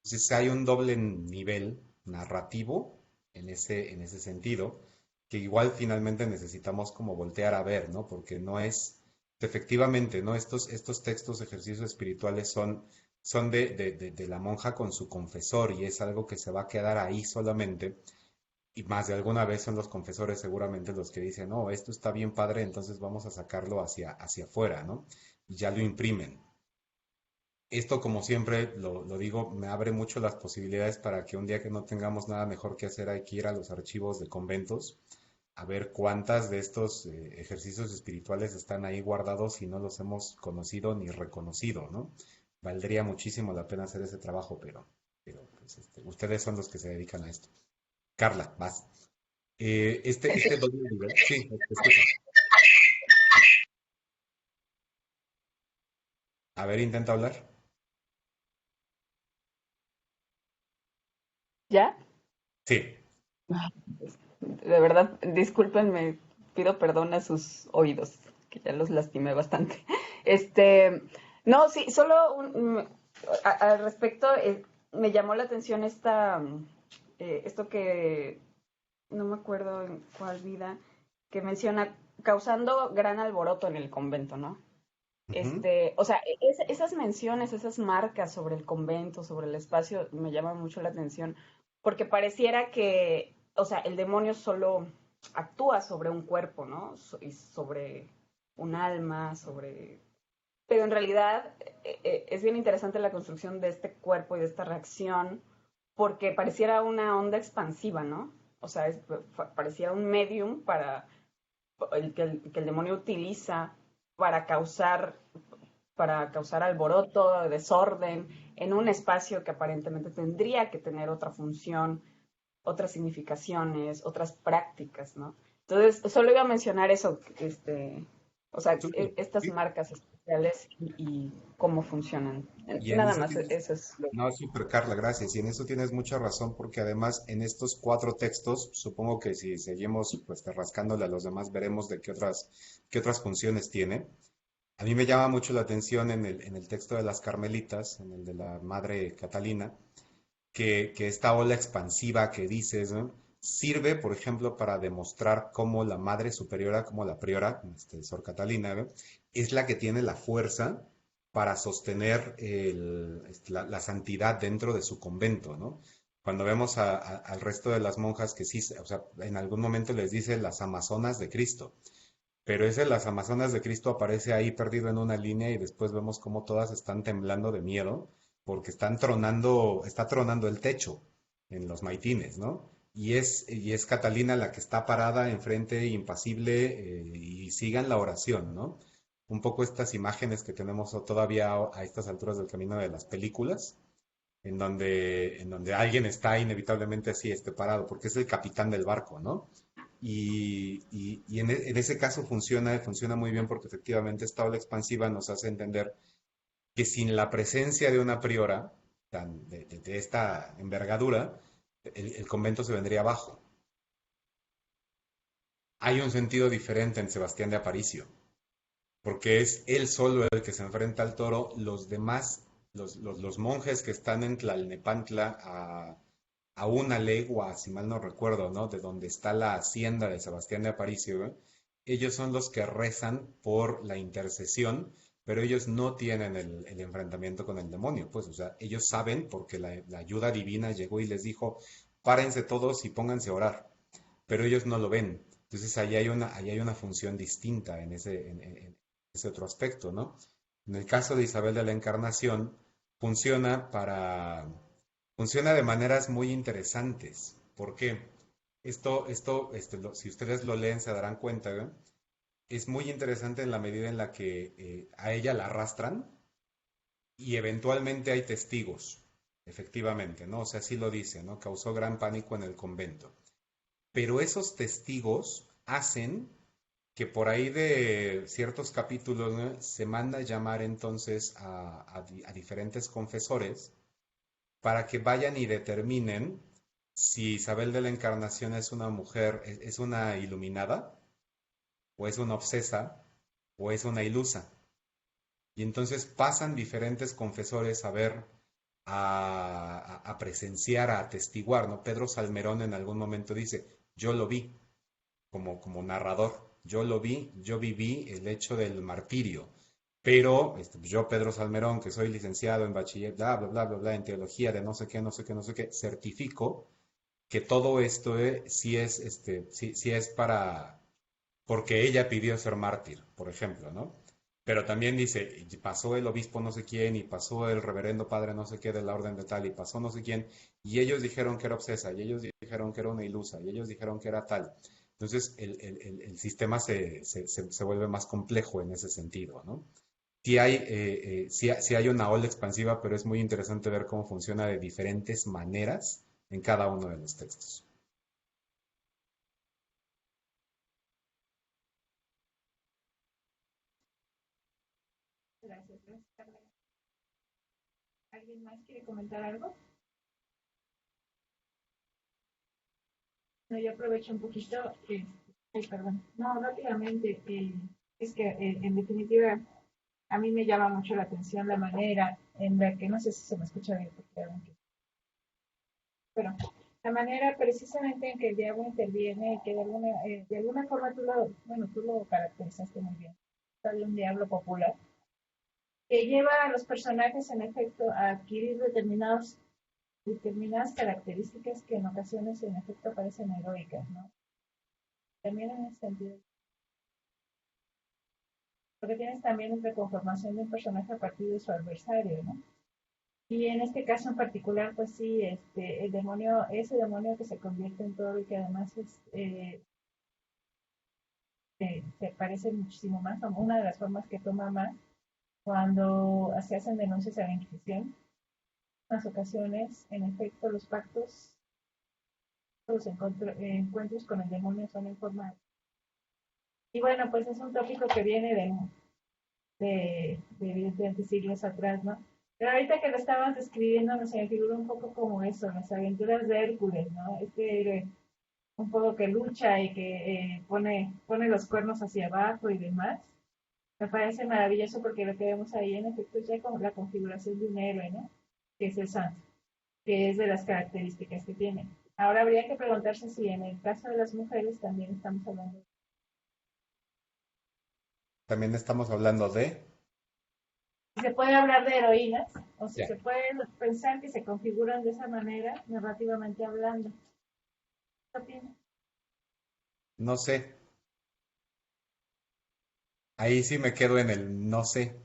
Entonces hay un doble nivel narrativo en ese sentido, que igual finalmente necesitamos como voltear a ver, ¿no? Porque no es, efectivamente, ¿no? Estos textos, ejercicios espirituales son de la monja con su confesor y es algo que se va a quedar ahí solamente. Y más de alguna vez son los confesores seguramente los que dicen, no, esto está bien padre, entonces vamos a sacarlo hacia afuera, ¿no? Y ya lo imprimen. Esto, como siempre lo digo, me abre mucho las posibilidades para que un día que no tengamos nada mejor que hacer, hay que ir a los archivos de conventos a ver cuántas de estos ejercicios espirituales están ahí guardados y no los hemos conocido ni reconocido, ¿no? Valdría muchísimo la pena hacer ese trabajo, pero pues, ustedes son los que se dedican a esto. Carla, vas. Este doble nivel, sí, te escucho. A ver, intenta hablar. ¿Ya? Sí. De verdad, discúlpenme pido perdón a sus oídos, que ya los lastimé bastante. No, sí, solo al respecto, me llamó la atención esto que no me acuerdo en cuál vida, que menciona causando gran alboroto en el convento, ¿no? Ujú. O sea, esas menciones, esas marcas sobre el convento, sobre el espacio, me llaman mucho la atención, porque pareciera que, o sea, el demonio solo actúa sobre un cuerpo, ¿no? Y sobre un alma, sobre... Pero en realidad es bien interesante la construcción de este cuerpo y de esta reacción, porque pareciera una onda expansiva, ¿no? O sea, pareciera un medium que el demonio utiliza para causar alboroto, desorden, en un espacio que aparentemente tendría que tener otra función, otras significaciones, otras prácticas, ¿no? Entonces, solo iba a mencionar eso, o sea, Súper. estas Sí. marcas especiales y cómo funcionan. Y en Nada eso más, tienes, eso es lo... no, súper Carla, gracias. Y en eso tienes mucha razón, porque además en estos 4 textos, supongo que si seguimos pues rascándole a los demás, veremos de qué otras funciones tiene. A mí me llama mucho la atención en el texto de las Carmelitas, en el de la Madre Catalina, que esta ola expansiva que dices, ¿no? Sirve, por ejemplo, para demostrar cómo la Madre Superiora, como la priora, Sor Catalina, ¿no? Es la que tiene la fuerza para sostener la santidad dentro de su convento, ¿no? Cuando vemos al resto de las monjas que sí, o sea, en algún momento les dice las Amazonas de Cristo, pero ese las Amazonas de Cristo aparece ahí perdido en una línea y después vemos cómo todas están temblando de miedo porque está tronando el techo en los maitines, ¿no? Y es Catalina la que está parada enfrente, impasible, y sigan la oración, ¿no? Un poco estas imágenes que tenemos todavía a estas alturas del camino de las películas, en donde alguien está inevitablemente así, parado, porque es el capitán del barco, ¿no? Y en ese caso funciona muy bien porque efectivamente esta ola expansiva nos hace entender que sin la presencia de una priora de esta envergadura, el convento se vendría abajo. Hay un sentido diferente en Sebastián de Aparicio, porque es él solo el que se enfrenta al toro, los demás, los monjes que están en Tlalnepantla a una legua, si mal no recuerdo, ¿no? De donde está la hacienda de Sebastián de Aparicio, ¿eh? Ellos son los que rezan por la intercesión, pero ellos no tienen el enfrentamiento con el demonio, pues, o sea, ellos saben porque la ayuda divina llegó y les dijo, párense todos y pónganse a orar, pero ellos no lo ven. Entonces ahí hay una función distinta en ese otro aspecto, ¿no? En el caso de Isabel de la Encarnación, funciona para, funciona de maneras muy interesantes. ¿Por qué? Si ustedes lo leen se darán cuenta, ¿eh? Es muy interesante en la medida en la que a ella la arrastran y eventualmente hay testigos, efectivamente, ¿no? O sea, sí lo dice, ¿no? Causó gran pánico en el convento. Pero esos testigos hacen que por ahí de ciertos capítulos, ¿no? Se manda a llamar entonces a diferentes confesores para que vayan y determinen si Isabel de la Encarnación es una mujer, es una iluminada, o es una obsesa, o es una ilusa. Y entonces pasan diferentes confesores a ver, a presenciar, a atestiguar, ¿no? Pedro Salmerón en algún momento dice, yo lo vi como narrador, yo lo vi, yo viví el hecho del martirio. Pero yo, Pedro Salmerón, que soy licenciado en bachiller, bla, bla, bla, bla, bla, en teología de no sé qué, no sé qué, no sé qué, certifico que todo esto sí es porque ella pidió ser mártir, por ejemplo, ¿no? Pero también dice, y pasó el obispo no sé quién, y pasó el reverendo padre no sé qué de la orden de tal, y pasó no sé quién, y ellos dijeron que era obsesa, y ellos dijeron que era una ilusa, y ellos dijeron que era tal. Entonces, el sistema se vuelve más complejo en ese sentido, ¿no? Sí hay una ola expansiva, pero es muy interesante ver cómo funciona de diferentes maneras en cada uno de los textos. Gracias, gracias, Carla. ¿Alguien más quiere comentar algo? No, yo aprovecho un poquito Ay, perdón. No, rápidamente. Es que, en definitiva, a mí me llama mucho la atención la manera en la que, no sé si se me escucha bien, porque, pero la manera precisamente en que el diablo interviene y que de alguna forma tú lo caracterizaste muy bien. Hay un diablo popular que lleva a los personajes en efecto a adquirir determinadas características que en ocasiones en efecto parecen heroicas, ¿no? También en ese sentido, porque tienes también esta conformación de un personaje a partir de su adversario, ¿no? Y en este caso en particular, pues sí, el demonio, ese demonio que se convierte en todo y que además se parece muchísimo más, o una de las formas que toma más cuando se hacen denuncias a la Inquisición. En las ocasiones, en efecto, los pactos, los encuentros con el demonio son en forma. Y bueno, pues es un tópico que viene de siglos atrás, ¿no? Pero ahorita que lo estabas describiendo, no sé, me figura un poco como eso, las aventuras de Hércules, ¿no? Este héroe un poco que lucha y que pone los cuernos hacia abajo y demás. Me parece maravilloso porque lo que vemos ahí en efecto es ya como la configuración de un héroe, ¿no? Que es el santo, que es de las características que tiene. Ahora habría que preguntarse si en el caso de las mujeres también estamos hablando. También estamos hablando de... Si se puede hablar de heroínas o si Ya, se puede pensar que se configuran de esa manera, narrativamente hablando. ¿Qué opinas? no sé. Ahí sí me quedo en el no sé,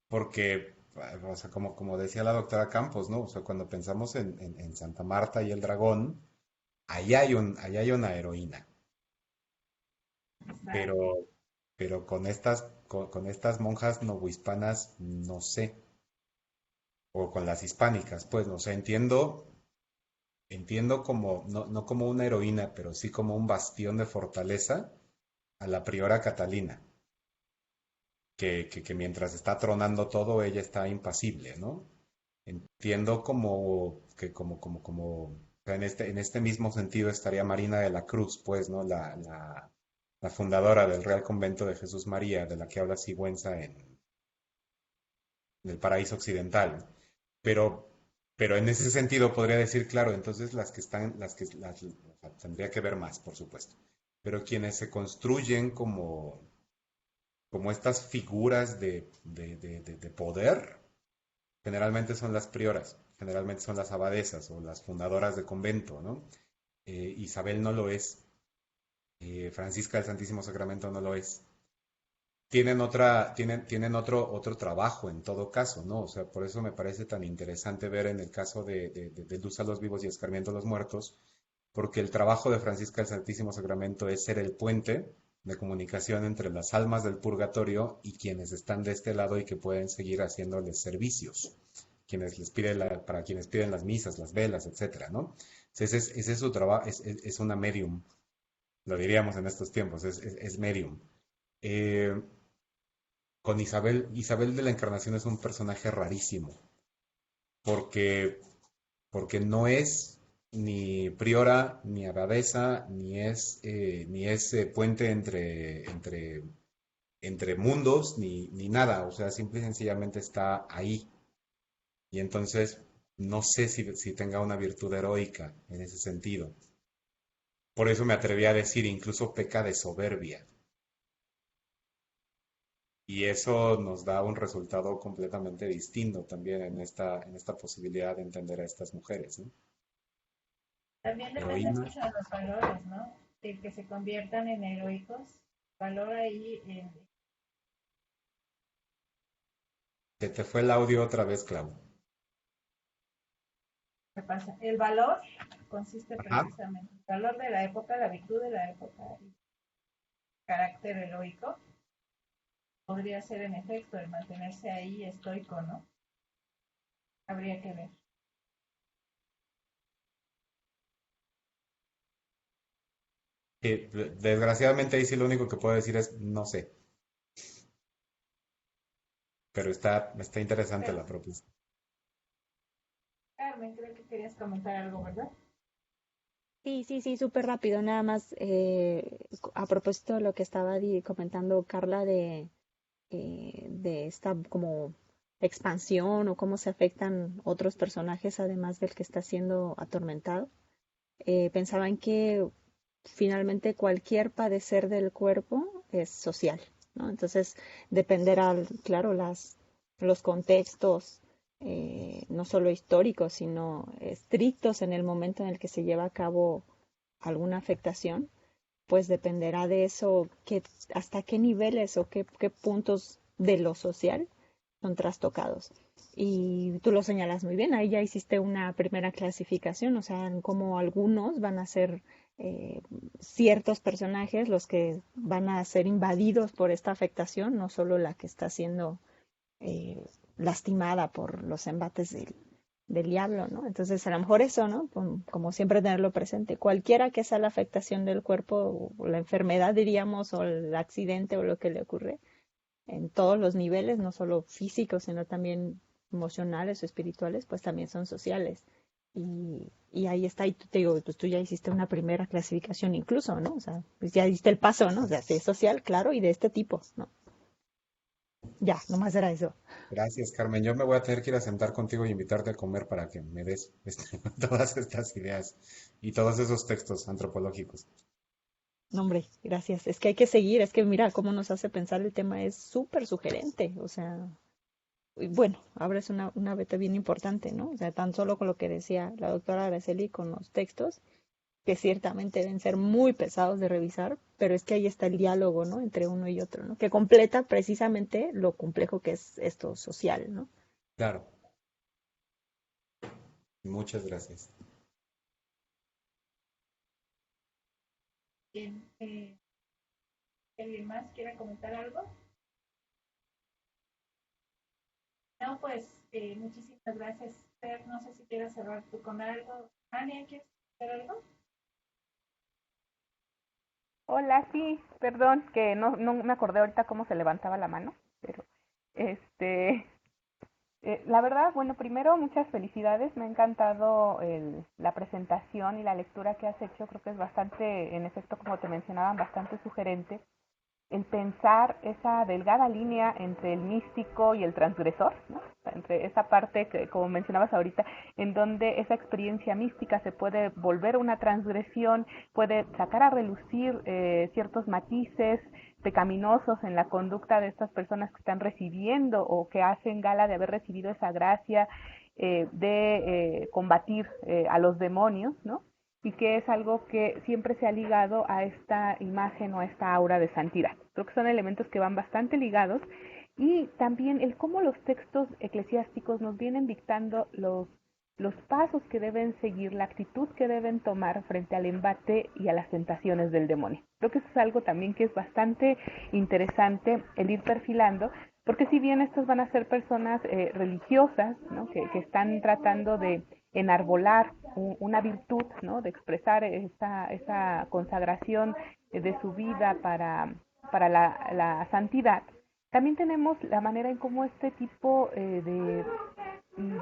porque, o sea, como decía la doctora Campos, ¿no? O sea, cuando pensamos en Santa Marta y el dragón, ahí hay una heroína, pero, pero con estas monjas novohispanas, no sé, o con las hispánicas, pues, no sé, entiendo como, no como una heroína, pero sí como un bastión de fortaleza a la priora Catalina, que mientras está tronando todo, ella está impasible, ¿no? Entiendo o sea, en este mismo sentido estaría Marina de la Cruz, pues, ¿no? La fundadora del Real Convento de Jesús María, de la que habla Sigüenza en el Paraíso Occidental. Pero, pero en ese sentido podría decir, claro, entonces o sea, tendría que ver más, por supuesto. Pero quienes se construyen como estas figuras de poder, generalmente son las prioras, generalmente son las abadesas o las fundadoras de convento, ¿no? Isabel no lo es, Francisca del Santísimo Sacramento no lo es. Tienen otro trabajo en todo caso, ¿no? O sea, por eso me parece tan interesante ver en el caso de Luz a los vivos y Escarmiento a los muertos, porque el trabajo de Francisca del Santísimo Sacramento es ser el puente de comunicación entre las almas del purgatorio y quienes están de este lado y que pueden seguir haciéndoles servicios, para quienes piden las misas, las velas, etcétera, ¿no? Ese es su trabajo, es una medium, lo diríamos en estos tiempos, es medium. Eh, con Isabel de la Encarnación es un personaje rarísimo, porque, porque no es ni priora, ni abadesa, ni es puente entre mundos, ni nada. O sea, simple y sencillamente está ahí. Y entonces no sé si tenga una virtud heroica en ese sentido. Por eso me atreví a decir, incluso peca de soberbia. Y eso nos da un resultado completamente distinto también en esta posibilidad de entender a estas mujeres, ¿no? También depende Heroína. mucho de los valores, ¿no? De que se conviertan en heroicos. Valor ahí, Se te fue el audio otra vez, Clau. ¿qué pasa? El valor consiste Ajá. precisamente, el valor de la época, la virtud de la época, el carácter heroico, podría ser en efecto el mantenerse ahí estoico, ¿no? Habría que ver. Desgraciadamente ahí sí lo único que puedo decir es no sé, pero está interesante Pero, la propuesta. Carmen, creo que querías comentar algo, ¿verdad? Sí, sí, sí, súper rápido, nada más a propósito de lo que estaba comentando Carla de esta como expansión o cómo se afectan otros personajes además del que está siendo atormentado. Pensaba en que finalmente cualquier padecer del cuerpo es social, ¿no? Entonces dependerá, claro, los contextos, no solo históricos, sino estrictos en el momento en el que se lleva a cabo alguna afectación, pues dependerá de eso, hasta qué niveles o qué puntos de lo social son trastocados. Y tú lo señalas muy bien, ahí ya hiciste una primera clasificación, o sea, en cómo algunos van a ser eh, ciertos personajes los que van a ser invadidos por esta afectación, no solo la que está siendo eh, lastimada por los embates del diablo, ¿no? Entonces, a lo mejor eso, ¿no? Como siempre tenerlo presente. Cualquiera que sea la afectación del cuerpo, o la enfermedad, diríamos, o el accidente o lo que le ocurre, en todos los niveles, no solo físicos, sino también emocionales o espirituales, pues también son sociales. Y ahí está, y tú te digo, pues tú ya hiciste una primera clasificación incluso, ¿no? O sea, pues ya diste el paso, ¿no? O sea, si es social, claro, y de este tipo, ¿no? Ya, nomás era eso. Gracias, Carmen. Yo me voy a tener que ir a sentar contigo y invitarte a comer para que me des todas estas ideas y todos esos textos antropológicos. No, hombre, gracias. Es que hay que seguir, es que mira cómo nos hace pensar el tema, es súper sugerente, o sea, y bueno, ahora es una beta bien importante, ¿no? O sea, tan solo con lo que decía la doctora Araceli con los textos, que ciertamente deben ser muy pesados de revisar, pero es que ahí está el diálogo, ¿no? Entre uno y otro, ¿no? Que completa precisamente lo complejo que es esto social, ¿no? Claro, muchas gracias. Bien, ¿alguien más quiere comentar algo? No, pues muchísimas gracias, Fer. No sé si quieres cerrar tú con algo. Ania, ¿quieres hacer algo? Hola, sí, perdón, que no me acordé ahorita cómo se levantaba la mano, pero este, la verdad, bueno, primero muchas felicidades, me ha encantado la presentación y la lectura que has hecho, creo que es bastante, en efecto, como te mencionaban, bastante sugerente el pensar esa delgada línea entre el místico y el transgresor, ¿no? Entre esa parte que, como mencionabas ahorita, en donde esa experiencia mística se puede volver una transgresión, puede sacar a relucir ciertos matices pecaminosos en la conducta de estas personas que están recibiendo o que hacen gala de haber recibido esa gracia de combatir a los demonios, ¿no? Y que es algo que siempre se ha ligado a esta imagen o a esta aura de santidad. Creo que son elementos que van bastante ligados y también el cómo los textos eclesiásticos nos vienen dictando los pasos que deben seguir, la actitud que deben tomar frente al embate y a las tentaciones del demonio. Creo que eso es algo también que es bastante interesante el ir perfilando, porque si bien estas van a ser personas religiosas, ¿no? que están tratando de enarbolar una virtud, ¿no? De expresar esa consagración de su vida para la santidad. También tenemos la manera en cómo este tipo de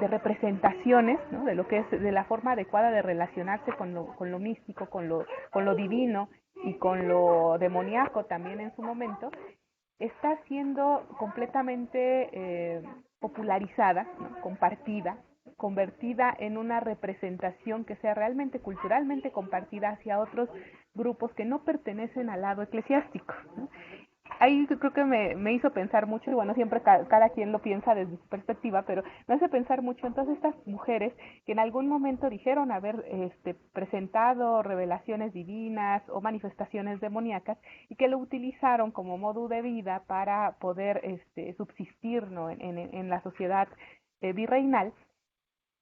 representaciones, ¿no? De lo que es de la forma adecuada de relacionarse con lo místico, con lo divino y con lo demoníaco también en su momento, está siendo completamente popularizada, ¿no? Compartida, convertida en una representación que sea realmente culturalmente compartida hacia otros grupos que no pertenecen al lado eclesiástico, ¿no? Ahí creo que me hizo pensar mucho, y bueno, siempre cada quien lo piensa desde su perspectiva, pero me hace pensar mucho en todas estas mujeres que en algún momento dijeron haber presentado revelaciones divinas o manifestaciones demoníacas y que lo utilizaron como modo de vida para poder subsistir, ¿no? en la sociedad virreinal,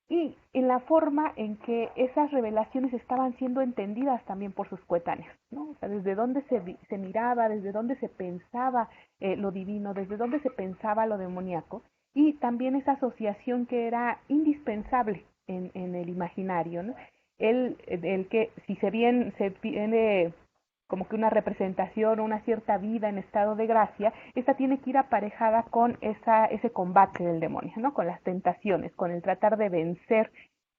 y en la forma en que esas revelaciones estaban siendo entendidas también por sus coetáneos, ¿no? O sea, desde dónde se miraba, desde dónde se pensaba lo divino, desde dónde se pensaba lo demoníaco, y también esa asociación que era indispensable en el imaginario, ¿no? El que si se viene como que una representación o una cierta vida en estado de gracia, esta tiene que ir aparejada con ese combate del demonio, ¿no? Con las tentaciones, con el tratar de vencer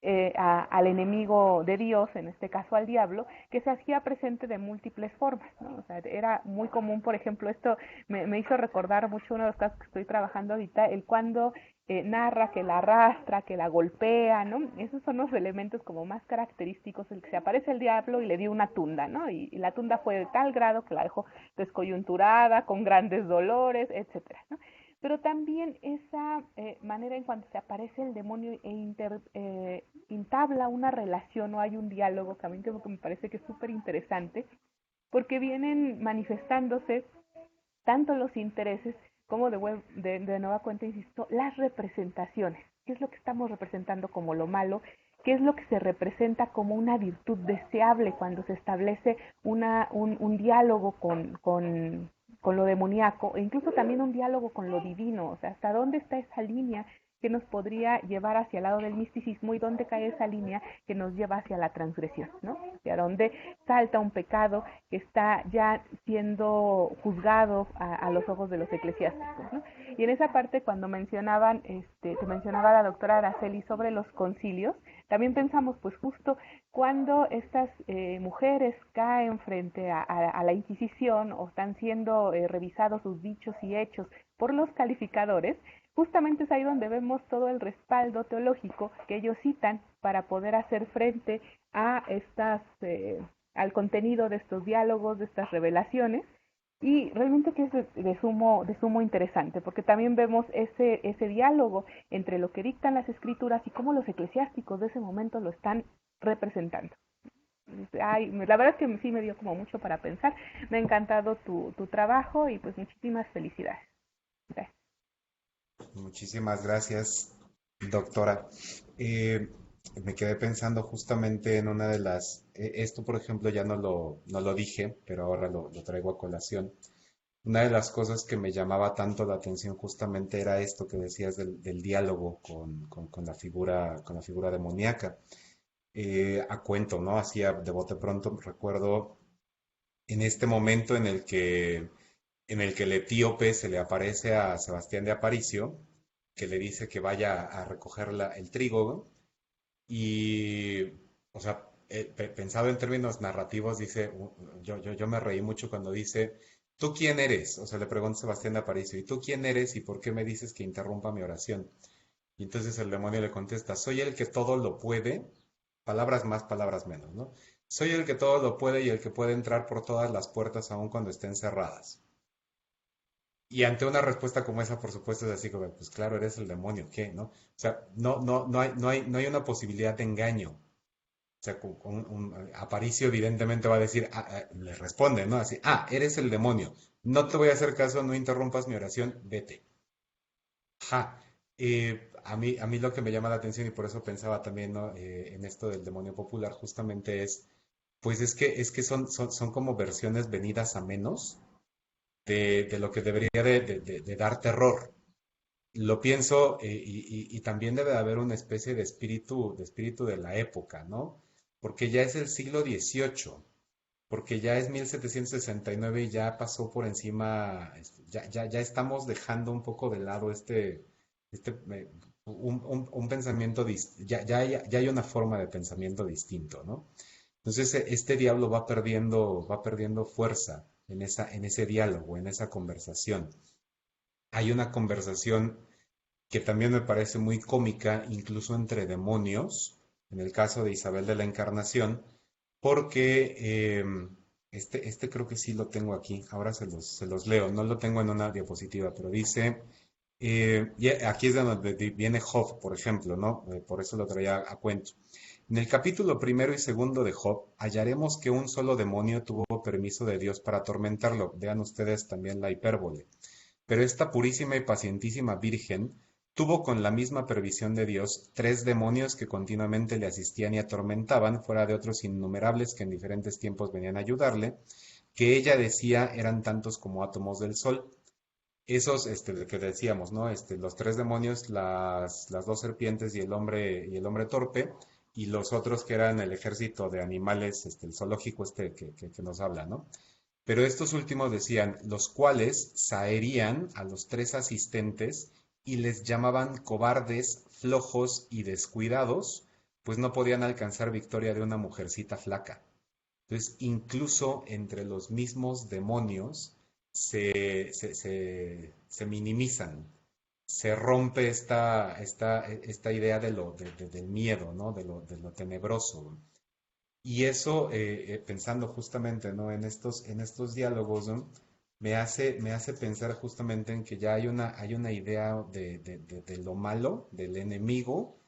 al enemigo de Dios, en este caso al diablo, que se hacía presente de múltiples formas, ¿no? O sea, era muy común, por ejemplo, esto me hizo recordar mucho uno de los casos que estoy trabajando ahorita, el cuando narra que la arrastra, que la golpea, ¿no? Esos son los elementos como más característicos, el que se aparece el diablo y le dio una tunda, ¿no? Y la tunda fue de tal grado que la dejó descoyunturada, con grandes dolores, etcétera, ¿no? Pero también esa manera en cuanto se aparece el demonio entabla una relación o hay un diálogo que a mí creo que me parece que es súper interesante, porque vienen manifestándose tanto los intereses como de nueva cuenta, insisto, las representaciones. ¿Qué es lo que estamos representando como lo malo? ¿Qué es lo que se representa como una virtud deseable cuando se establece un diálogo con lo demoníaco, e incluso también un diálogo con lo divino? O sea, ¿hasta dónde está esa línea que nos podría llevar hacia el lado del misticismo y dónde cae esa línea que nos lleva hacia la transgresión, ¿no? Hacia dónde salta un pecado que está ya siendo juzgado a los ojos de los eclesiásticos, ¿no? Y en esa parte, cuando mencionaban, te mencionaba la doctora Araceli sobre los concilios, también pensamos, pues justo cuando estas mujeres caen frente a la Inquisición o están siendo revisados sus dichos y hechos por los calificadores, justamente es ahí donde vemos todo el respaldo teológico que ellos citan para poder hacer frente a al contenido de estos diálogos, de estas revelaciones, y realmente que es de sumo interesante, porque también vemos ese diálogo entre lo que dictan las escrituras y cómo los eclesiásticos de ese momento lo están representando. La verdad es que sí me dio como mucho para pensar. Me ha encantado tu trabajo y pues muchísimas felicidades. Gracias. Muchísimas gracias, doctora. Me quedé pensando justamente en una de esto por ejemplo ya no lo dije, pero ahora lo traigo a colación. Una de las cosas que me llamaba tanto la atención justamente era esto que decías del diálogo con la figura demoníaca. A cuento, ¿no? Hacía de bote pronto, recuerdo en este momento en el que el etíope se le aparece a Sebastián de Aparicio, que le dice que vaya a recoger el trigo, ¿no? Y, o sea, pensado en términos narrativos, dice, yo me reí mucho cuando dice, ¿tú quién eres? O sea, le pregunta Sebastián de Aparicio, ¿y tú quién eres y por qué me dices que interrumpa mi oración? Y entonces el demonio le contesta, soy el que todo lo puede, palabras más, palabras menos, ¿no? Soy el que todo lo puede y el que puede entrar por todas las puertas aun cuando estén cerradas. Y ante una respuesta como esa, por supuesto, es así como, pues claro, eres el demonio, ¿qué? ¿No? O sea, no hay una posibilidad de engaño. O sea, Aparicio evidentemente va a decir, le responde, ¿no? Así, eres el demonio, no te voy a hacer caso, no interrumpas mi oración, vete. Ja. A mí lo que me llama la atención y por eso pensaba también, ¿no? En esto del demonio popular, justamente pues es que son como versiones venidas a menos de lo que debería de dar terror. Lo pienso y también debe de haber una especie de espíritu de la época, ¿no? Porque ya es el siglo XVIII, porque ya es 1769 y ya pasó por encima, ya estamos dejando un poco de lado un pensamiento, ya hay una forma de pensamiento distinto, ¿no? Entonces este diablo va perdiendo fuerza en ese diálogo, en esa conversación. Hay una conversación que también me parece muy cómica, incluso entre demonios, en el caso de Isabel de la Encarnación, porque creo que sí lo tengo aquí, ahora se los leo, no lo tengo en una diapositiva, pero dice, y aquí es de donde viene Job, por ejemplo, ¿no? Por eso lo traía a cuento. En el capítulo 1 y 2 de Job, hallaremos que un solo demonio tuvo permiso de Dios para atormentarlo. Vean ustedes también la hipérbole. Pero esta purísima y pacientísima Virgen tuvo con la misma previsión de Dios 3 demonios que continuamente le asistían y atormentaban, fuera de otros innumerables que en diferentes tiempos venían a ayudarle, que ella decía eran tantos como átomos del sol. Esos, que decíamos, ¿no? Los 3 demonios, las 2 serpientes y el hombre torpe, y los otros que eran el ejército de animales, el zoológico que nos habla, ¿no? Pero estos últimos decían, los cuales zaherían a los 3 asistentes y les llamaban cobardes, flojos y descuidados, pues no podían alcanzar victoria de una mujercita flaca. Entonces, incluso entre los mismos demonios se minimizan, se rompe esta idea del miedo, ¿no? De lo tenebroso. Y eso, pensando justamente, ¿no? En estos diálogos, ¿no? Me hace pensar justamente en que ya hay una idea de lo malo, del enemigo,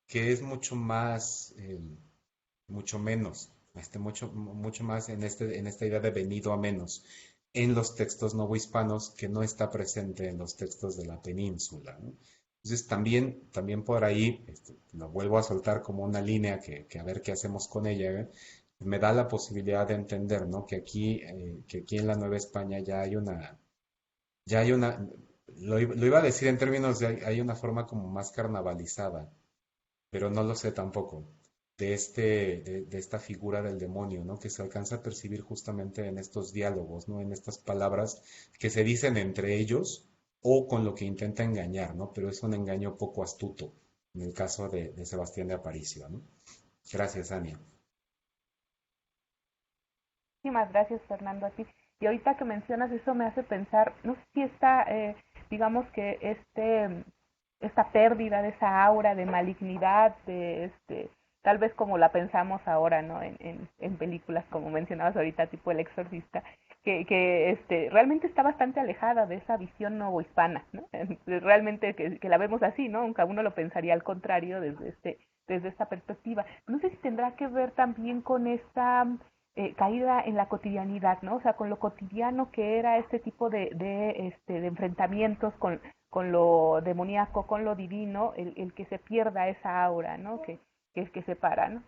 que es mucho menos, mucho más en esta idea de venido a menos en los textos novohispanos, que no está presente en los textos de la península, ¿no? Entonces también por ahí, lo vuelvo a soltar como una línea que a ver qué hacemos con ella, ¿eh? Me da la posibilidad de entender, ¿no? Que aquí en la Nueva España lo iba a decir en términos de hay una forma como más carnavalizada, pero no lo sé tampoco, de esta figura del demonio, ¿no? Que se alcanza a percibir justamente en estos diálogos, ¿no? En estas palabras que se dicen entre ellos o con lo que intenta engañar, ¿no? Pero es un engaño poco astuto, en el caso de Sebastián de Aparicio, ¿no? Gracias, Ania. Muchísimas gracias, Fernando, a ti. Y ahorita que mencionas eso me hace pensar, no sé si digamos que esta pérdida de esa aura de malignidad, tal vez como la pensamos ahora, ¿no? En películas, como mencionabas ahorita, tipo El Exorcista, que realmente está bastante alejada de esa visión novohispana, ¿no? Realmente que la vemos así, ¿no? Aunque uno lo pensaría al contrario desde esta perspectiva. No sé si tendrá que ver también con esta caída en la cotidianidad, ¿no? O sea, con lo cotidiano que era este tipo de enfrentamientos con lo demoníaco, con lo divino, el que se pierda esa aura, ¿no? Que separa, ¿no?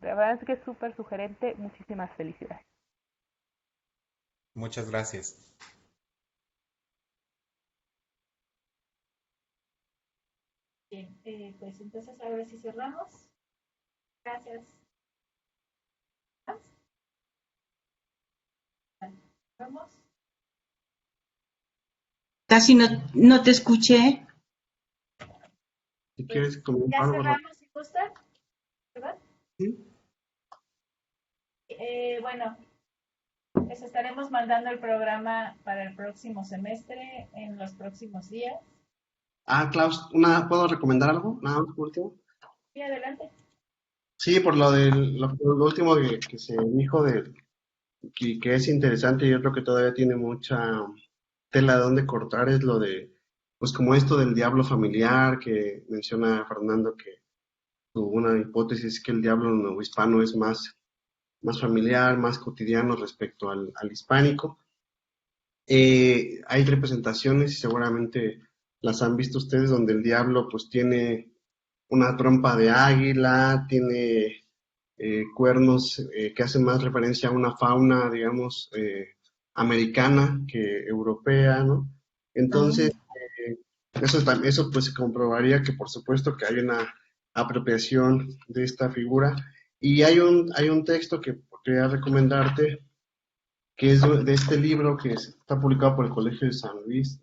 La verdad es que es súper sugerente. Muchísimas felicidades. Muchas gracias. Bien, pues entonces ahora sí cerramos. Gracias. Vamos. Casi no te escuché. Si quieres Ya comentar algo, cerramos, si gustan, ¿verdad? ¿sí? Bueno, les estaremos mandando el programa para el próximo semestre, en los próximos días. Klaus, ¿puedo recomendar algo? Nada más por último. Sí, adelante. Sí, por lo último que se dijo que es interesante, yo creo que todavía tiene mucha tela de dónde cortar, es lo de, pues como esto del diablo familiar que menciona Fernando, que una hipótesis que el diablo novohispano es más familiar, más cotidiano respecto al hispánico. Hay representaciones y seguramente las han visto ustedes donde el diablo pues tiene una trompa de águila, tiene cuernos que hacen más referencia a una fauna, digamos, americana que europea, ¿no? Entonces, eso pues se comprobaría que por supuesto que hay una apropiación de esta figura. Y hay un texto que quería recomendarte, que es de este libro que está publicado por el Colegio de San Luis.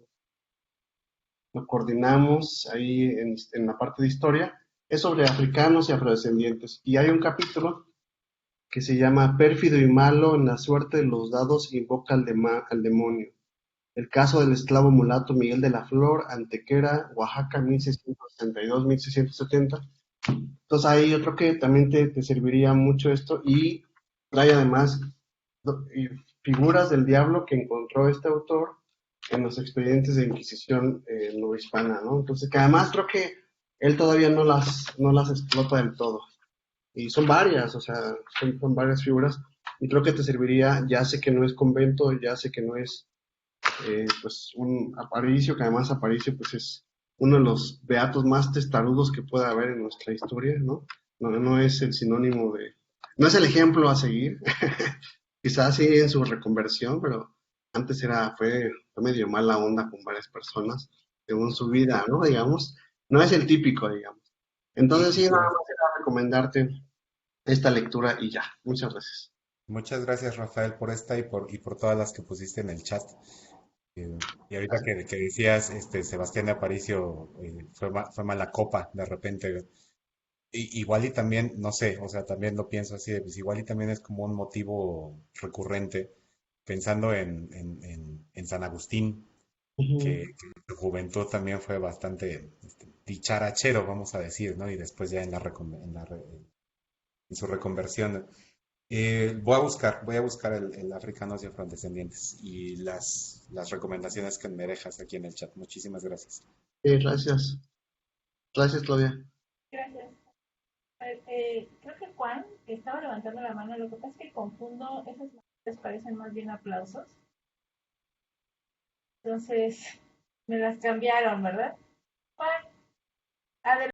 Lo coordinamos ahí en la parte de historia. Es sobre africanos y afrodescendientes. Y hay un capítulo que se llama Pérfido y malo en la suerte de los dados invoca al demonio. El caso del esclavo mulato Miguel de la Flor, Antequera, Oaxaca, 1662-1670. Entonces ahí yo creo que también te serviría mucho esto, y trae además figuras del diablo que encontró este autor en los expedientes de Inquisición novohispana, ¿no? Entonces que además creo que él todavía no las explota del todo. Y son varias, o sea, son varias figuras, y creo que te serviría. Ya sé que no es convento, ya sé que no es pues un Aparicio, que además Aparicio pues es uno de los beatos más testarudos que pueda haber en nuestra historia, ¿no? No es el sinónimo no es el ejemplo a seguir, quizás sí en su reconversión, pero antes fue medio mala onda con varias personas, según su vida, ¿no? Digamos, no es el típico, digamos. Entonces sí, nada más era recomendarte esta lectura y ya. Muchas gracias. Muchas gracias, Rafael, por esta y por todas las que pusiste en el chat. Y ahorita que decías, Sebastián de Aparicio fue mala copa de repente. igual y también, no sé, o sea, también lo pienso así, de, pues igual y también es como un motivo recurrente, pensando en San Agustín, Ujú. que en su juventud también fue bastante dicharachero, vamos a decir, ¿no? Y después ya en su reconversión. Voy a buscar el Africanos y Afrodescendientes y las recomendaciones que me dejas aquí en el chat. Muchísimas gracias. Gracias. Gracias, Claudia. Gracias. Creo que Juan estaba levantando la mano. Lo que pasa es que confundo, esas manitas parecen más bien aplausos. Entonces, me las cambiaron, ¿verdad? Juan, adelante.